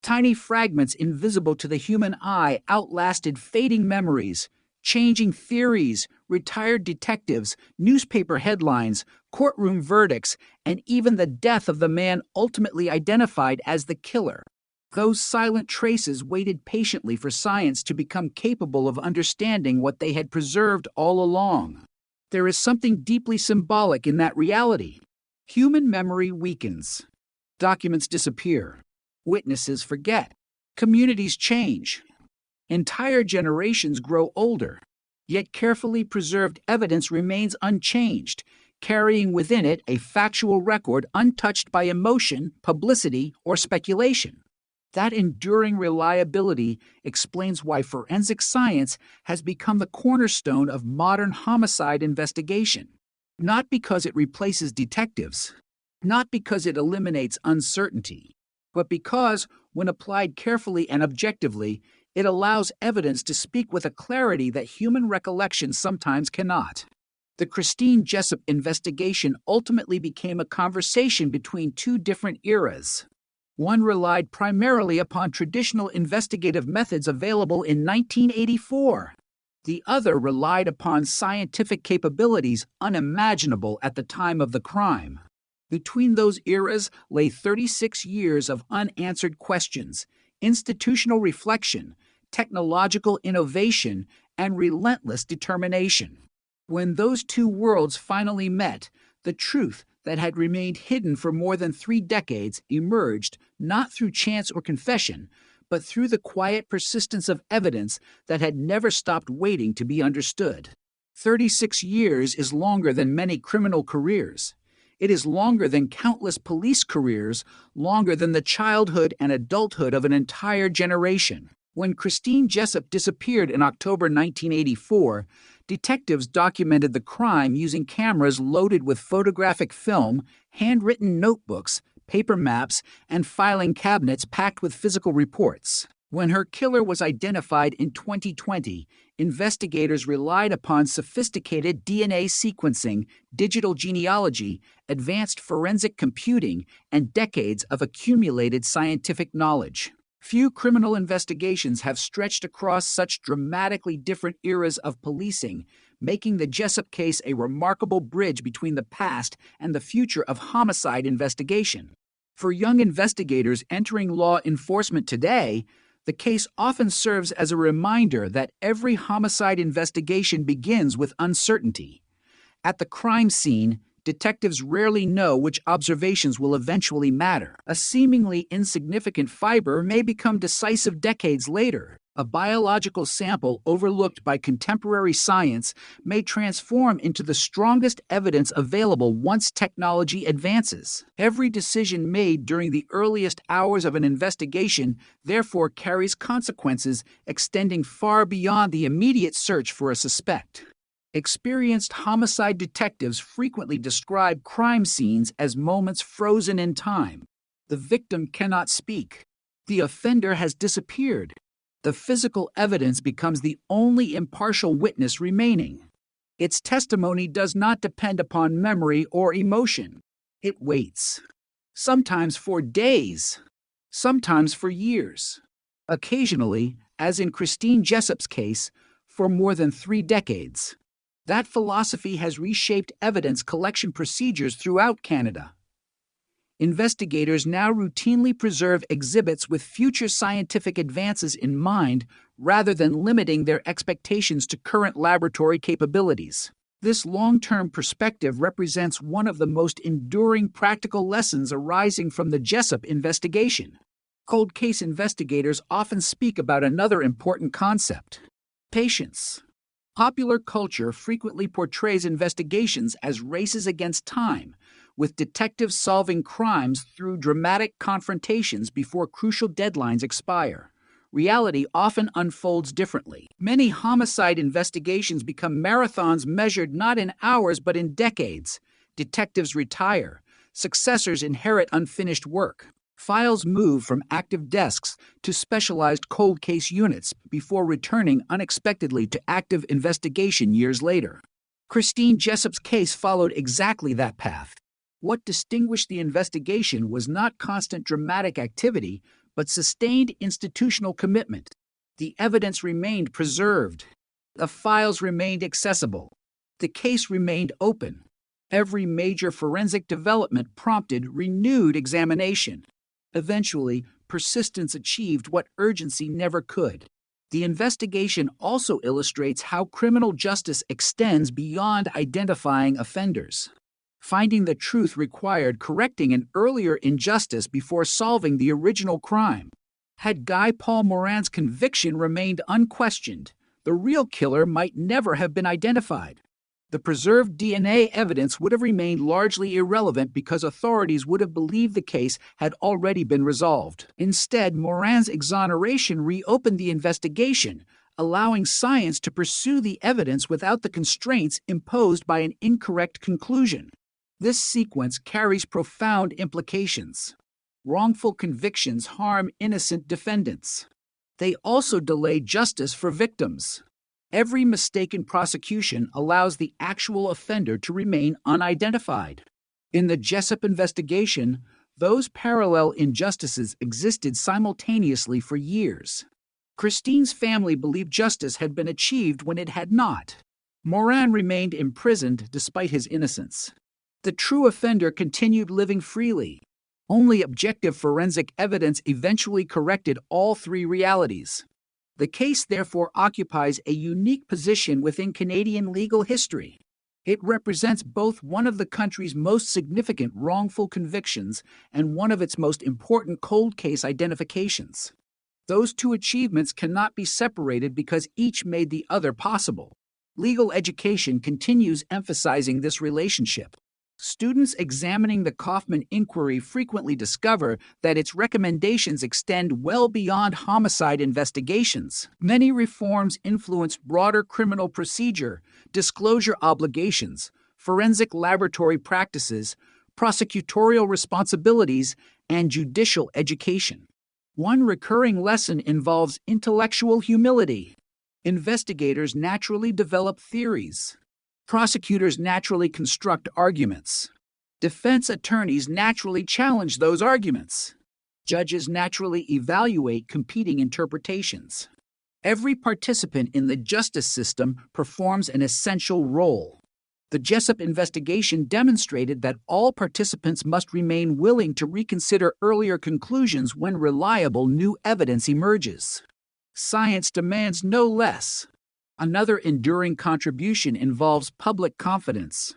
Tiny fragments invisible to the human eye outlasted fading memories, changing theories, retired detectives, newspaper headlines, courtroom verdicts, and even the death of the man ultimately identified as the killer. Those silent traces waited patiently for science to become capable of understanding what they had preserved all along. There is something deeply symbolic in that reality. Human memory weakens. Documents disappear. Witnesses forget. Communities change. Entire generations grow older. Yet carefully preserved evidence remains unchanged, carrying within it a factual record untouched by emotion, publicity, or speculation. That enduring reliability explains why forensic science has become the cornerstone of modern homicide investigation. Not because it replaces detectives, not because it eliminates uncertainty, but because, when applied carefully and objectively, it allows evidence to speak with a clarity that human recollection sometimes cannot. The Christine Jessup investigation ultimately became a conversation between two different eras. One relied primarily upon traditional investigative methods available in 1984. The other relied upon scientific capabilities unimaginable at the time of the crime. Between those eras lay 36 years of unanswered questions, institutional reflection, technological innovation, and relentless determination. When those two worlds finally met, the truth that had remained hidden for more than 3 decades emerged not through chance or confession, but through the quiet persistence of evidence that had never stopped waiting to be understood. 36 years is longer than many criminal careers. It is longer than countless police careers, longer than the childhood and adulthood of an entire generation. When Christine Jessup disappeared in October 1984, detectives documented the crime using cameras loaded with photographic film, handwritten notebooks, paper maps, and filing cabinets packed with physical reports. When her killer was identified in 2020, investigators relied upon sophisticated DNA sequencing, digital genealogy, advanced forensic computing, and decades of accumulated scientific knowledge. Few criminal investigations have stretched across such dramatically different eras of policing, making the Jessup case a remarkable bridge between the past and the future of homicide investigation. For young investigators entering law enforcement today, the case often serves as a reminder that every homicide investigation begins with uncertainty. At the crime scene, detectives rarely know which observations will eventually matter. A seemingly insignificant fiber may become decisive decades later. A biological sample overlooked by contemporary science may transform into the strongest evidence available once technology advances. Every decision made during the earliest hours of an investigation therefore carries consequences extending far beyond the immediate search for a suspect. Experienced homicide detectives frequently describe crime scenes as moments frozen in time. The victim cannot speak. The offender has disappeared. The physical evidence becomes the only impartial witness remaining. Its testimony does not depend upon memory or emotion. It waits. Sometimes for days. Sometimes for years. Occasionally, as in Christine Jessup's case, for more than 3 decades. That philosophy has reshaped evidence collection procedures throughout Canada. Investigators now routinely preserve exhibits with future scientific advances in mind rather than limiting their expectations to current laboratory capabilities. This long-term perspective represents one of the most enduring practical lessons arising from the Jessup investigation. Cold case investigators often speak about another important concept: patience. Popular culture frequently portrays investigations as races against time, with detectives solving crimes through dramatic confrontations before crucial deadlines expire. Reality often unfolds differently. Many homicide investigations become marathons measured not in hours but in decades. Detectives retire. Successors inherit unfinished work. Files move from active desks to specialized cold case units before returning unexpectedly to active investigation years later. Christine Jessup's case followed exactly that path. What distinguished the investigation was not constant dramatic activity, but sustained institutional commitment. The evidence remained preserved. The files remained accessible. The case remained open. Every major forensic development prompted renewed examination. Eventually, persistence achieved what urgency never could. The investigation also illustrates how criminal justice extends beyond identifying offenders. Finding the truth required correcting an earlier injustice before solving the original crime. Had Guy Paul Moran's conviction remained unquestioned, the real killer might never have been identified. The preserved DNA evidence would have remained largely irrelevant because authorities would have believed the case had already been resolved. Instead, Moran's exoneration reopened the investigation, allowing science to pursue the evidence without the constraints imposed by an incorrect conclusion. This sequence carries profound implications. Wrongful convictions harm innocent defendants. They also delay justice for victims. Every mistaken prosecution allows the actual offender to remain unidentified. In the Jessup investigation, those parallel injustices existed simultaneously for years. Christine's family believed justice had been achieved when it had not. Moran remained imprisoned despite his innocence. The true offender continued living freely. Only objective forensic evidence eventually corrected all three realities. The case therefore occupies a unique position within Canadian legal history. It represents both one of the country's most significant wrongful convictions and one of its most important cold case identifications. Those two achievements cannot be separated because each made the other possible. Legal education continues emphasizing this relationship. Students examining the Kaufman inquiry frequently discover that its recommendations extend well beyond homicide investigations. Many reforms influence broader criminal procedure, disclosure obligations, forensic laboratory practices, prosecutorial responsibilities, and judicial education. One recurring lesson involves intellectual humility. Investigators naturally develop theories. Prosecutors naturally construct arguments. Defense attorneys naturally challenge those arguments. Judges naturally evaluate competing interpretations. Every participant in the justice system performs an essential role. The Jessup investigation demonstrated that all participants must remain willing to reconsider earlier conclusions when reliable new evidence emerges. Science demands no less. Another enduring contribution involves public confidence.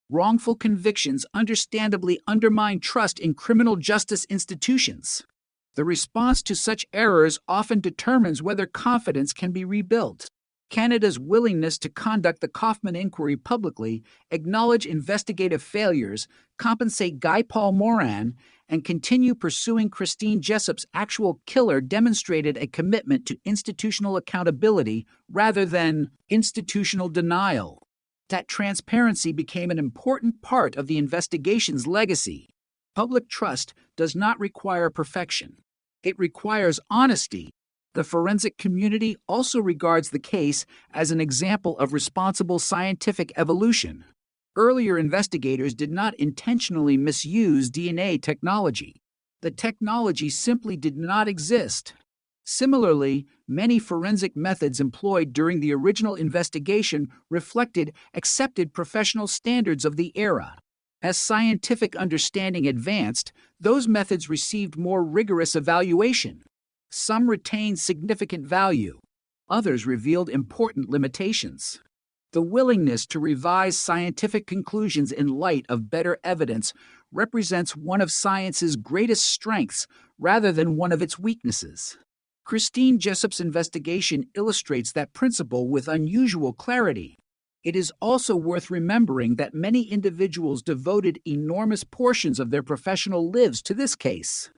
Wrongful convictions understandably undermine trust in criminal justice institutions. The response to such errors often determines whether confidence can be rebuilt. Canada's willingness to conduct the Kaufman inquiry publicly, acknowledge investigative failures, compensate Guy Paul Moran, and continue pursuing Christine Jessup's actual killer demonstrated a commitment to institutional accountability rather than institutional denial. That transparency became an important part of the investigation's legacy. Public trust does not require perfection. It requires honesty. The forensic community also regards the case as an example of responsible scientific evolution. Earlier investigators did not intentionally misuse DNA technology. The technology simply did not exist. Similarly, many forensic methods employed during the original investigation reflected accepted professional standards of the era. As scientific understanding advanced, those methods received more rigorous evaluation. Some retained significant value. Others revealed important limitations. The willingness to revise scientific conclusions in light of better evidence represents one of science's greatest strengths rather than one of its weaknesses. Christine Jessup's investigation illustrates that principle with unusual clarity. It is also worth remembering that many individuals devoted enormous portions of their professional lives to this case.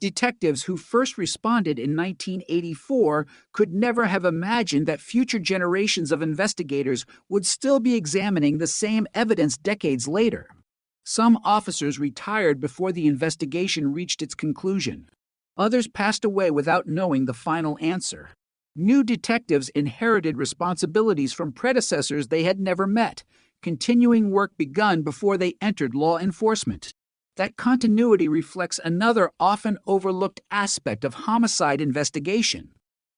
Detectives who first responded in 1984 could never have imagined that future generations of investigators would still be examining the same evidence decades later. Some officers retired before the investigation reached its conclusion. Others passed away without knowing the final answer. New detectives inherited responsibilities from predecessors they had never met, continuing work begun before they entered law enforcement. That continuity reflects another often overlooked aspect of homicide investigation.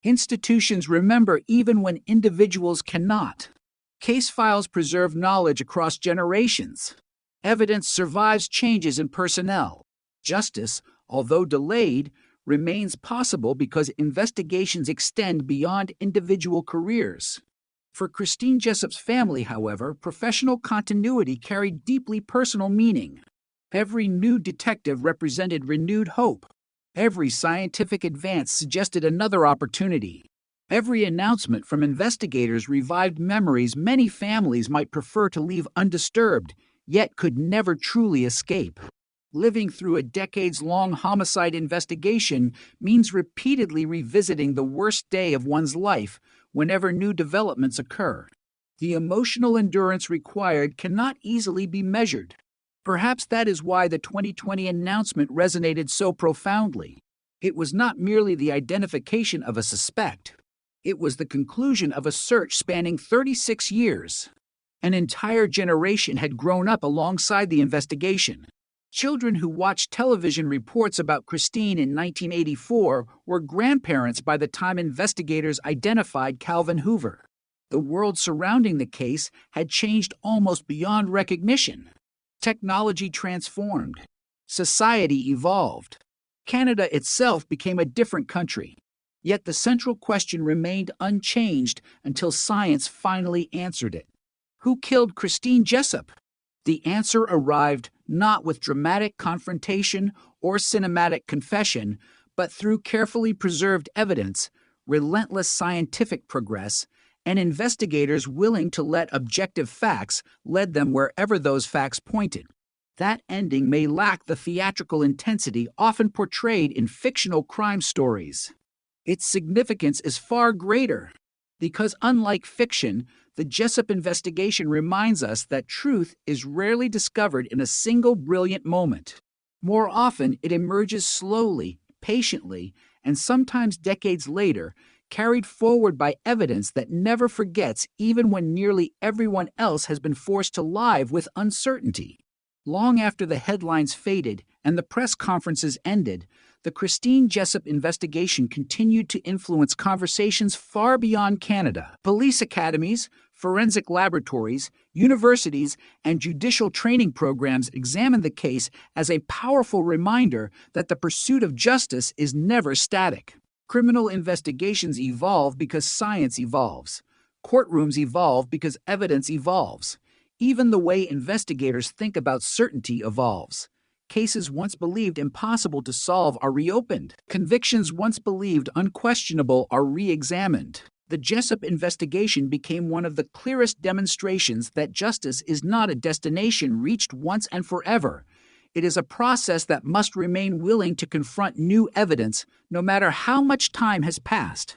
Institutions remember even when individuals cannot. Case files preserve knowledge across generations. Evidence survives changes in personnel. Justice, although delayed, remains possible because investigations extend beyond individual careers. For Christine Jessup's family, however, professional continuity carried deeply personal meaning. Every new detective represented renewed hope. Every scientific advance suggested another opportunity. Every announcement from investigators revived memories many families might prefer to leave undisturbed, yet could never truly escape. Living through a decades-long homicide investigation means repeatedly revisiting the worst day of one's life whenever new developments occur. The emotional endurance required cannot easily be measured. Perhaps that is why the 2020 announcement resonated so profoundly. It was not merely the identification of a suspect. It was the conclusion of a search spanning 36 years. An entire generation had grown up alongside the investigation. Children who watched television reports about Christine in 1984 were grandparents by the time investigators identified Calvin Hoover. The world surrounding the case had changed almost beyond recognition. Technology transformed. Society evolved. Canada itself became a different country. Yet the central question remained unchanged until science finally answered it. Who killed Christine Jessup? The answer arrived not with dramatic confrontation or cinematic confession, but through carefully preserved evidence, relentless scientific progress, and investigators willing to let objective facts lead them wherever those facts pointed. That ending may lack the theatrical intensity often portrayed in fictional crime stories. Its significance is far greater, because unlike fiction, the Jessup investigation reminds us that truth is rarely discovered in a single brilliant moment. More often, it emerges slowly, patiently, and sometimes decades later, carried forward by evidence that never forgets even when nearly everyone else has been forced to live with uncertainty. Long after the headlines faded and the press conferences ended, the Christine Jessup investigation continued to influence conversations far beyond Canada. Police academies, forensic laboratories, universities, and judicial training programs examined the case as a powerful reminder that the pursuit of justice is never static. Criminal investigations evolve because science evolves. Courtrooms evolve because evidence evolves. Even the way investigators think about certainty evolves. Cases once believed impossible to solve are reopened. Convictions once believed unquestionable are re-examined. The Jessup investigation became one of the clearest demonstrations that justice is not a destination reached once and forever. It is a process that must remain willing to confront new evidence, no matter how much time has passed.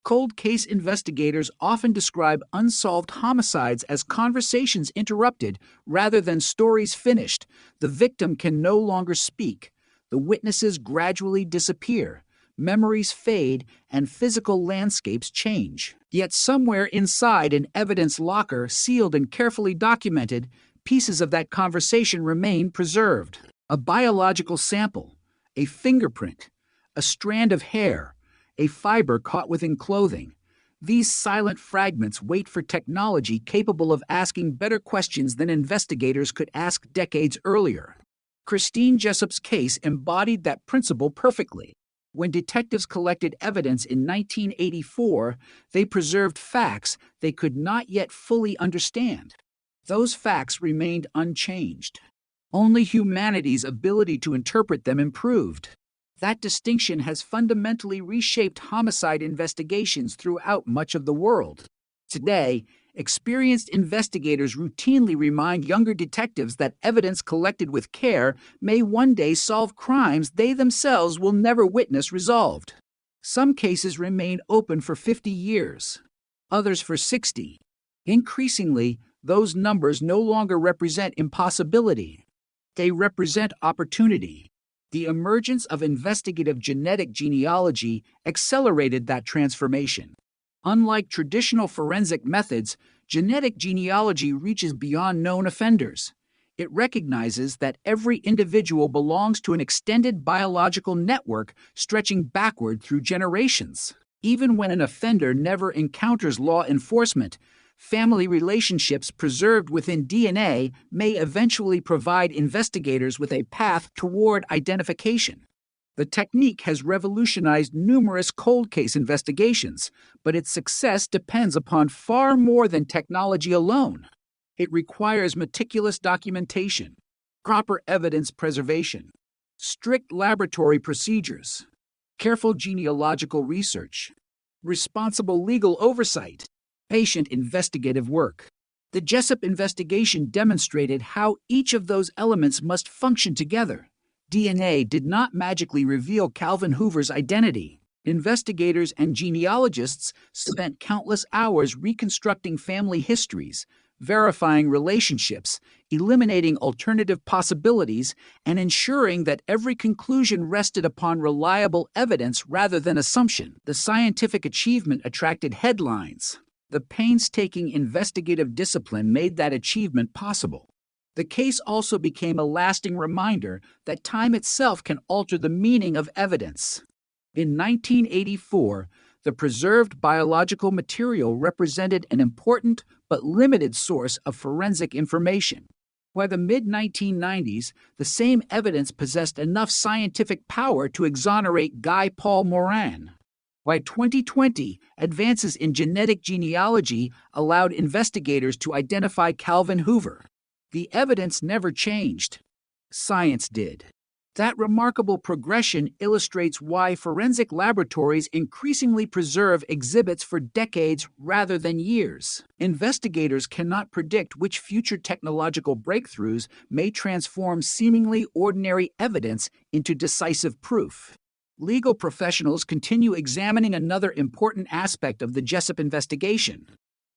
Cold case investigators often describe unsolved homicides as conversations interrupted rather than stories finished. The victim can no longer speak. The witnesses gradually disappear. Memories fade, and physical landscapes change. Yet somewhere inside an evidence locker, sealed and carefully documented, pieces of that conversation remain preserved. A biological sample, a fingerprint, a strand of hair, a fiber caught within clothing. These silent fragments wait for technology capable of asking better questions than investigators could ask decades earlier. Christine Jessup's case embodied that principle perfectly. When detectives collected evidence in 1984, they preserved facts they could not yet fully understand. Those facts remained unchanged. Only humanity's ability to interpret them improved. That distinction has fundamentally reshaped homicide investigations throughout much of the world. Today, experienced investigators routinely remind younger detectives that evidence collected with care may one day solve crimes they themselves will never witness resolved. Some cases remain open for 50 years, others for 60. Increasingly, those numbers no longer represent impossibility. They represent opportunity. The emergence of investigative genetic genealogy accelerated that transformation. Unlike traditional forensic methods, genetic genealogy reaches beyond known offenders. It recognizes that every individual belongs to an extended biological network stretching backward through generations. Even when an offender never encounters law enforcement, family relationships preserved within DNA may eventually provide investigators with a path toward identification. The technique has revolutionized numerous cold case investigations, but its success depends upon far more than technology alone. It requires meticulous documentation, proper evidence preservation, strict laboratory procedures, careful genealogical research, responsible legal oversight, patient investigative work. The Jessup investigation demonstrated how each of those elements must function together. DNA did not magically reveal Calvin Hoover's identity. Investigators and genealogists spent countless hours reconstructing family histories, verifying relationships, eliminating alternative possibilities, and ensuring that every conclusion rested upon reliable evidence rather than assumption. The scientific achievement attracted headlines. The painstaking investigative discipline made that achievement possible. The case also became a lasting reminder that time itself can alter the meaning of evidence. In 1984, the preserved biological material represented an important but limited source of forensic information. By the mid-1990s, the same evidence possessed enough scientific power to exonerate Guy Paul Moran. By 2020, advances in genetic genealogy allowed investigators to identify Calvin Hoover. The evidence never changed. Science did. That remarkable progression illustrates why forensic laboratories increasingly preserve exhibits for decades rather than years. Investigators cannot predict which future technological breakthroughs may transform seemingly ordinary evidence into decisive proof. Legal professionals continue examining another important aspect of the Jessup investigation: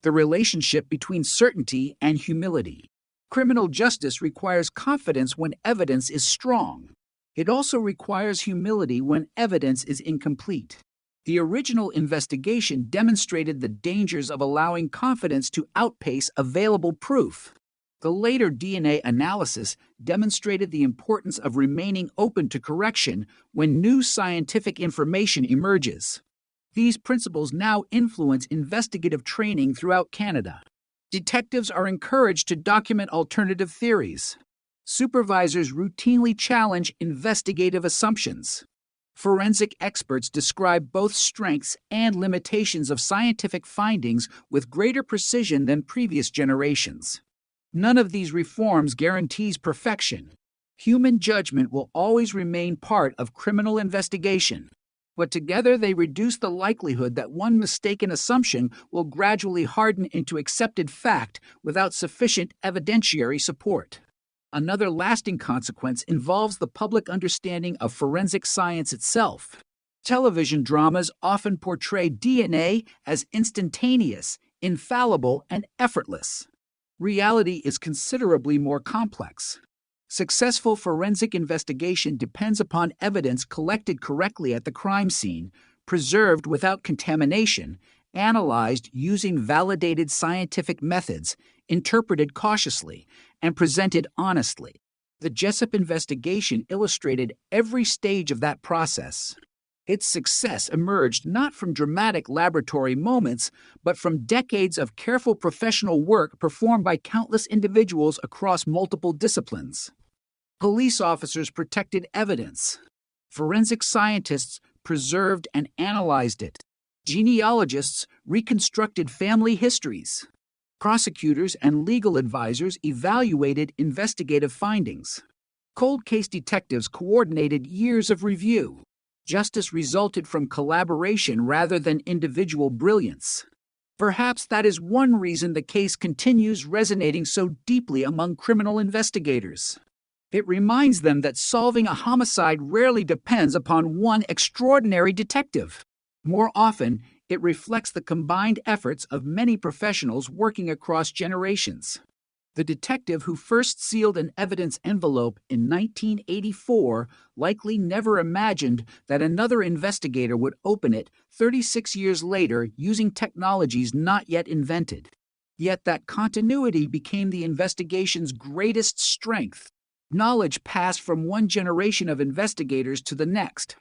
the relationship between certainty and humility. Criminal justice requires confidence when evidence is strong. It also requires humility when evidence is incomplete. The original investigation demonstrated the dangers of allowing confidence to outpace available proof. The later DNA analysis demonstrated the importance of remaining open to correction when new scientific information emerges. These principles now influence investigative training throughout Canada. Detectives are encouraged to document alternative theories. Supervisors routinely challenge investigative assumptions. Forensic experts describe both strengths and limitations of scientific findings with greater precision than previous generations. None of these reforms guarantees perfection. Human judgment will always remain part of criminal investigation, but together they reduce the likelihood that one mistaken assumption will gradually harden into accepted fact without sufficient evidentiary support. Another lasting consequence involves the public understanding of forensic science itself. Television dramas often portray DNA as instantaneous, infallible, and effortless. Reality is considerably more complex. Successful forensic investigation depends upon evidence collected correctly at the crime scene, preserved without contamination, analyzed using validated scientific methods, interpreted cautiously, and presented honestly. The Jessup investigation illustrated every stage of that process. Its success emerged not from dramatic laboratory moments, but from decades of careful professional work performed by countless individuals across multiple disciplines. Police officers protected evidence. Forensic scientists preserved and analyzed it. Genealogists reconstructed family histories. Prosecutors and legal advisors evaluated investigative findings. Cold case detectives coordinated years of review. Justice resulted from collaboration rather than individual brilliance. Perhaps that is one reason the case continues resonating so deeply among criminal investigators. It reminds them that solving a homicide rarely depends upon one extraordinary detective. More often, it reflects the combined efforts of many professionals working across generations. The detective who first sealed an evidence envelope in 1984 likely never imagined that another investigator would open it 36 years later using technologies not yet invented. Yet that continuity became the investigation's greatest strength. Knowledge passed from one generation of investigators to the next.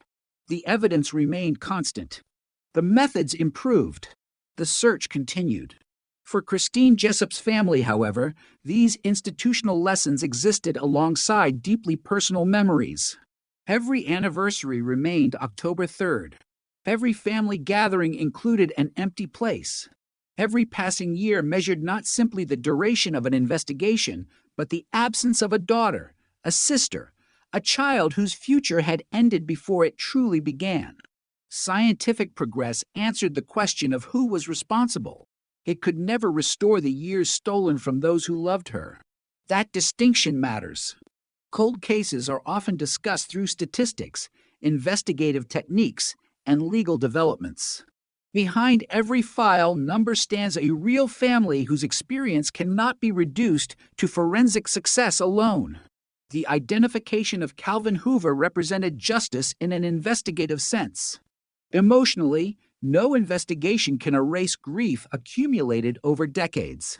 The evidence remained constant. The methods improved. The search continued. For Christine Jessup's family, however, these institutional lessons existed alongside deeply personal memories. Every anniversary remained October 3rd. Every family gathering included an empty place. Every passing year measured not simply the duration of an investigation, but the absence of a daughter, a sister, a child whose future had ended before it truly began. Scientific progress answered the question of who was responsible. It could never restore the years stolen from those who loved her. That distinction matters. Cold cases are often discussed through statistics, investigative techniques, and legal developments. Behind every file number stands a real family whose experience cannot be reduced to forensic success alone. The identification of Calvin Hoover represented justice in an investigative sense. Emotionally, no investigation can erase grief accumulated over decades.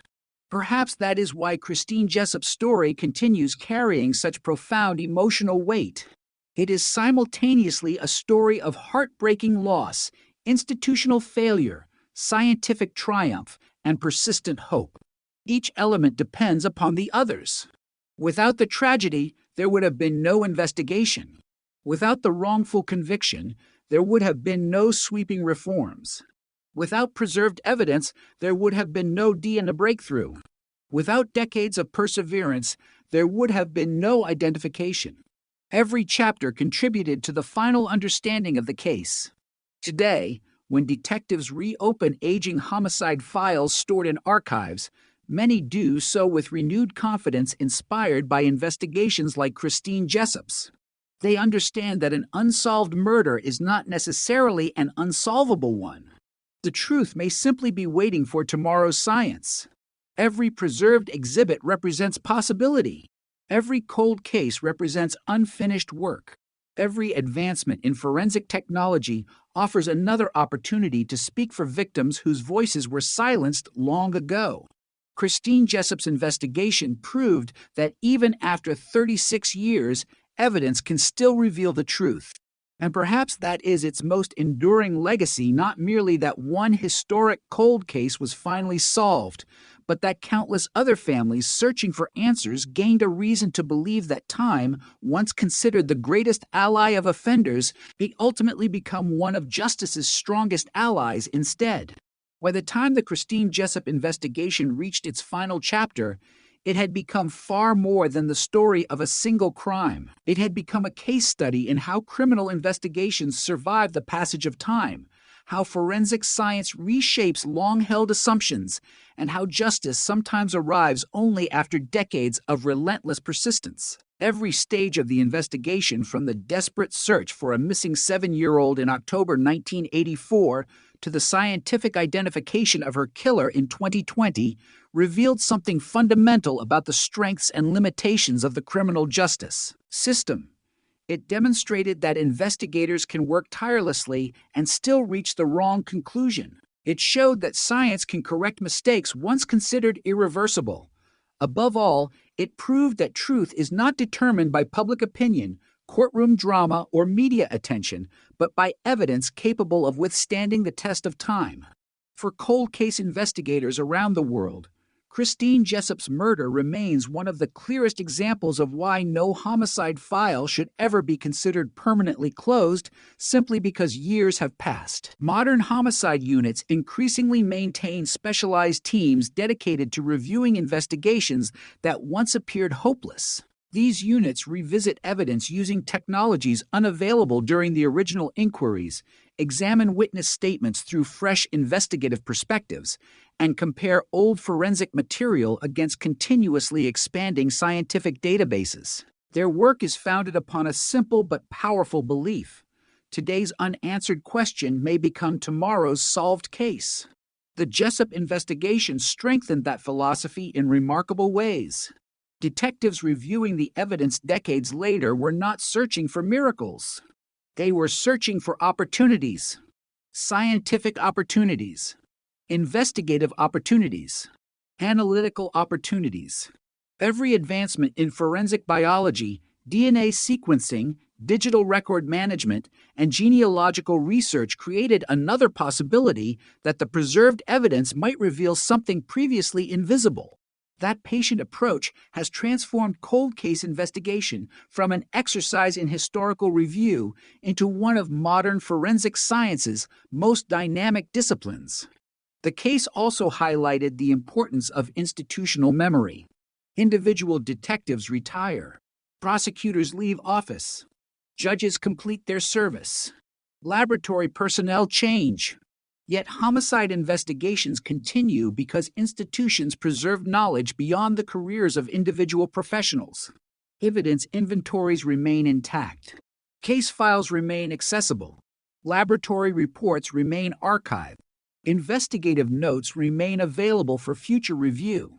Perhaps that is why Christine Jessup's story continues carrying such profound emotional weight. It is simultaneously a story of heartbreaking loss, institutional failure, scientific triumph, and persistent hope. Each element depends upon the others. Without the tragedy, there would have been no investigation. Without the wrongful conviction, there would have been no sweeping reforms. Without preserved evidence, there would have been no DNA breakthrough. Without decades of perseverance, there would have been no identification. Every chapter contributed to the final understanding of the case. Today, when detectives reopen aging homicide files stored in archives, many do so with renewed confidence inspired by investigations like Christine Jessup's. They understand that an unsolved murder is not necessarily an unsolvable one. The truth may simply be waiting for tomorrow's science. Every preserved exhibit represents possibility. Every cold case represents unfinished work. Every advancement in forensic technology offers another opportunity to speak for victims whose voices were silenced long ago. Christine Jessup's investigation proved that even after 36 years, evidence can still reveal the truth. And perhaps that is its most enduring legacy, not merely that one historic cold case was finally solved, but that countless other families searching for answers gained a reason to believe that time, once considered the greatest ally of offenders, may ultimately become one of justice's strongest allies instead. By the time the Christine Jessup investigation reached its final chapter, it had become far more than the story of a single crime. It had become a case study in how criminal investigations survive the passage of time, how forensic science reshapes long-held assumptions, and how justice sometimes arrives only after decades of relentless persistence. Every stage of the investigation, from the desperate search for a missing 7-year-old in October 1984 to the scientific identification of her killer in 2020, revealed something fundamental about the strengths and limitations of the criminal justice system. It demonstrated that investigators can work tirelessly and still reach the wrong conclusion. It showed that science can correct mistakes once considered irreversible. Above all, it proved that truth is not determined by public opinion, courtroom drama, or media attention, but by evidence capable of withstanding the test of time. For cold case investigators around the world, Christine Jessup's murder remains one of the clearest examples of why no homicide file should ever be considered permanently closed simply because years have passed. Modern homicide units increasingly maintain specialized teams dedicated to reviewing investigations that once appeared hopeless. These units revisit evidence using technologies unavailable during the original inquiries, examine witness statements through fresh investigative perspectives, and compare old forensic material against continuously expanding scientific databases. Their work is founded upon a simple but powerful belief: today's unanswered question may become tomorrow's solved case. The Jessup investigation strengthened that philosophy in remarkable ways. Detectives reviewing the evidence decades later were not searching for miracles. They were searching for opportunities, scientific opportunities, investigative opportunities, analytical opportunities. Every advancement in forensic biology, DNA sequencing, digital record management, and genealogical research created another possibility that the preserved evidence might reveal something previously invisible. That patient approach has transformed cold case investigation from an exercise in historical review into one of modern forensic science's most dynamic disciplines. The case also highlighted the importance of institutional memory. Individual detectives retire. Prosecutors leave office. Judges complete their service. Laboratory personnel change. Yet homicide investigations continue because institutions preserve knowledge beyond the careers of individual professionals. Evidence inventories remain intact. Case files remain accessible. Laboratory reports remain archived. Investigative notes remain available for future review.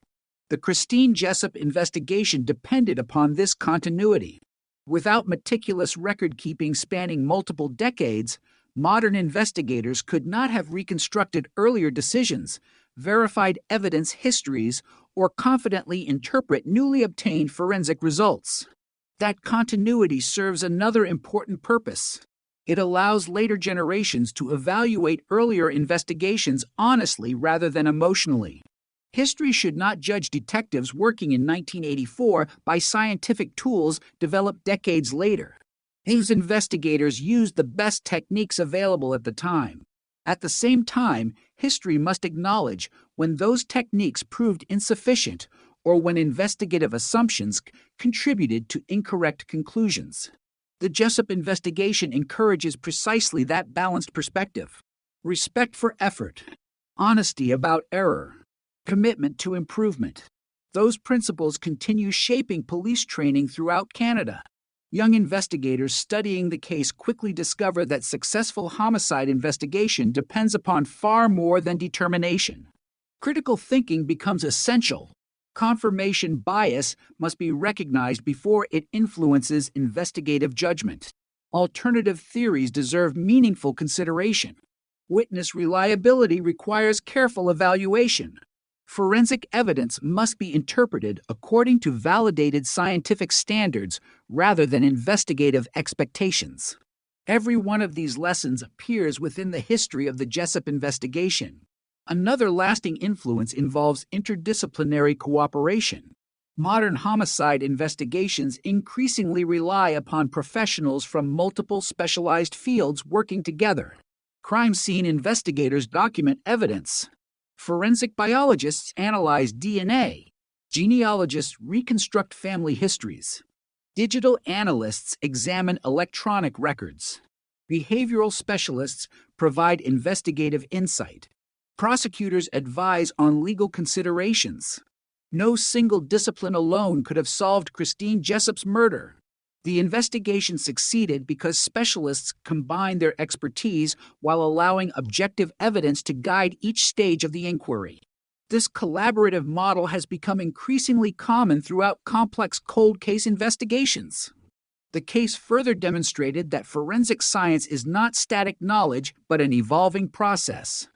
The Christine Jessup investigation depended upon this continuity. Without meticulous record-keeping spanning multiple decades, modern investigators could not have reconstructed earlier decisions, verified evidence histories, or confidently interpret newly obtained forensic results. That continuity serves another important purpose. It allows later generations to evaluate earlier investigations honestly rather than emotionally. History should not judge detectives working in 1984 by scientific tools developed decades later. These investigators used the best techniques available at the time. At the same time, history must acknowledge when those techniques proved insufficient or when investigative assumptions contributed to incorrect conclusions. The Jessup investigation encourages precisely that balanced perspective. Respect for effort, honesty about error, commitment to improvement. Those principles continue shaping police training throughout Canada. Young investigators studying the case quickly discover that successful homicide investigation depends upon far more than determination. Critical thinking becomes essential. Confirmation bias must be recognized before it influences investigative judgment. Alternative theories deserve meaningful consideration. Witness reliability requires careful evaluation. Forensic evidence must be interpreted according to validated scientific standards rather than investigative expectations. Every one of these lessons appears within the history of the Jessup investigation. Another lasting influence involves interdisciplinary cooperation. Modern homicide investigations increasingly rely upon professionals from multiple specialized fields working together. Crime scene investigators document evidence. Forensic biologists analyze DNA. Genealogists reconstruct family histories. Digital analysts examine electronic records. Behavioral specialists provide investigative insight. Prosecutors advise on legal considerations. No single discipline alone could have solved Christine Jessup's murder. The investigation succeeded because specialists combined their expertise while allowing objective evidence to guide each stage of the inquiry. This collaborative model has become increasingly common throughout complex cold case investigations. The case further demonstrated that forensic science is not static knowledge but an evolving process.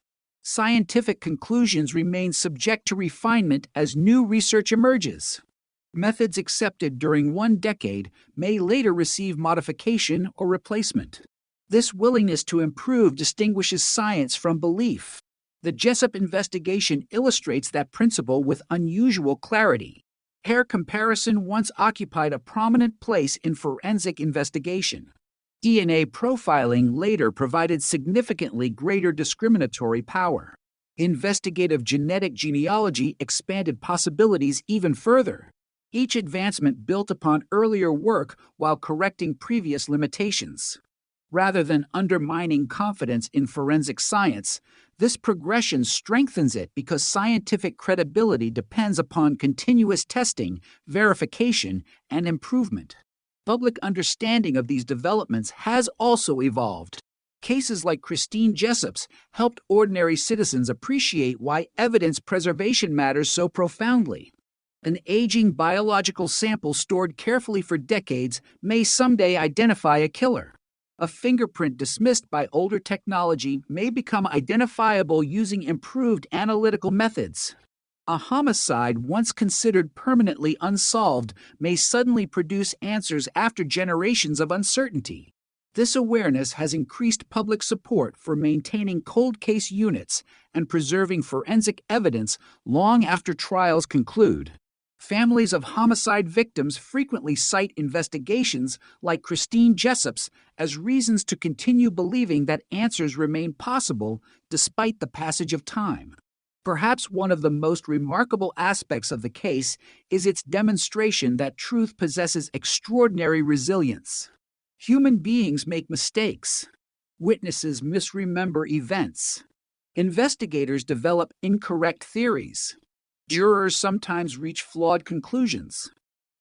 Scientific conclusions remain subject to refinement as new research emerges. Methods accepted during one decade may later receive modification or replacement. This willingness to improve distinguishes science from belief. The Jessup investigation illustrates that principle with unusual clarity. Hair comparison once occupied a prominent place in forensic investigation. DNA profiling later provided significantly greater discriminatory power. Investigative genetic genealogy expanded possibilities even further. Each advancement built upon earlier work while correcting previous limitations. Rather than undermining confidence in forensic science, this progression strengthens it because scientific credibility depends upon continuous testing, verification, and improvement. Public understanding of these developments has also evolved. Cases like Christine Jessup's helped ordinary citizens appreciate why evidence preservation matters so profoundly. An aging biological sample stored carefully for decades may someday identify a killer. A fingerprint dismissed by older technology may become identifiable using improved analytical methods. A homicide once considered permanently unsolved may suddenly produce answers after generations of uncertainty. This awareness has increased public support for maintaining cold case units and preserving forensic evidence long after trials conclude. Families of homicide victims frequently cite investigations like Christine Jessup's as reasons to continue believing that answers remain possible despite the passage of time. Perhaps one of the most remarkable aspects of the case is its demonstration that truth possesses extraordinary resilience. Human beings make mistakes. Witnesses misremember events. Investigators develop incorrect theories. Jurors sometimes reach flawed conclusions.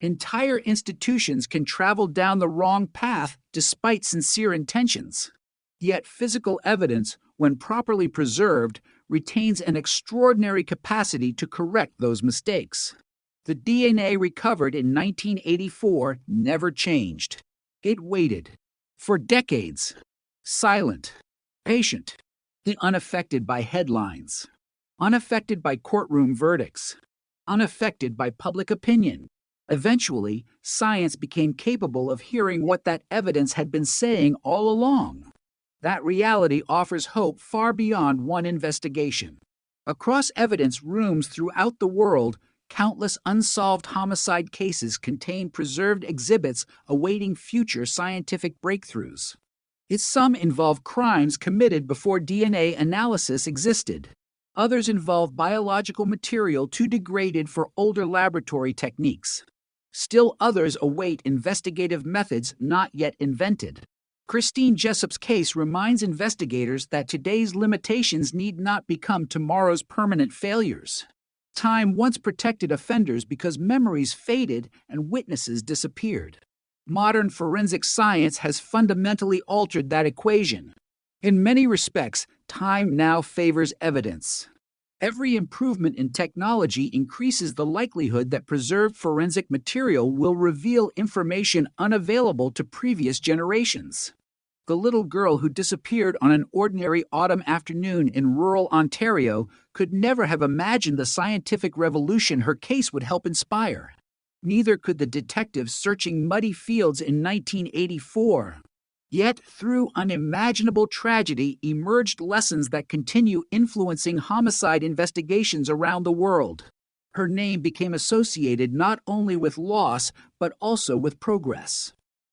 Entire institutions can travel down the wrong path despite sincere intentions. Yet physical evidence, when properly preserved, retains an extraordinary capacity to correct those mistakes. The DNA recovered in 1984 never changed. It waited. For decades. Silent. Patient. Unaffected by headlines. Unaffected by courtroom verdicts. Unaffected by public opinion. Eventually, science became capable of hearing what that evidence had been saying all along. That reality offers hope far beyond one investigation. Across evidence rooms throughout the world, countless unsolved homicide cases contain preserved exhibits awaiting future scientific breakthroughs. Some involve crimes committed before DNA analysis existed. Others involve biological material too degraded for older laboratory techniques. Still others await investigative methods not yet invented. Christine Jessup's case reminds investigators that today's limitations need not become tomorrow's permanent failures. Time once protected offenders because memories faded and witnesses disappeared. Modern forensic science has fundamentally altered that equation. In many respects, time now favors evidence. Every improvement in technology increases the likelihood that preserved forensic material will reveal information unavailable to previous generations. The little girl who disappeared on an ordinary autumn afternoon in rural Ontario could never have imagined the scientific revolution her case would help inspire. Neither could the detectives searching muddy fields in 1984. Yet, through unimaginable tragedy emerged lessons that continue influencing homicide investigations around the world. Her name became associated not only with loss, but also with progress.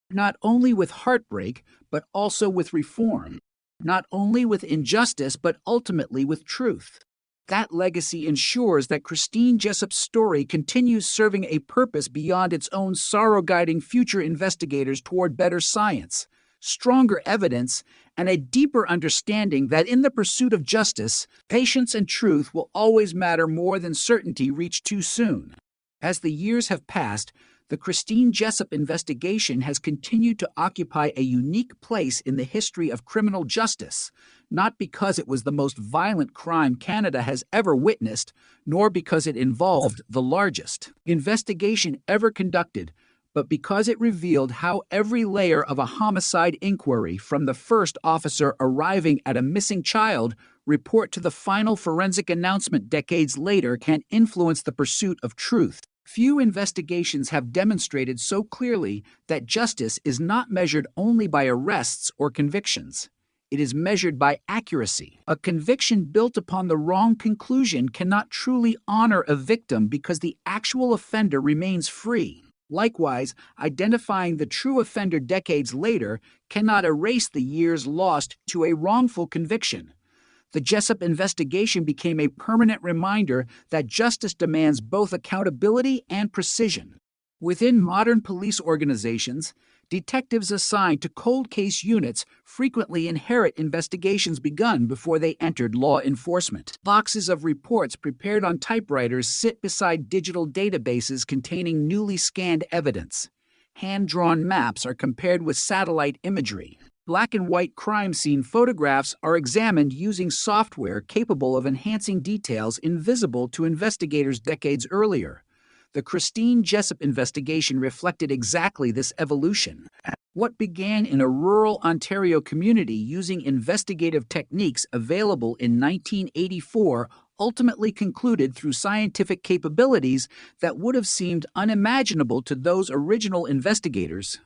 Not only with heartbreak, but also with reform. Not only with injustice, but ultimately with truth. That legacy ensures that Christine Jessup's story continues serving a purpose beyond its own sorrow, guiding future investigators toward better science, stronger evidence, and a deeper understanding that in the pursuit of justice, patience and truth will always matter more than certainty reached too soon. As the years have passed, the Christine Jessup investigation has continued to occupy a unique place in the history of criminal justice, not because it was the most violent crime Canada has ever witnessed, nor because it involved the largest investigation ever conducted, but because it revealed how every layer of a homicide inquiry, from the first officer arriving at a missing child report to the final forensic announcement decades later, can influence the pursuit of truth. Few investigations have demonstrated so clearly that justice is not measured only by arrests or convictions. It is measured by accuracy. A conviction built upon the wrong conclusion cannot truly honor a victim because the actual offender remains free. Likewise, identifying the true offender decades later cannot erase the years lost to a wrongful conviction. The Jessup investigation became a permanent reminder that justice demands both accountability and precision. Within modern police organizations, detectives assigned to cold case units frequently inherit investigations begun before they entered law enforcement. Boxes of reports prepared on typewriters sit beside digital databases containing newly scanned evidence. Hand-drawn maps are compared with satellite imagery. Black and white crime scene photographs are examined using software capable of enhancing details invisible to investigators decades earlier. The Christine Jessup investigation reflected exactly this evolution. What began in a rural Ontario community using investigative techniques available in 1984 ultimately concluded through scientific capabilities that would have seemed unimaginable to those original investigators.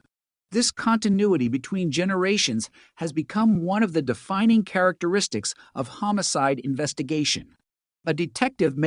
This continuity between generations has become one of the defining characteristics of homicide investigation. A detective may